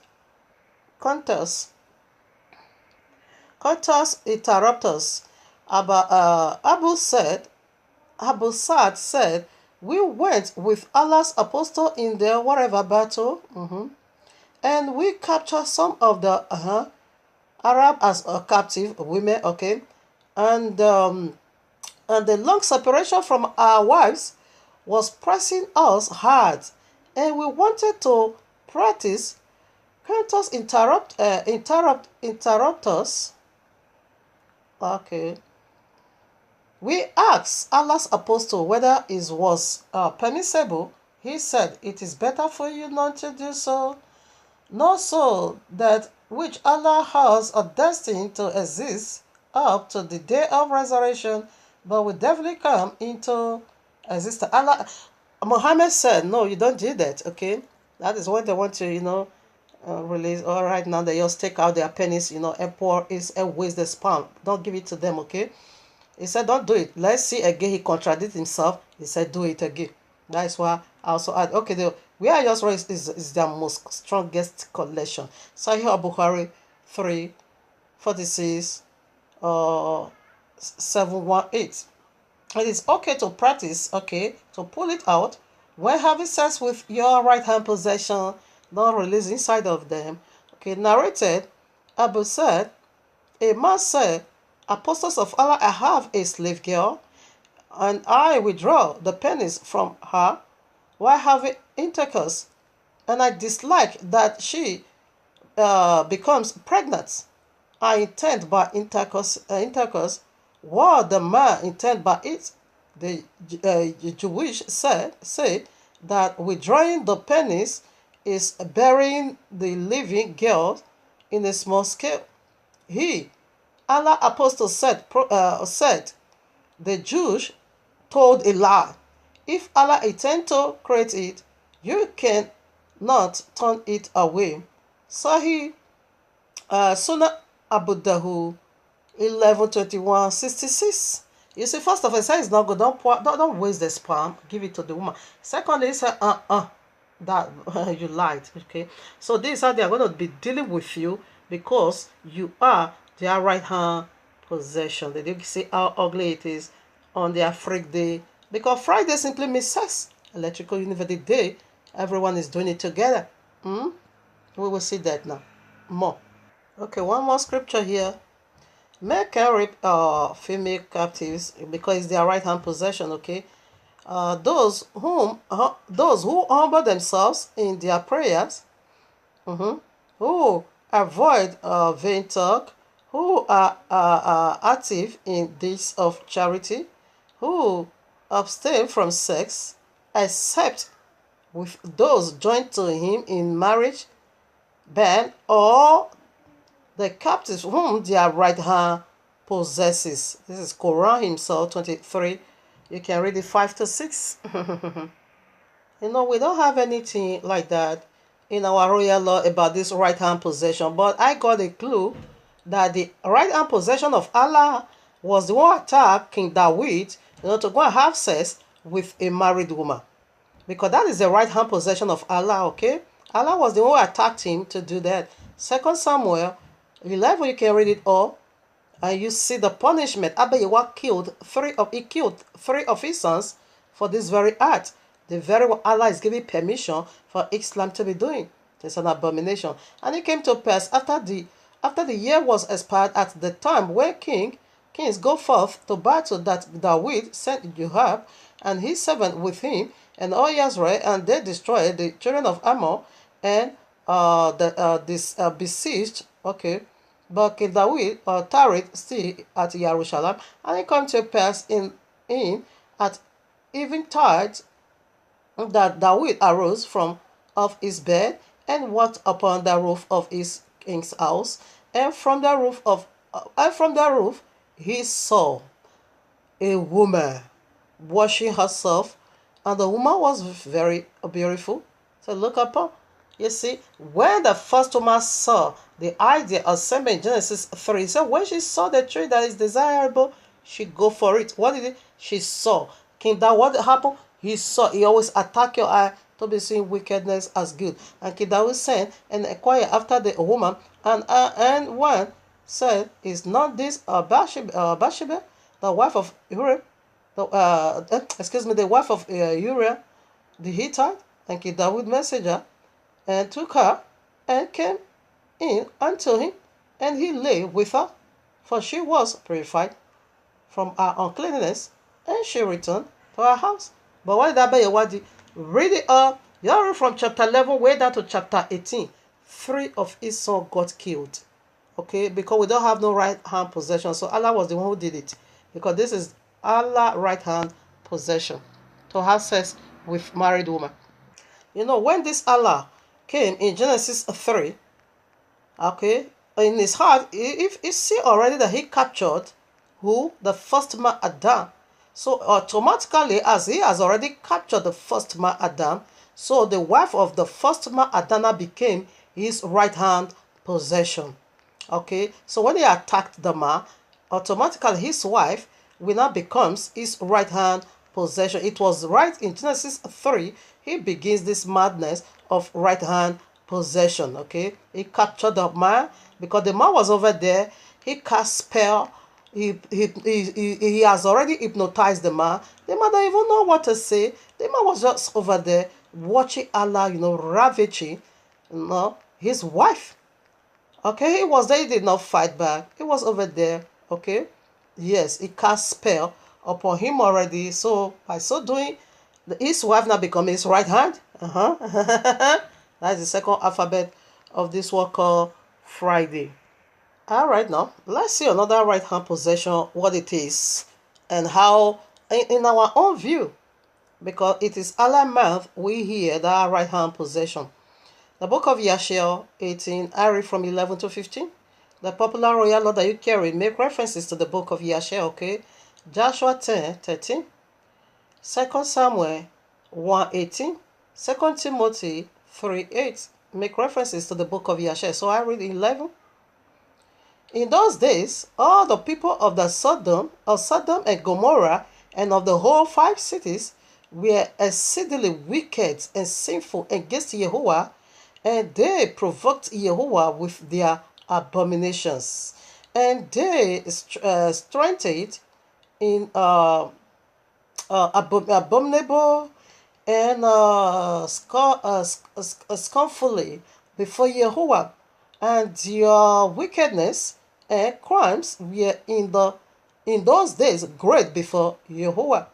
interruptus. About Abu Sa'd said, we went with Allah's apostle in the whatever battle, and we captured some of the Arab as captive women, okay, and the long separation from our wives was pressing us hard, and we wanted to practice contus interruptus. Okay. We asked Allah's apostle whether it was permissible. He said, it is better for you not to do so. Not so that which Allah has destined to exist up to the day of resurrection, but will definitely come into existence. Muhammad said, no, you don't do that, okay? That is what they want to, release. All right, now they just take out their pennies, and pour it and waste the sperm. Don't give it to them, okay? He said, don't do it. Let's see again. He contradicted himself. He said, do it again. That is why I also add, okay, where I just raised is their most strongest collection. Sahih Bukhari 3:46, 718. It is okay to practice, okay, to pull it out when having sex with your right hand possession, not release inside of them. Okay, narrated, Abu said, a man said, apostles of Allah, I have a slave girl, and I withdraw the penis from her while having intercourse, and I dislike that she becomes pregnant. I intend by intercourse what the man intend by it. The Jewish said that withdrawing the penis is burying the living girl in a small scale. He, Allah apostle said the Jews told a lie. If Allah intend to create it, you can not turn it away. Sahih Sunnah Abu Dawud 11:21-66. You see, first of all, it says it's not good. Don't waste the sperm. Give it to the woman. Secondly, it says that you lied. Okay, so this is how they are going to be dealing with you because you are their right hand possession. They didn't see how ugly it is on their freak day, because Friday simply means sex. Electrical University Day, everyone is doing it together. We will see that now more. Okay, one more scripture here. Men can rape female captives because it's their right hand possession. Okay, those who humble themselves in their prayers, who avoid vain talk, who are active in deeds of charity, who abstain from sex, except with those joined to him in marriage, band, or the captives whom their right hand possesses. This is Quran himself 23. You can read it 5-6. We don't have anything like that in our royal law about this right hand possession, but I got a clue that the right hand possession of Allah was the one attacked King David, to go and have sex with a married woman, because that is the right hand possession of Allah. Okay, Allah was the one who attacked him to do that. 2 Samuel 11, you can read it all, and you see the punishment. Abiyahu killed three of his sons for this very act. The very one Allah is giving permission for Islam to be doing. It's an abomination. And it came to pass after the year was expired, at the time when kings go forth to battle, that David sent Joab and his servant with him and all Israel, and they destroyed the children of Ammon and besieged. Okay, but King David tarried still at Jerusalem, and it came to pass in at eventide that David arose from off his bed and walked upon the roof of his king's house, and from the roof he saw a woman washing herself, and the woman was very beautiful. So look upon. You see, when the first woman saw the idea of semen in Genesis 3, so when she saw the tree that is desirable, she go for it. What did it? She saw. King David, what happened? He saw. He always attack your eye to be seeing wickedness as good. And King David sent and inquired after the woman, and one said, "Is not this Bathsheba, the wife of Uriah, the wife of Uriah the Hittite?" And King David messenger and took her and came in unto him, and he lay with her, for she was purified from her uncleanness, and she returned to her house. But what did Abiyahu read it up? You read from chapter 11 way down to chapter 18. 3 of his sons got killed. Okay, because we don't have no right hand possession. So Allah was the one who did it, because this is Allah's right hand possession, to have sex with married woman. When this Allah came in Genesis 3, okay, in his heart, if you see already that he captured who? The first man Adam. So automatically, as he has already captured the first man Adam, so the wife of the first man Adam became his right hand possession. Okay, so when he attacked the man, automatically his wife will now becomes his right hand possession. It was right in Genesis 3, he begins this madness of right hand possession. Okay, he captured the man because the man was over there. He cast spell. He has already hypnotized the man. The man don't even know what to say. The man was just over there watching Allah, ravaging, his wife. Okay, he was there. He did not fight back. He was over there. Okay, Yes, he cast spell upon him already. So by so doing, his wife now become his right hand. That's the second alphabet of this word called Friday. All right, now let's see another right hand possession, what it is, and how, in our own view, because it is Allah's mouth we hear that right hand possession. The book of Yashel 18, I read from 11 to 15. The popular royal law that you carry make references to the book of Yashel, okay? Joshua 10, 13. 2 Samuel 1, 18. 2 Timothy 3, 8 make references to the book of Yashel. So I read 11. In those days, all the people of Sodom and Gomorrah, and of the whole 5 cities were exceedingly wicked and sinful against Yahuwah, and they provoked Yahuwah with their abominations. And they strengthened in abominable and scornfully before Yahuwah, and your wickedness and crimes were in those days great before Yahuwah.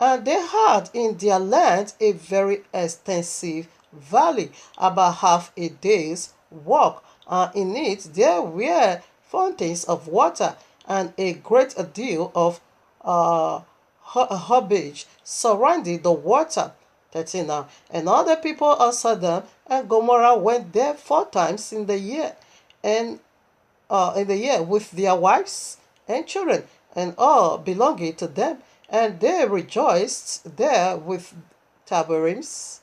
And they had in their land a very extensive valley, about half a day's walk, and in it there were fountains of water, and a great deal of herbage surrounding the water. 13 now. And all the people of Sodom and Gomorrah went there 4 times in the year, and in the year with their wives and children, and all belonging to them, and they rejoiced there with tabrets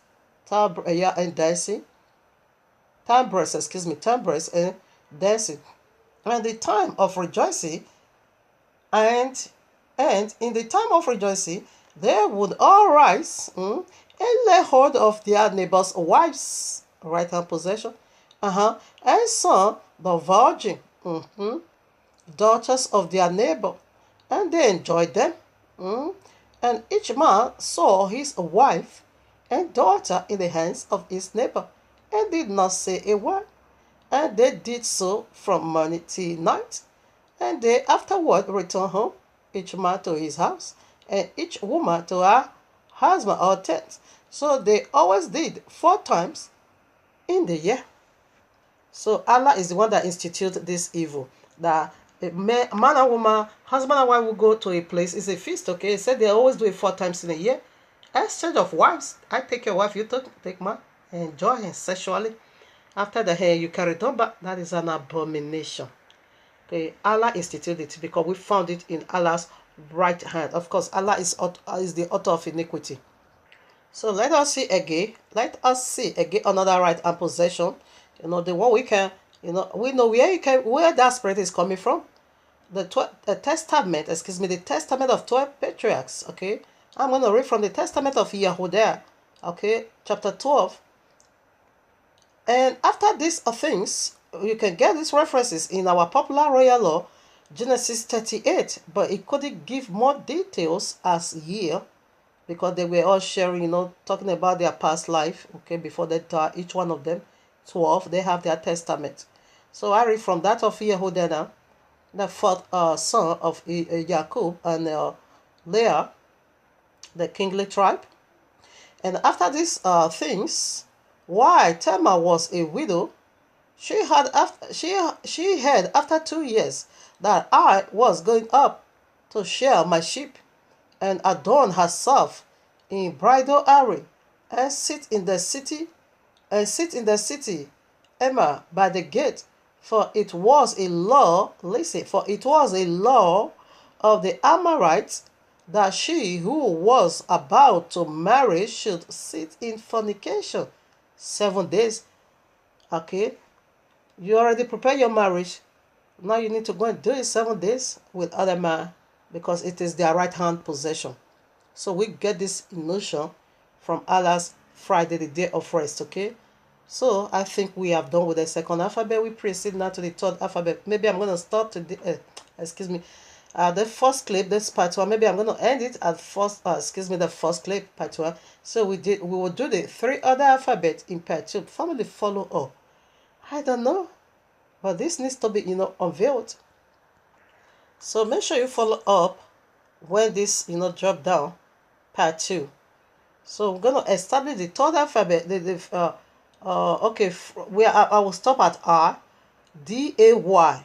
and dancing, tabrets and dancing. And the time of rejoicing, and in the time of rejoicing, they would all rise and lay hold of their neighbors' wives, right hand possession, and saw the virgin, daughters of their neighbor, and they enjoyed them. And each man saw his wife and daughter in the hands of his neighbor, and did not say a word. And they did so from morning till night. And they afterward returned home, each man to his house, and each woman to her husband or tent. So they always did 4 times in the year. So Allah is the one that instituted this evil. That a man and woman, husband and wife will go to a place. It's a feast, okay? He said they always do it 4 times in a year. Exchange of wives. I take your wife, you take mine. Enjoy him sexually. After the hair, you carry it on back. That is an abomination. Okay, Allah instituted it because we found it in Allah's right hand. Of course, Allah is the author of iniquity. So let us see again. Let us see again another right hand possession. The one we can, we know where that spirit is coming from. The testament, the testament of 12 patriarchs. Okay, I'm going to read from the testament of YAHUAH'S. Okay, chapter 12. And after these things, you can get these references in our popular royal law, Genesis 38, but it couldn't give more details as here, because they were all sharing, talking about their past life, okay, before they die, each one of them, 12, they have their testament. So I read from that of Yehuda, the fourth son of Jacob and Leah, the kingly tribe. And after these things, while Tamar was a widow, she had after 2 years that I was going up to shear my sheep, and adorn herself in bridal array, and sit in the city, Emma, by the gate, for it was a law, for it was a law of the Amorites that she who was about to marry should sit in fornication 7 days. Okay, you already prepared your marriage. Now you need to go and do it 7 days with other man, because it is their right hand possession. So we get this notion from Allah's Friday, the day of rest. Okay, so I think we have done with the second alphabet. We proceed now to the third alphabet. Maybe I'm going to start to the first clip, this part 1. Maybe I'm going to end it at the first clip, part 1. So we will do the 3 other alphabets in part 2. Family follow up. I don't know, but this needs to be unveiled. So make sure you follow up when this drop down part 2. So we're going to establish the third alphabet. Okay, I will stop at R. D-A-Y.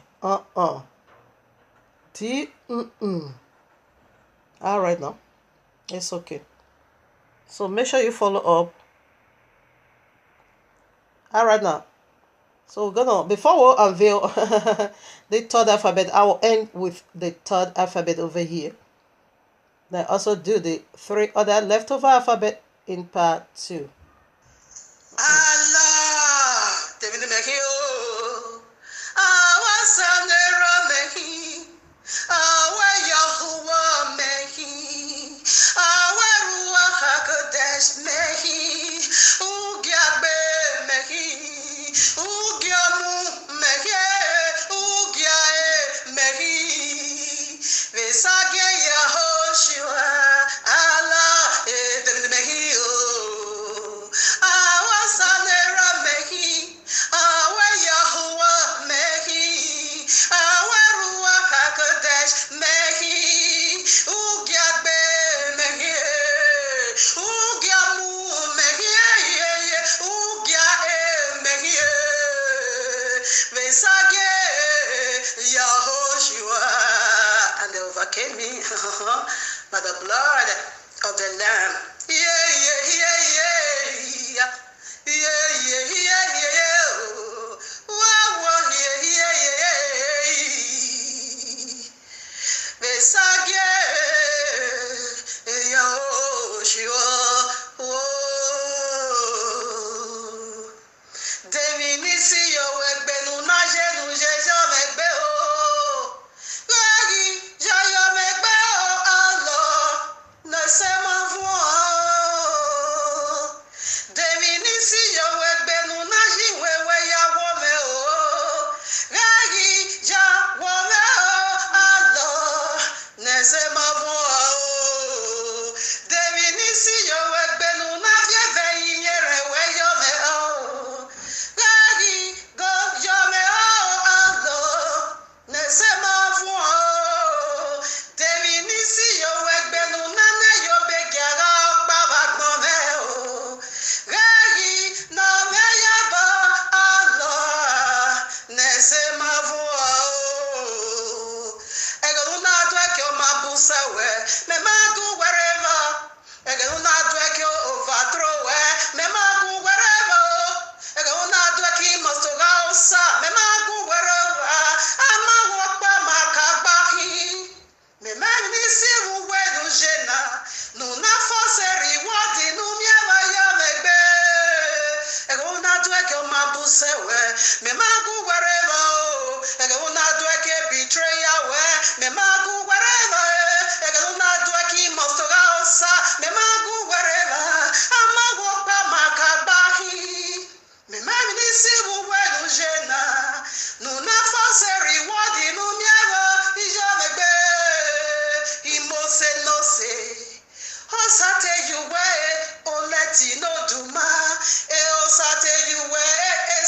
D. All right now. It's okay. So make sure you follow up. All right now. So we're gonna, before we unveil the third alphabet, I will end with the third alphabet over here. Then also do the 3 other leftover alphabet in part 2. Allah, David Mekio, our Sanera Meki, our Yahuwah Meki, our YAHUAH'S Meki, Ugyabe Meki, Ugyamu Meki, Ugyae Meki, Vesage Yahoshua, Allah, David Mekio. And they overcame me by the blood of the Lamb.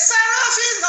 Seraphim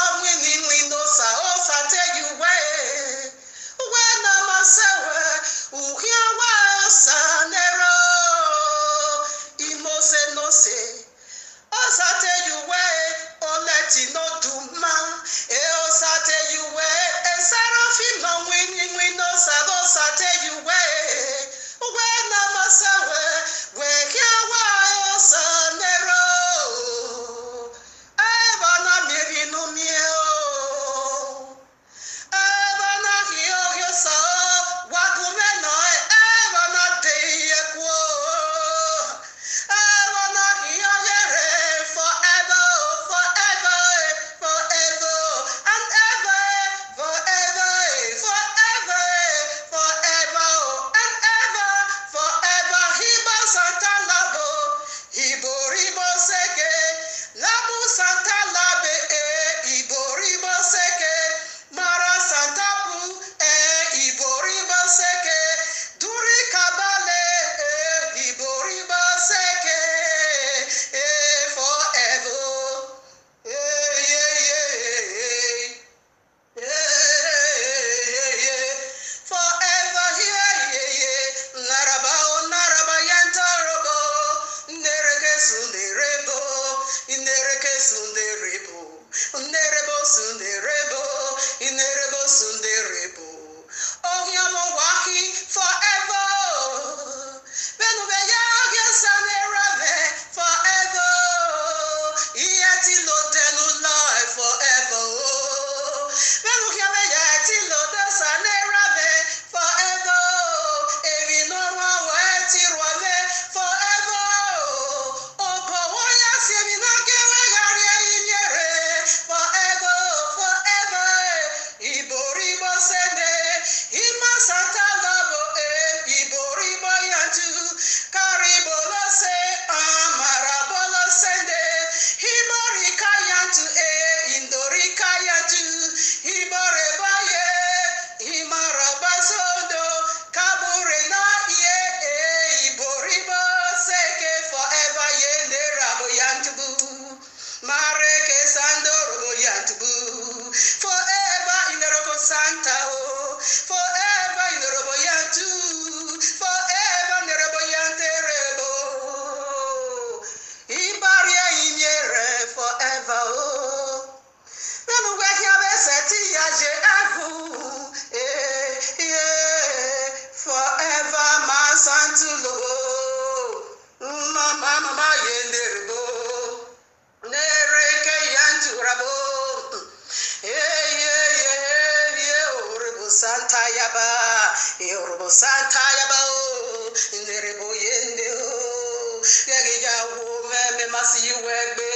Gẹ́gìjà wo mẹ́mẹ́ má sí yú ẹgbẹ́.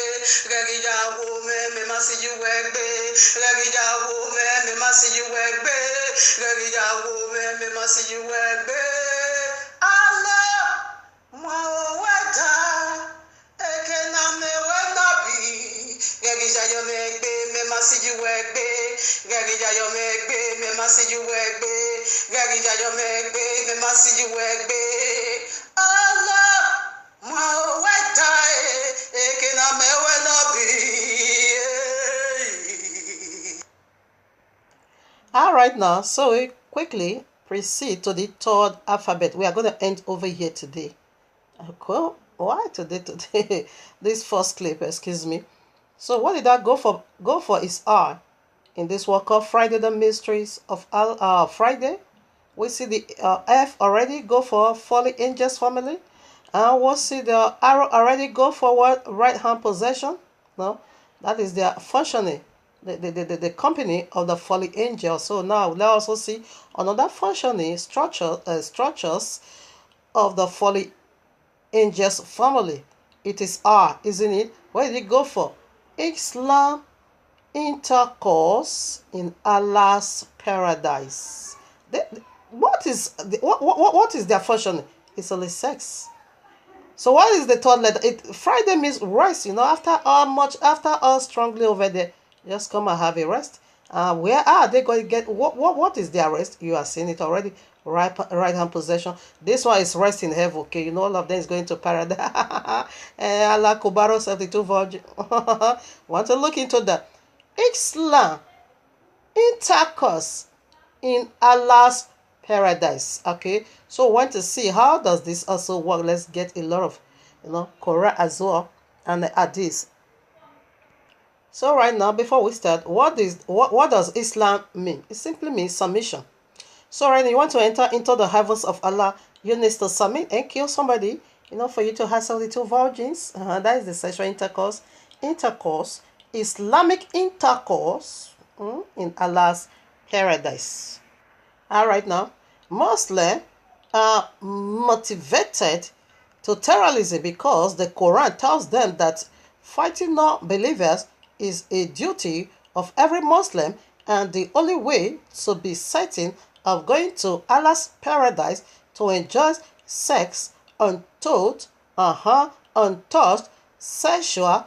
Gẹ́gìjà wo mẹ́mẹ́ má sí yú ẹgbẹ́. Gẹ́gìjà wo mẹ́mẹ́ má sí yú ẹgbẹ́. Gẹ́gìjà wo mẹ́mẹ́ má sí yú ẹgbẹ́. Allah, mwa oweta, eke na mewe na bi. Gẹ́gìjà yo megbe, me má sí yú ẹgbẹ́. Gẹ́gìjà yo megbe, me má sí yú ẹgbẹ́. Gẹ́gìjà yo megbe, me má sí yú ẹgbẹ́. Allah, mwa oweta, eke na mewe na bi. All right, now, so we quickly proceed to the third alphabet. We are going to end over here today. Okay, why today? This first clip, excuse me. So what did I go for? Go for is R. In this work of Friday, the mysteries of Friday, we see the F already go for Fallen Angels family. And we'll see the arrow already go for what? Right hand possession. No, that is their functioning. The company of the fallen angel. So now let's also see another functioning structures of the fallen angels family. It is R, isn't it? Where did it go for? Islam, intercourse in Allah's paradise. What is their function? It's only sex. So what is the third letter? Friday means rest. After all strongly over there, just come and have a rest. Where are they going to get? What is their rest? You are seeing it already. Right hand possession. This one is rest in heaven. Okay, all of them is going to paradise. Allah Kubaro 72 Virgin. Want to look into that? Islam, intercourse in Allah's paradise. Okay, so want to see how does this also work? Let's get a lot of Quran as well and the Hadith. So right now, before we start, what does Islam mean? It simply means submission. So right now, you want to enter into the heavens of Allah, you need to submit and kill somebody, for you to have 72 virgins. That is the sexual intercourse. Islamic intercourse in Allah's paradise. All right now, Muslims are motivated to terrorism because the Quran tells them that fighting non-believers is a duty of every Muslim, and the only way to be certain of going to Allah's paradise to enjoy sex untouched, sexual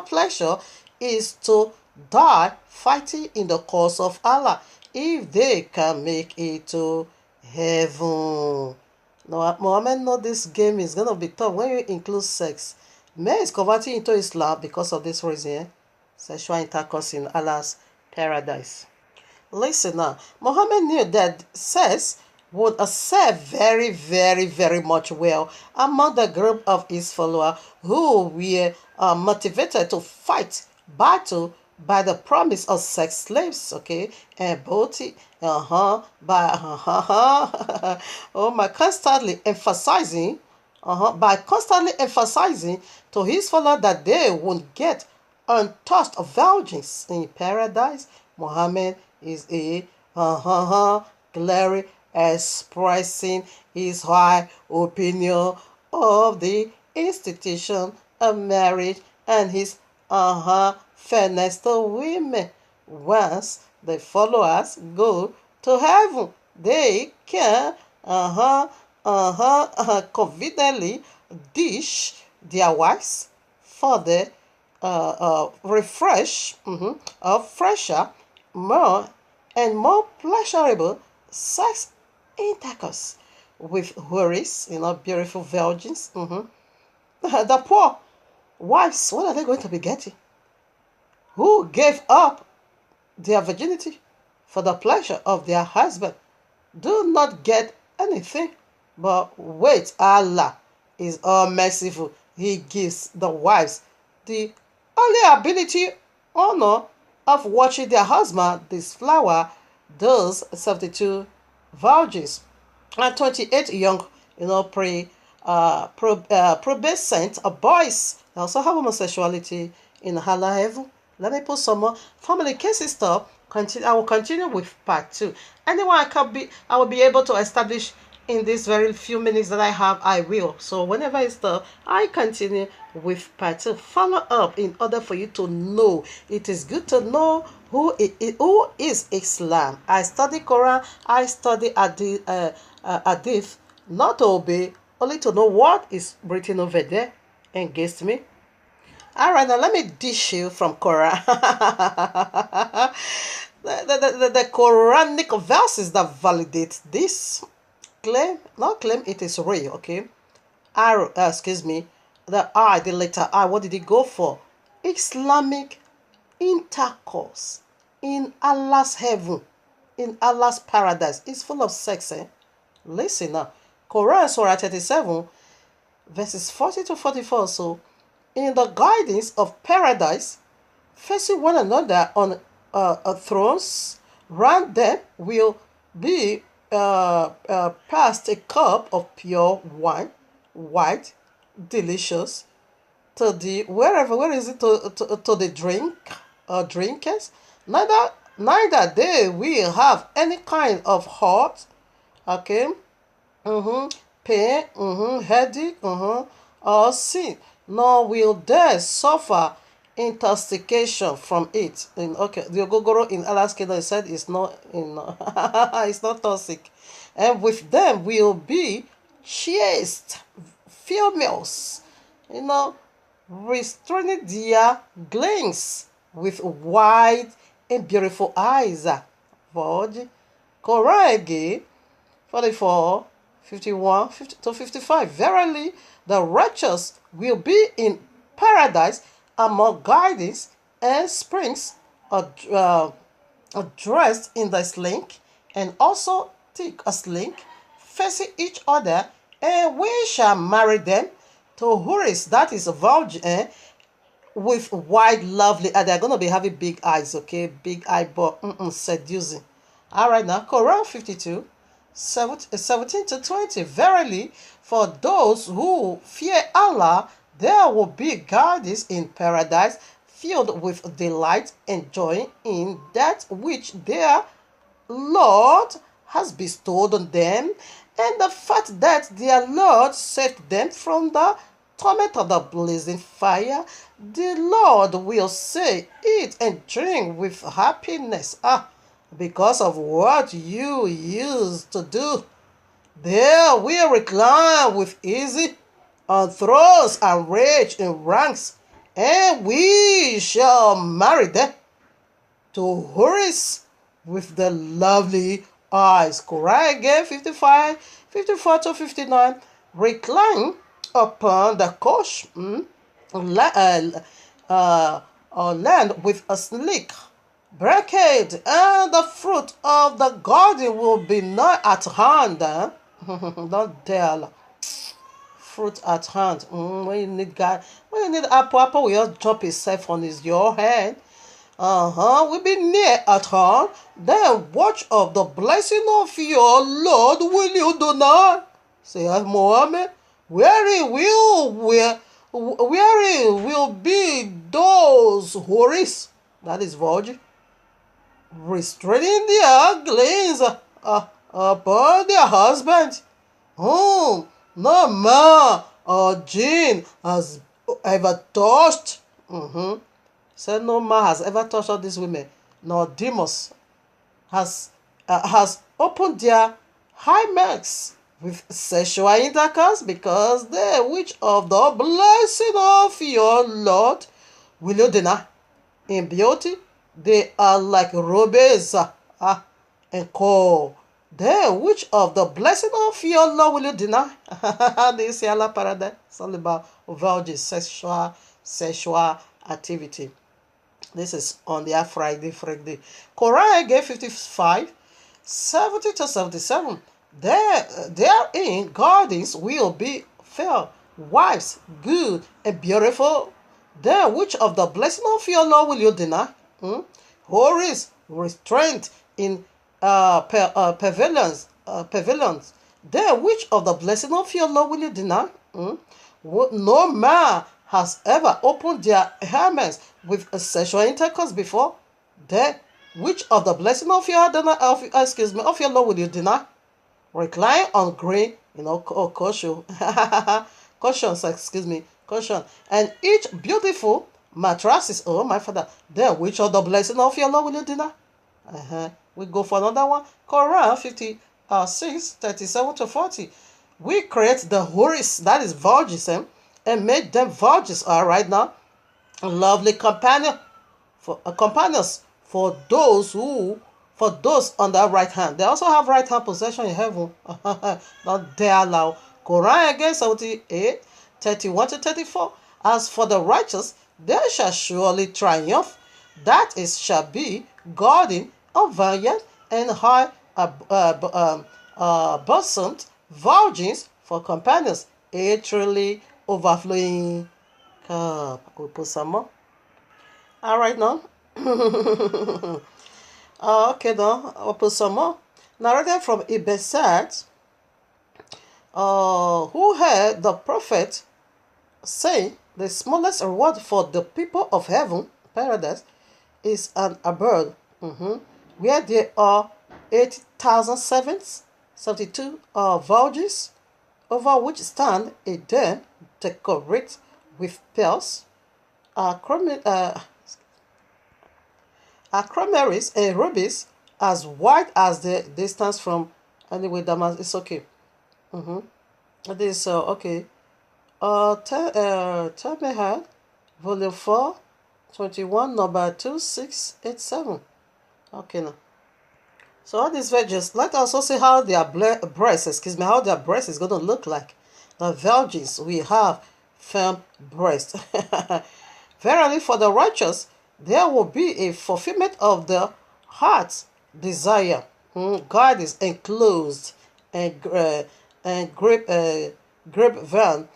pleasure is to die fighting in the cause of Allah if they can make it to heaven. Now, Muhammad know this game is gonna be tough when you include sex. Man is converting into Islam because of this reason. Sexual intercourse in Allah's paradise. Listen now. Muhammad knew that sex would serve very, very, very much well among the group of his followers who were motivated to fight battle by the promise of sex slaves, okay, and booty, oh my, constantly emphasizing to his followers that they won't get untouched virgins in paradise. Muhammad is a clearly expressing his high opinion of the institution of marriage and his fairness to women. Once the followers go to heaven, they can confidently dish their wives for the fresher, more and more pleasurable sex intercourse with houris, beautiful virgins. The poor wives, what are they going to be getting? Who gave up their virginity for the pleasure of their husband do not get anything. But wait, Allah is all merciful. He gives the wives the only ability, honor of watching their husband disflower those 72 virgins and 28 young, pubescent boys. They also have homosexuality in Allah heaven. Let me put some more family cases stuff. I will continue with part 2. Anyone I will be able to establish in these very few minutes that I have, I will. So whenever I stop, I continue with part 2. Follow up in order for you to know. It is good to know who is Islam. I study Quran, I study Hadith, not to obey, only to know what is written over there against me. Alright, now let me dish you from Quran. the Quranic verses that validate this claim, not claim it is real, okay? Excuse me, the letter I, what did it go for? Islamic intercourse in Allah's heaven, in Allah's paradise. It's full of sex, eh? Listen now. Quran Surah 37, verses 40 to 44. So, in the guidance of paradise, facing one another on thrones, round them will be passed a cup of pure wine, white, delicious, to the where is it to the drinkers. Neither they will have any kind of hurt, okay, pain, headache, or sin, nor will they suffer intoxication from it. The ogogoro in Allah's kingdom said it's not it's not toxic, and with them will be chaste females, restraining their glance with wide and beautiful eyes. Vod Quran again 44, 51 to 55. Verily, the righteous will be in paradise among gardens and springs, dressed in the sling, and also take a sling, facing each other, and we shall marry them to Huris, that is a virgin, with wide, lovely, and they're going to be having big eyes, okay? Big eyeball, seducing. All right, now, Quran 52, 17 to 20. Verily, for those who fear Allah, there will be gardens in paradise filled with delight, enjoying in that which their Lord has bestowed on them, and the fact that their Lord saved them from the torment of the blazing fire. The Lord will say, eat and drink with happiness, because of what you used to do. There will recline with ease on thrones arranged in ranks, and we shall marry them to Huris with the lovely eyes. Quran again 55, 54 to 59. Recline upon the couch, land with a sleek brocade, and the fruit of the garden will be nigh at hand. Don't tell. Fruit at hand. When you need apple, will just drop itself on your head. Will be near at hand. Then watch of the blessing of your Lord will you do not? Say Muhammad, wherein will be those Huris, that is virgin, restraining their glance upon their husband, whom no man or jinn has ever touched. Said no man has ever touched all these women, nor demons has opened their hymens with sexual intercourse, because they which of the blessing of your Lord will you deny? In beauty, they are like rubies and coal. They which of the blessing of your Lord will you deny? This is Allah paradise. It's all about virgin sexual activity. This is on their Friday. Quran again 55, 70 to 77. Therein gardens will be fair, wives, good and beautiful. Then which of the blessing of your Lord will you deny? Who is restrained in pavilions? Then which of the blessing of your Lord will you deny? No man has ever opened their hymens with a sexual intercourse before. Then which of the blessing of your Lord will you deny? recline on green, cushions, cushion, and each beautiful mattresses. Oh my father, then which other blessing of your Lord will you deny? We go for another one. Quran 56:37-40. We create the huris, that is virgins, and made them virgins. All right now, lovely companions for those on the right hand. They also have right hand possession in heaven. Not they allow. Quran again 78:31-34. As for the righteous, they shall surely triumph. That is shall be guarding of valiant and high bosomed virgins for companions, a truly overflowing cup. We put some more. All right now. Okay now, I'll put some more. Narrated from Ibesat, who heard the prophet say, the smallest reward for the people of heaven, paradise, is an abode, where there are 8,072 virgins, over which stand a den decorated with pearls, chromaris and rubies, as wide as the distance from anyway Damas. It's okay. This okay. Tell me how. Volume 4, 21, number 2687. Okay now. So all these virgins, let us also see how their how their breast is going to look like. The virgins, we have firm breast. Verily, for the righteous, there will be a fulfillment of the heart's desire. God is enclosed and grapevine.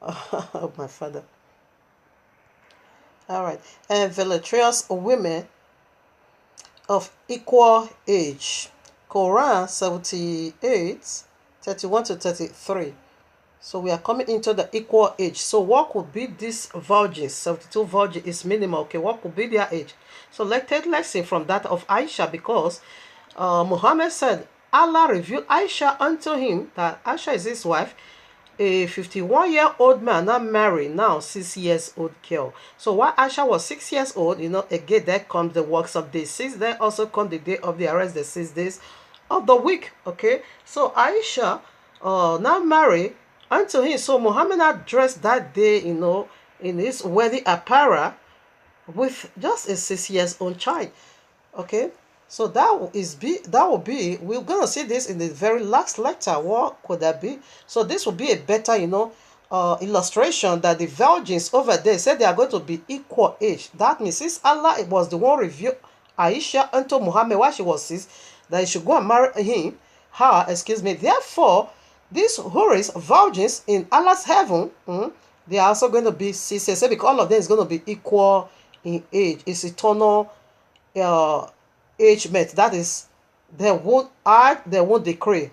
Oh my father. All right, and voluptuous women of equal age. Quran 78:31-33. So we are coming into the equal age. So what could be this virgins? 72 virgin is minimal. Okay, what could be their age? So let's take lesson from that of Aisha, because Muhammad said Allah revealed Aisha unto him, that Aisha is his wife, a 51-year-old man, not married, now 6-year-old girl. So while Aisha was 6 years old, again there comes the works of day 6. There also come the day of the arrest, the 6 days of the week. Okay, so Aisha now married unto him. So Muhammad had dressed that day, in his wedding apparel with just a 6-year-old child. Okay, so that will be we're gonna see this in the very last lecture. What could that be? So this will be a better illustration that the virgins over there said they are going to be equal age. That means since Allah was the one revealed Aisha unto Muhammad while she was 6, that he should go and marry therefore these Huris, virgins in Allah's heaven, they are also going to be 6 years, because all of them is going to be equal in age. It's eternal age met. That is, they won't add, they won't decrease.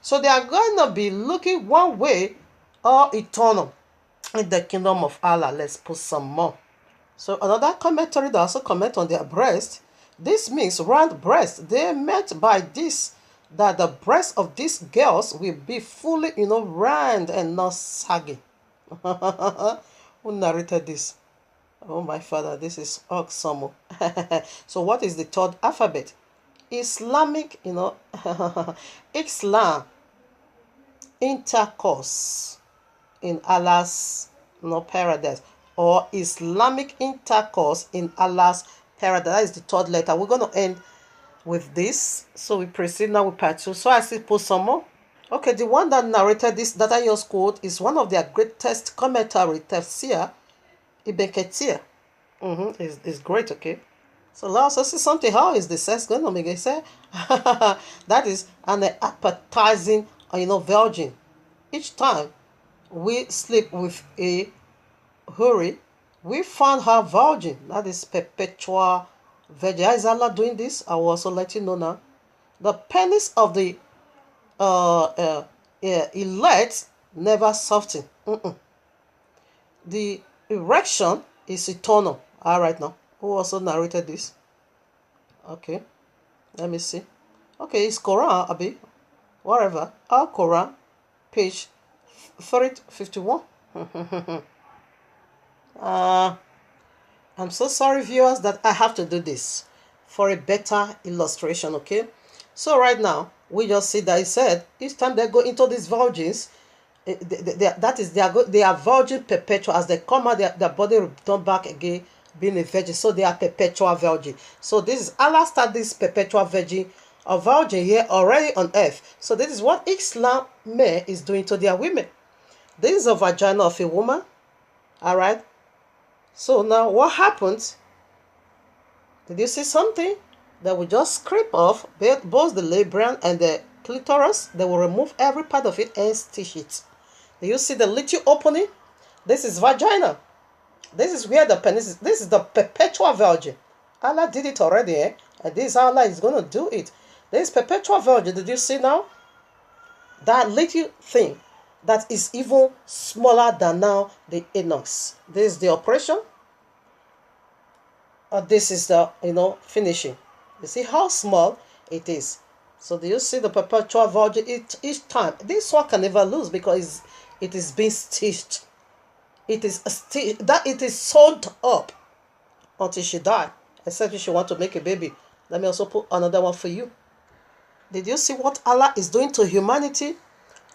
So they are going to be looking one way or eternal in the kingdom of Allah. Let's put some more. So another commentary that also comment on their breast. This means round breast. They meant by this that the breasts of these girls will be fully, round and not saggy. Who narrated this? Oh my father, this is awesome. So what is the third alphabet? Islamic, Islam, intercourse in Allah's paradise, or Islamic intercourse in Allah's paradise. That is the third letter. We're going to end with this. So we proceed now with part 2. So I still put some more. Okay, the one that narrated this that I just quote is one of their greatest commentary, Tafsir Ibn Kathir. It's great. Okay, so let's also see something. How is the sex going to make it say? That is an appetizing, virgin. Each time we sleep with a huri, we found her virgin. That is perpetual virgin. Is Allah doing this? I will also let you know now. The penis of the elect never soften. The erection is eternal. All right now. Who also narrated this? Okay, let me see. Okay, it's Quran, Abi, whatever. Al Quran, page 351. uh, I'm so sorry, viewers, that I have to do this for a better illustration, okay? So right now, we just see that it said, each time they go into these virgins, that is, they are virgin perpetual. As they come out, their body return back again, being a virgin. So they are perpetual virgin. So this is Allah start this perpetual virgin, a virgin here already on earth. So this is what Islam men is doing to their women. This is a vagina of a woman. All right. So now what happens? Did you see something? They will just scrape off both the labrum and the clitoris. They will remove every part of it and stitch it. Do you see the little opening? This is vagina. This is where the penis is. This is the perpetual virgin. Allah did it already, eh? And this is how Allah is going to do it. This perpetual virgin. Did you see now? That little thing that is even smaller than now the anus. This is the operation. This is the, finishing. You see how small it is. So do you see the perpetual virgin? Each time, this one can never lose because it is being stitched. It is stitched, that it is sewed up until she died. Except if she want to make a baby. Let me also put another one for you. Did you see what Allah is doing to humanity?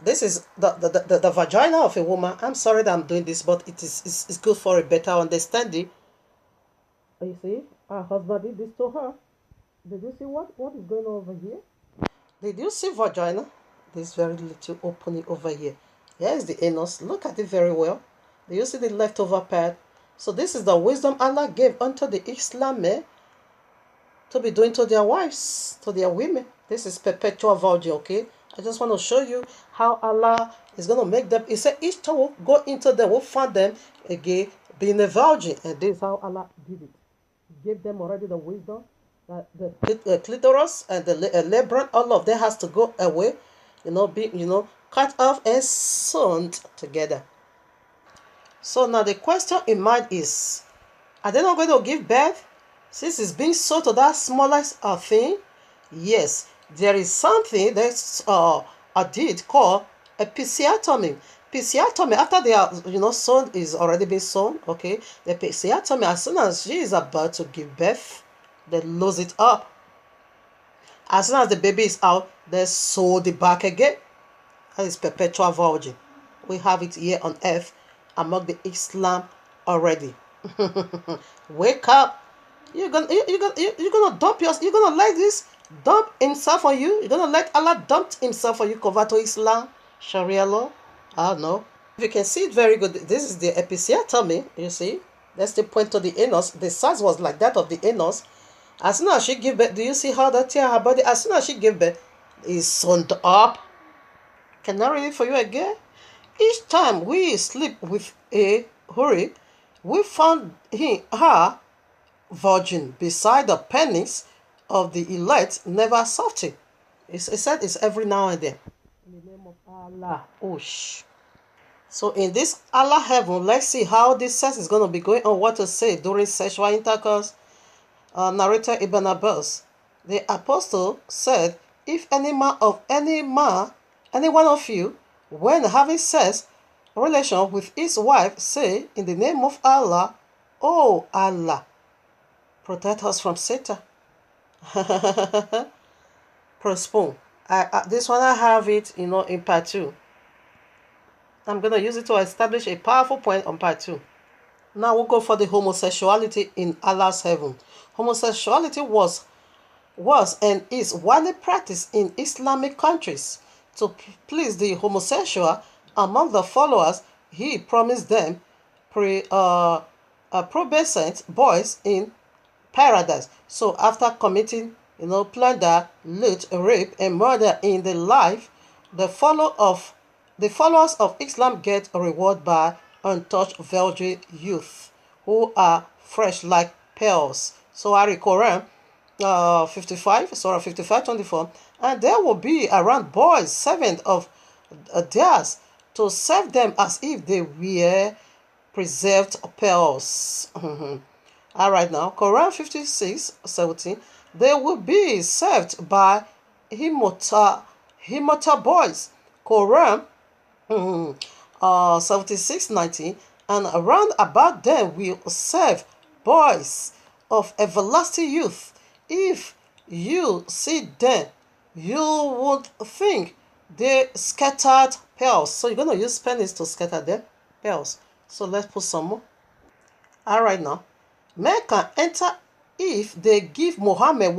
This is the vagina of a woman. I'm sorry that I'm doing this, but it's good for a better understanding. You see, her husband did this to her. Did you see what is going on over here? Did you see vagina? This very little opening over here. Here is the anus. Look at it very well. Do you see the leftover part? So this is the wisdom Allah gave unto the Islam men to be doing to their wives, to their women. This is perpetual virgin, okay? I just want to show you how Allah is going to make them. He said each time will go into them, will find them again being a virgin. And this is how Allah did it. He gave them already the wisdom that the clitoris and the labrum, all of them has to go away, cut off and sewn together. So now the question in mind is, are they not going to give birth? Since it's being sold to that smallest thing, yes, there is something that's a deed called a episiotomy. Episiotomy, after they are, sewn is already been sewn, okay? The episiotomy, as soon as she is about to give birth, they lose it up. As soon as the baby is out, they sew it back again. That is perpetual virgin. We have it here on earth among the Islam already. Wake up. You're gonna dump yours. You're gonna let this dump himself on you. You're gonna let Allah dump himself on you, convert to Islam, Sharia law. I don't know. If you can see it very good, this is the episiotomy. You see, that's the point to the anus. The size was like that of the anus. As soon as she gave birth, do you see how that tear her body? As soon as she gave birth, is sewn up. Can I read it for you again? Each time we sleep with a hurry, we found her virgin beside the penis of the elect, never softened. It said it's every now and then. In the name of Allah. Oosh. So in this Allah heaven, let's see how this sex is going to be going on, what to say during sexual intercourse. Narrator Ibn Abbas, the apostle said, if any one of you, when having sex relation with his wife, say in the name of Allah, oh Allah, protect us from Satan. Postpone. This one I have it, in part 2. I'm going to use it to establish a powerful point on part 2. Now we'll go for the homosexuality in Allah's heaven. Homosexuality was and is widely practiced in Islamic countries. To please the homosexual among the followers, he promised them pubescent boys in paradise. So after committing, plunder, loot, rape, and murder in the life, the followers of Islam get a reward by untouched virgin youth who are fresh like pearls. So I read Quran 55, Surah 55:24, and there will be around boys servants of theirs to serve them as if they were preserved pearls. All right, now Quran 56:17, they will be served by Himota boys. Quran 76:19, and around about them will serve boys of everlasting youth. If you see them, you would think they scattered pearls. So you're going to use pennies to scatter them pearls. So let's put some more. All right now. Men can enter if they give Muhammad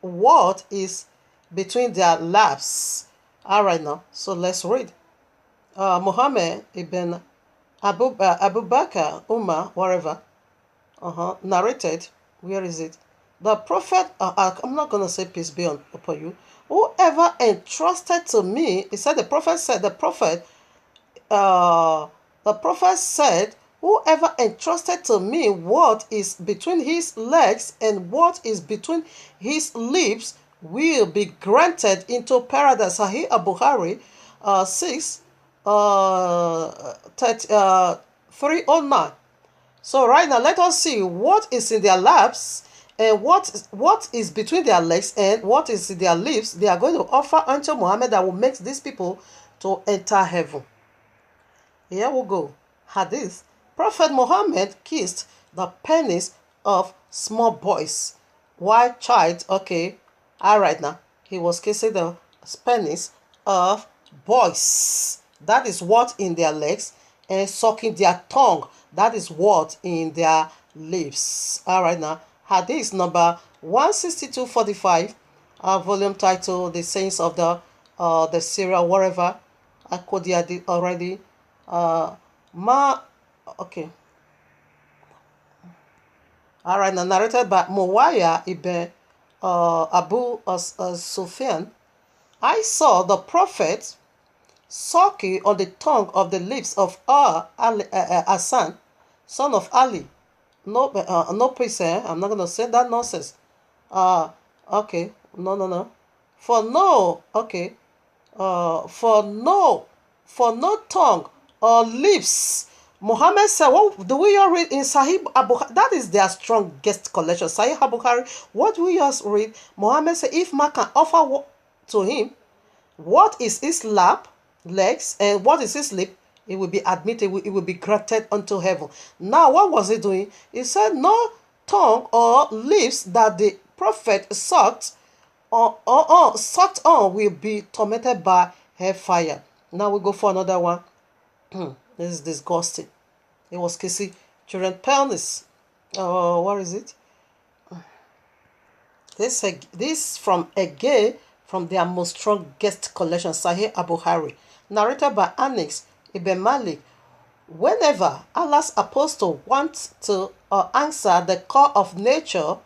what is between their laps. All right now. So let's read. Muhammad ibn Abu Bakr, Umar, whatever, narrated. Where is it? The Prophet, I'm not going to say peace be upon you. Whoever entrusted to me, he said, the Prophet said, the Prophet said, whoever entrusted to me what is between his legs and what is between his lips will be granted into paradise. Sahih Bukhari 309. So right now, let us see what is in their laps and what is between their legs and what is in their lips. They are going to offer unto Muhammad that will make these people to enter heaven. Here we go. Hadith. Prophet Muhammad kissed the penis of small boys. While child, okay, all right now, he was kissing the penis of boys. That is what in their legs, and sucking their tongue. That is what in their lips. All right now, Hadith number 16245, volume title, The Saints of the Syria, whatever. I quote it already. Okay. All right now, narrated by Muawiyah ibn Abu Sufyan. I saw the Prophet sucking on the tongue of the lips of Hassan, son of Ali. No, please, I'm not going to say that nonsense. Okay, no. For no tongue or lips. Muhammad said, what do we all read in Sahih Abu? That is their strongest collection. Sahih Bukhari. What do we just read? Muhammad said, if man can offer to him what is his legs, and what is his lip, it will be admitted, it will be granted unto heaven. Now, what was he doing? He said, no tongue or lips that the Prophet sucked on will be tormented by hellfire. Now we go for another one. This is disgusting. It was kissing children penis. What is it? This from their most strongest collection, Sahih Abu Hari, narrated by Anas ibn Malik. Whenever Allah's apostle wants to answer the call of nature,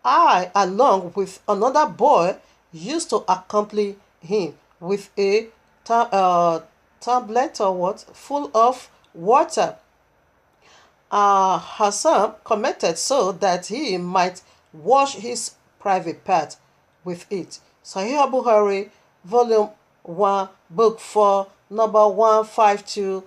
I, along with another boy, used to accompany him with a tablet full of water. Hassan commented so that he might wash his private part with it. Sahih Bukhari, volume 1, book 4, number 152.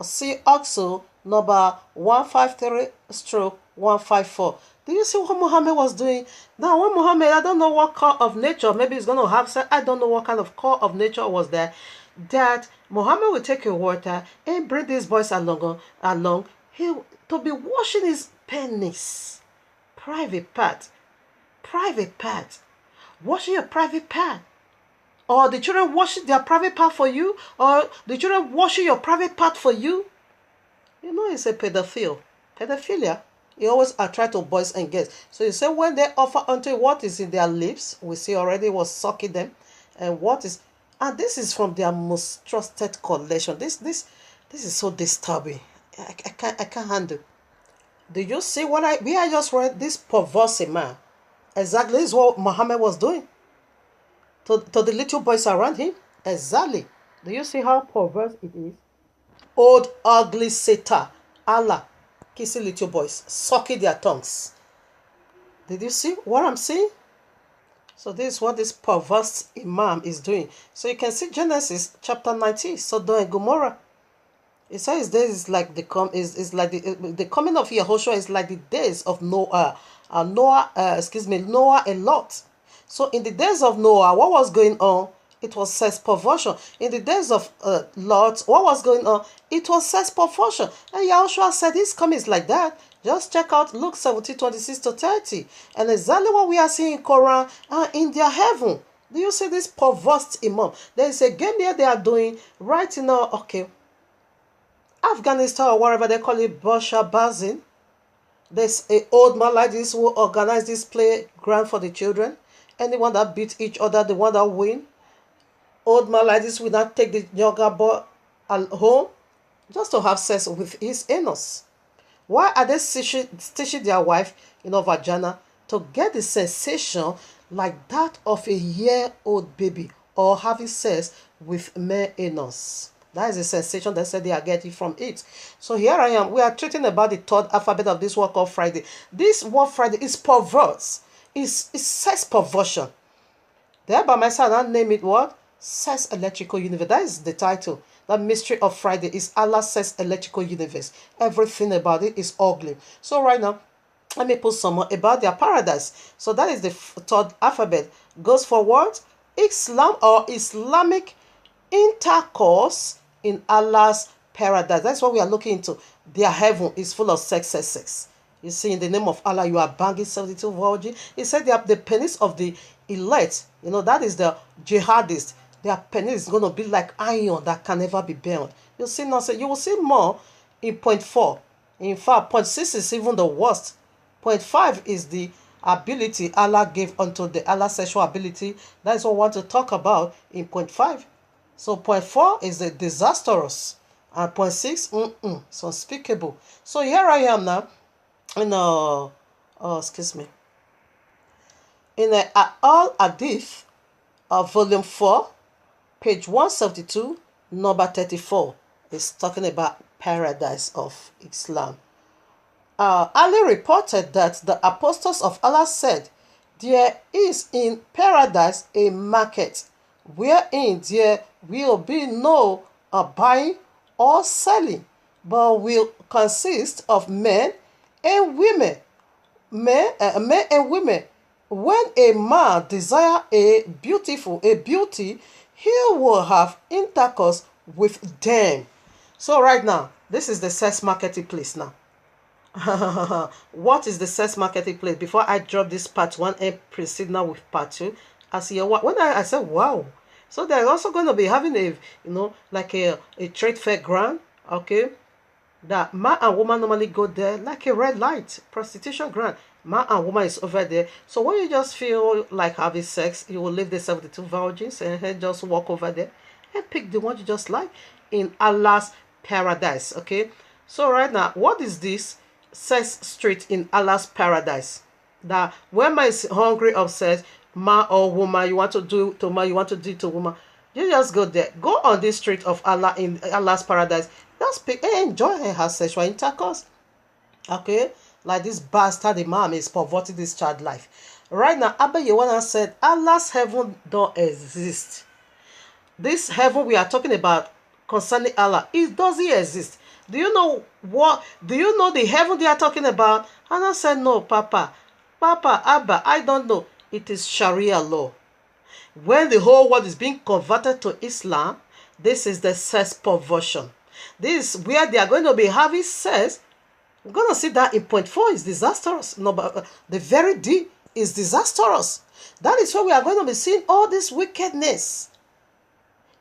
See also number 153/154. Do you see what Muhammad was doing? Now, when Muhammad, I don't know what call of nature, maybe he's going to have said, I don't know what kind of call of nature was there, that Muhammad will take your water and bring these boys along. He to be washing his penis, private part, washing your private part. Or the children washing their private part for you, or the children washing your private part for you. You know, it's a pedophilia. He always attract to boys and girls. So you say when they offer unto what is in their lips, we see already was sucking them, and what is, and this is from their most trusted collection. This is so disturbing. I can't handle. Do you see what I just read? This perverse man. Exactly, this is what Muhammad was doing to the little boys around him. Exactly. Do you see how perverse it is? Old ugly Satan, Allah, kissing little boys, sucking their tongues. Did you see what I'm saying? So this is what this perverse imam is doing. So you can see Genesis chapter 19, Sodom and Gomorrah. It says this is like the coming of Yahushua is like the days of Noah and Lot. So in the days of Noah, what was going on? It was sex perversion. In the days of Lot, what was going on? It was sex perversion. And Yahushua said his coming is like that. Just check out Luke 17:26-30. And exactly what we are seeing in Quran and in their heaven. Do you see this perverse imam? There is a game here they are doing right now, okay. Afghanistan or whatever they call it, Bashar Bazin. There's an old man like this who organized this playground for the children. Anyone that beat each other, the one that win. Old man like this will not take the younger boy home just to have sex with his anus. Why are they stitching their wife in a vagina to get the sensation like that of a year-old baby or having sex with mere anus? That is the sensation they said they are getting from it. So here I am. We are treating about the third alphabet of this word called Friday. This word Friday is perverse. It's sex perversion. There by myself, I name it what? Sex Electrical Universe. That is the title. The mystery of Friday is Allah's sex electrical universe. Everything about it is ugly. So right now, let me put some more about their paradise. So that is the third alphabet. Goes for what? Islam or Islamic intercourse in Allah's paradise. That's what we are looking into. Their heaven is full of sex. You see, in the name of Allah, you are banging 72 virgin. He said they have the penis of the elect. You know, that is the jihadist. Their penis is going to be like iron that can never be burned. You see, now, you will see more in point 4. In fact, point 6 is even the worst. Point 5 is the ability Allah gave unto the Allah sexual ability. That is what I want to talk about in point 5. So point 4 is the disastrous. And point 6, it's unspeakable. So here I am now in excuse me. In Al Hadith volume 4, page 172, number 34. It's talking about paradise of Islam. Ali reported that the apostles of Allah said, there is in paradise a market wherein there will be no buying or selling, but will consist of men and women. Men and women. When a man desire a beauty, he will have intercourse with them. So right now, this is the sex marketplace now. What is the sex marketplace? Before I drop this part 1 and proceed now with part 2, I see when I said wow. So they're also going to be having a like a trade fair ground, okay? That man and woman normally go there like a red light prostitution ground. Man and woman is over there. So when you just feel like having sex, you will leave the 72 virgins and just walk over there and pick the one you just like in Allah's paradise. Okay. So right now, what is this sex street in Allah's paradise? That when man is hungry of sex, man or woman, you want to do to man, you want to do to woman, you just go there. Go on this street of Allah in Allah's paradise. Just pick and enjoy and have sexual intercourse. Okay. Like this bastard imam is perverting this child life. Right now, Abba Yewana said, Allah's heaven don't exist. This heaven we are talking about concerning Allah, it doesn't exist. Do you know what? Do you know the heaven they are talking about? Allah said, no, Papa, Abba, I don't know. It is Sharia law. When the whole world is being converted to Islam, this is the sex perversion. This is where they are going to be having sex. We're going to see that in point 4 is disastrous. No, but the very D is disastrous. That is where we are going to be seeing all this wickedness.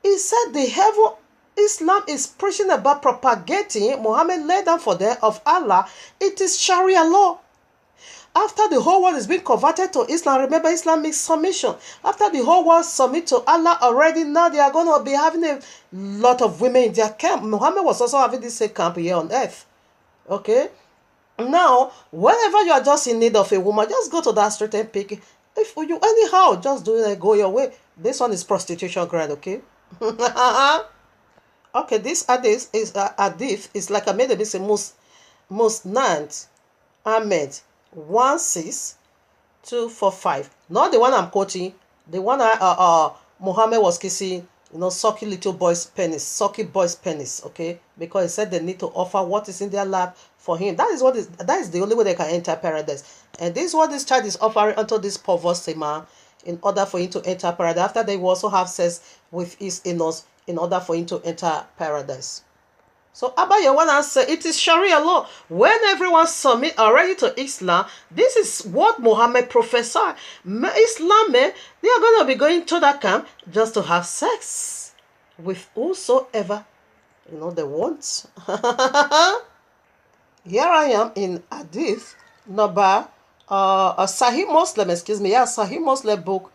He said the heaven Islam is preaching about propagating Muhammad laid down for them of Allah. It is Sharia law. After the whole world is being converted to Islam, remember Islam makes submission. After the whole world submit to Allah already, now they are going to be having a lot of women in their camp. Muhammad was also having this same camp here on earth. Okay, now whenever you are just in need of a woman, just go to that street and pick it. If you anyhow just do it and go your way. This one is prostitution ground. Okay. Okay, this hadith is like I made a mistake. Musnad Ahmed 16245. Not the one I'm quoting. The one Muhammad was kissing. Sucky little boy's penis, sucky boy's penis, okay? Because he said they need to offer what is in their lap for him. That is the only way they can enter paradise. And this is what this child is offering unto this perverse man. in order for him to enter paradise. After they will also have sex with his in-laws in order for him to enter paradise. So Abaye want to say it is Sharia law. When everyone submit already to Islam, this is what Muhammad prophesied. Islam, they are going to be going to that camp just to have sex with whosoever they want. Here I am in Hadith number Sahih Muslim, Sahih Muslim book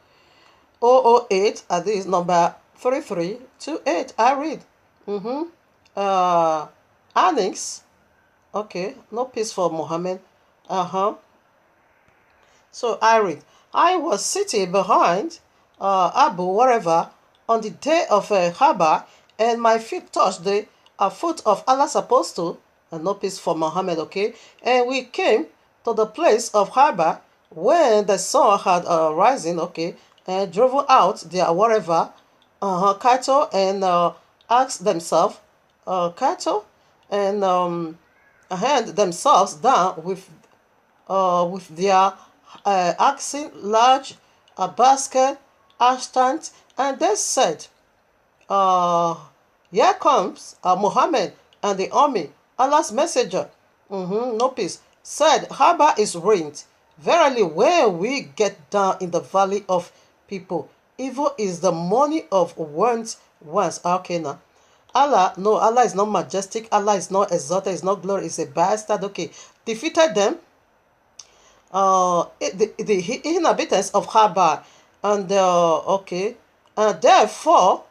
008, Hadith number 3328. I read. Annex. Okay, no peace for Muhammad. So I read. I was sitting behind Abu wherever on the day of Haba, and my feet touched the foot of Allah's apostle, and no peace for Muhammad, okay? And we came to the place of Haba when the sun had risen, okay, and drove out their whatever cattle and asked themselves, cattle and hand themselves down with their axing large basket ashtant, and they said, here comes Muhammad and the army. Allah's messenger, no peace, said, Haba is ruined. Verily, when we get down in the valley of people, evil is the money of one's ones. Okay, now. Allah is not majestic. Allah is not exalted. Is not glory. Is a bastard. Okay, defeated them. The inhabitants of Haba, and therefore,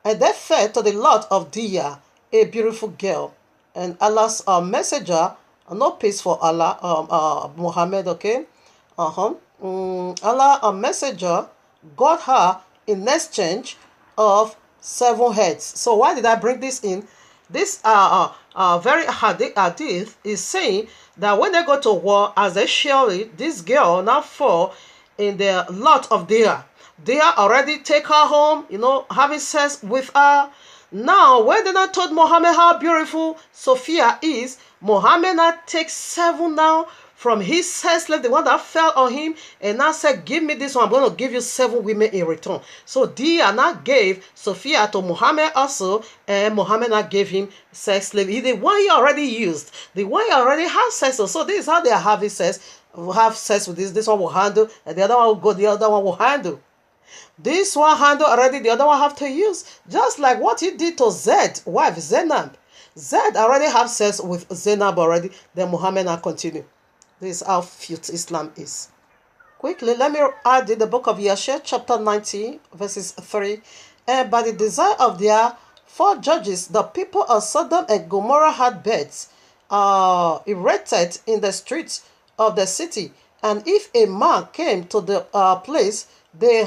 and they fed to the lot of Dia, a beautiful girl, and Allah's messenger, no peace for Allah, Muhammad. Okay, Allah, a messenger, got her in exchange of 7 heads. So why did I bring this in? This very hadith is saying that when they go to war, as they surely, this girl now fall in the lot of Dia. Dia already take her home, having sex with her. Now, when they not told Muhammad how beautiful Sophia is, Muhammad now takes 7 now from his sex slave, the one that fell on him, and now said, give me this one, I'm going to give you 7 women in return. So Dia now gave Sophia to Muhammad also, and Muhammad now gave him sex slave. The one he already used, the one he already has sex with. So this is how they are having sex. Will have sex with this one will handle, and the other one will go, the other one will handle. This one handle already, the other one have to use. Just like what he did to Zed, wife Zainab. Zed already have sex with Zainab already, then Muhammad now continue. This is how filthy Islam is. Quickly, let me add in the book of Yashar, chapter 19, verses 3. And by the desire of their 4 judges, the people of Sodom and Gomorrah had beds erected in the streets of the city. And if a man came to the place, they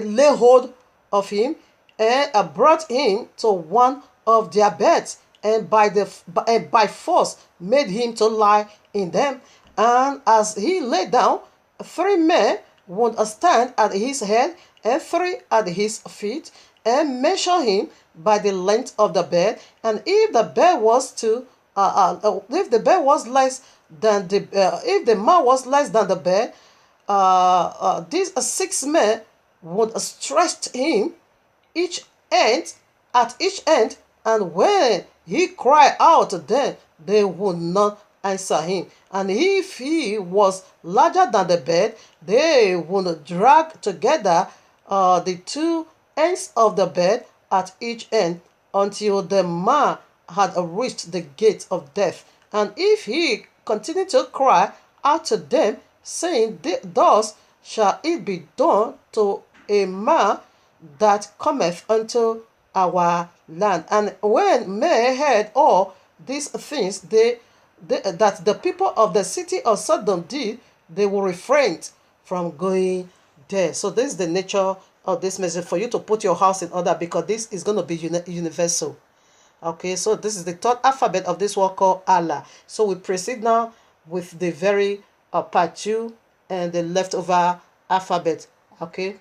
lay hold of him and brought him to one of their beds, and by force made him to lie in them. And as he lay down, 3 men would stand at his head and 3 at his feet, and measure him by the length of the bed. And if the bed was less than if the man was less than the bed, these 6 men would stretch him at each end, and when he cried out to them, they would not answer him. And if he was larger than the bed, they would drag together the 2 ends of the bed at each end until the man had reached the gate of death. And if he continued to cry out to them, saying, thus shall it be done to a man that cometh unto our land. And when men heard all these things that the people of the city of Sodom did, they will refrain from going there. So this is the nature of this message, for you to put your house in order, because this is going to be universal. Okay, so this is the 3rd alphabet of this word called Allah. So we proceed now with the very part 2 and the leftover alphabet. Okay.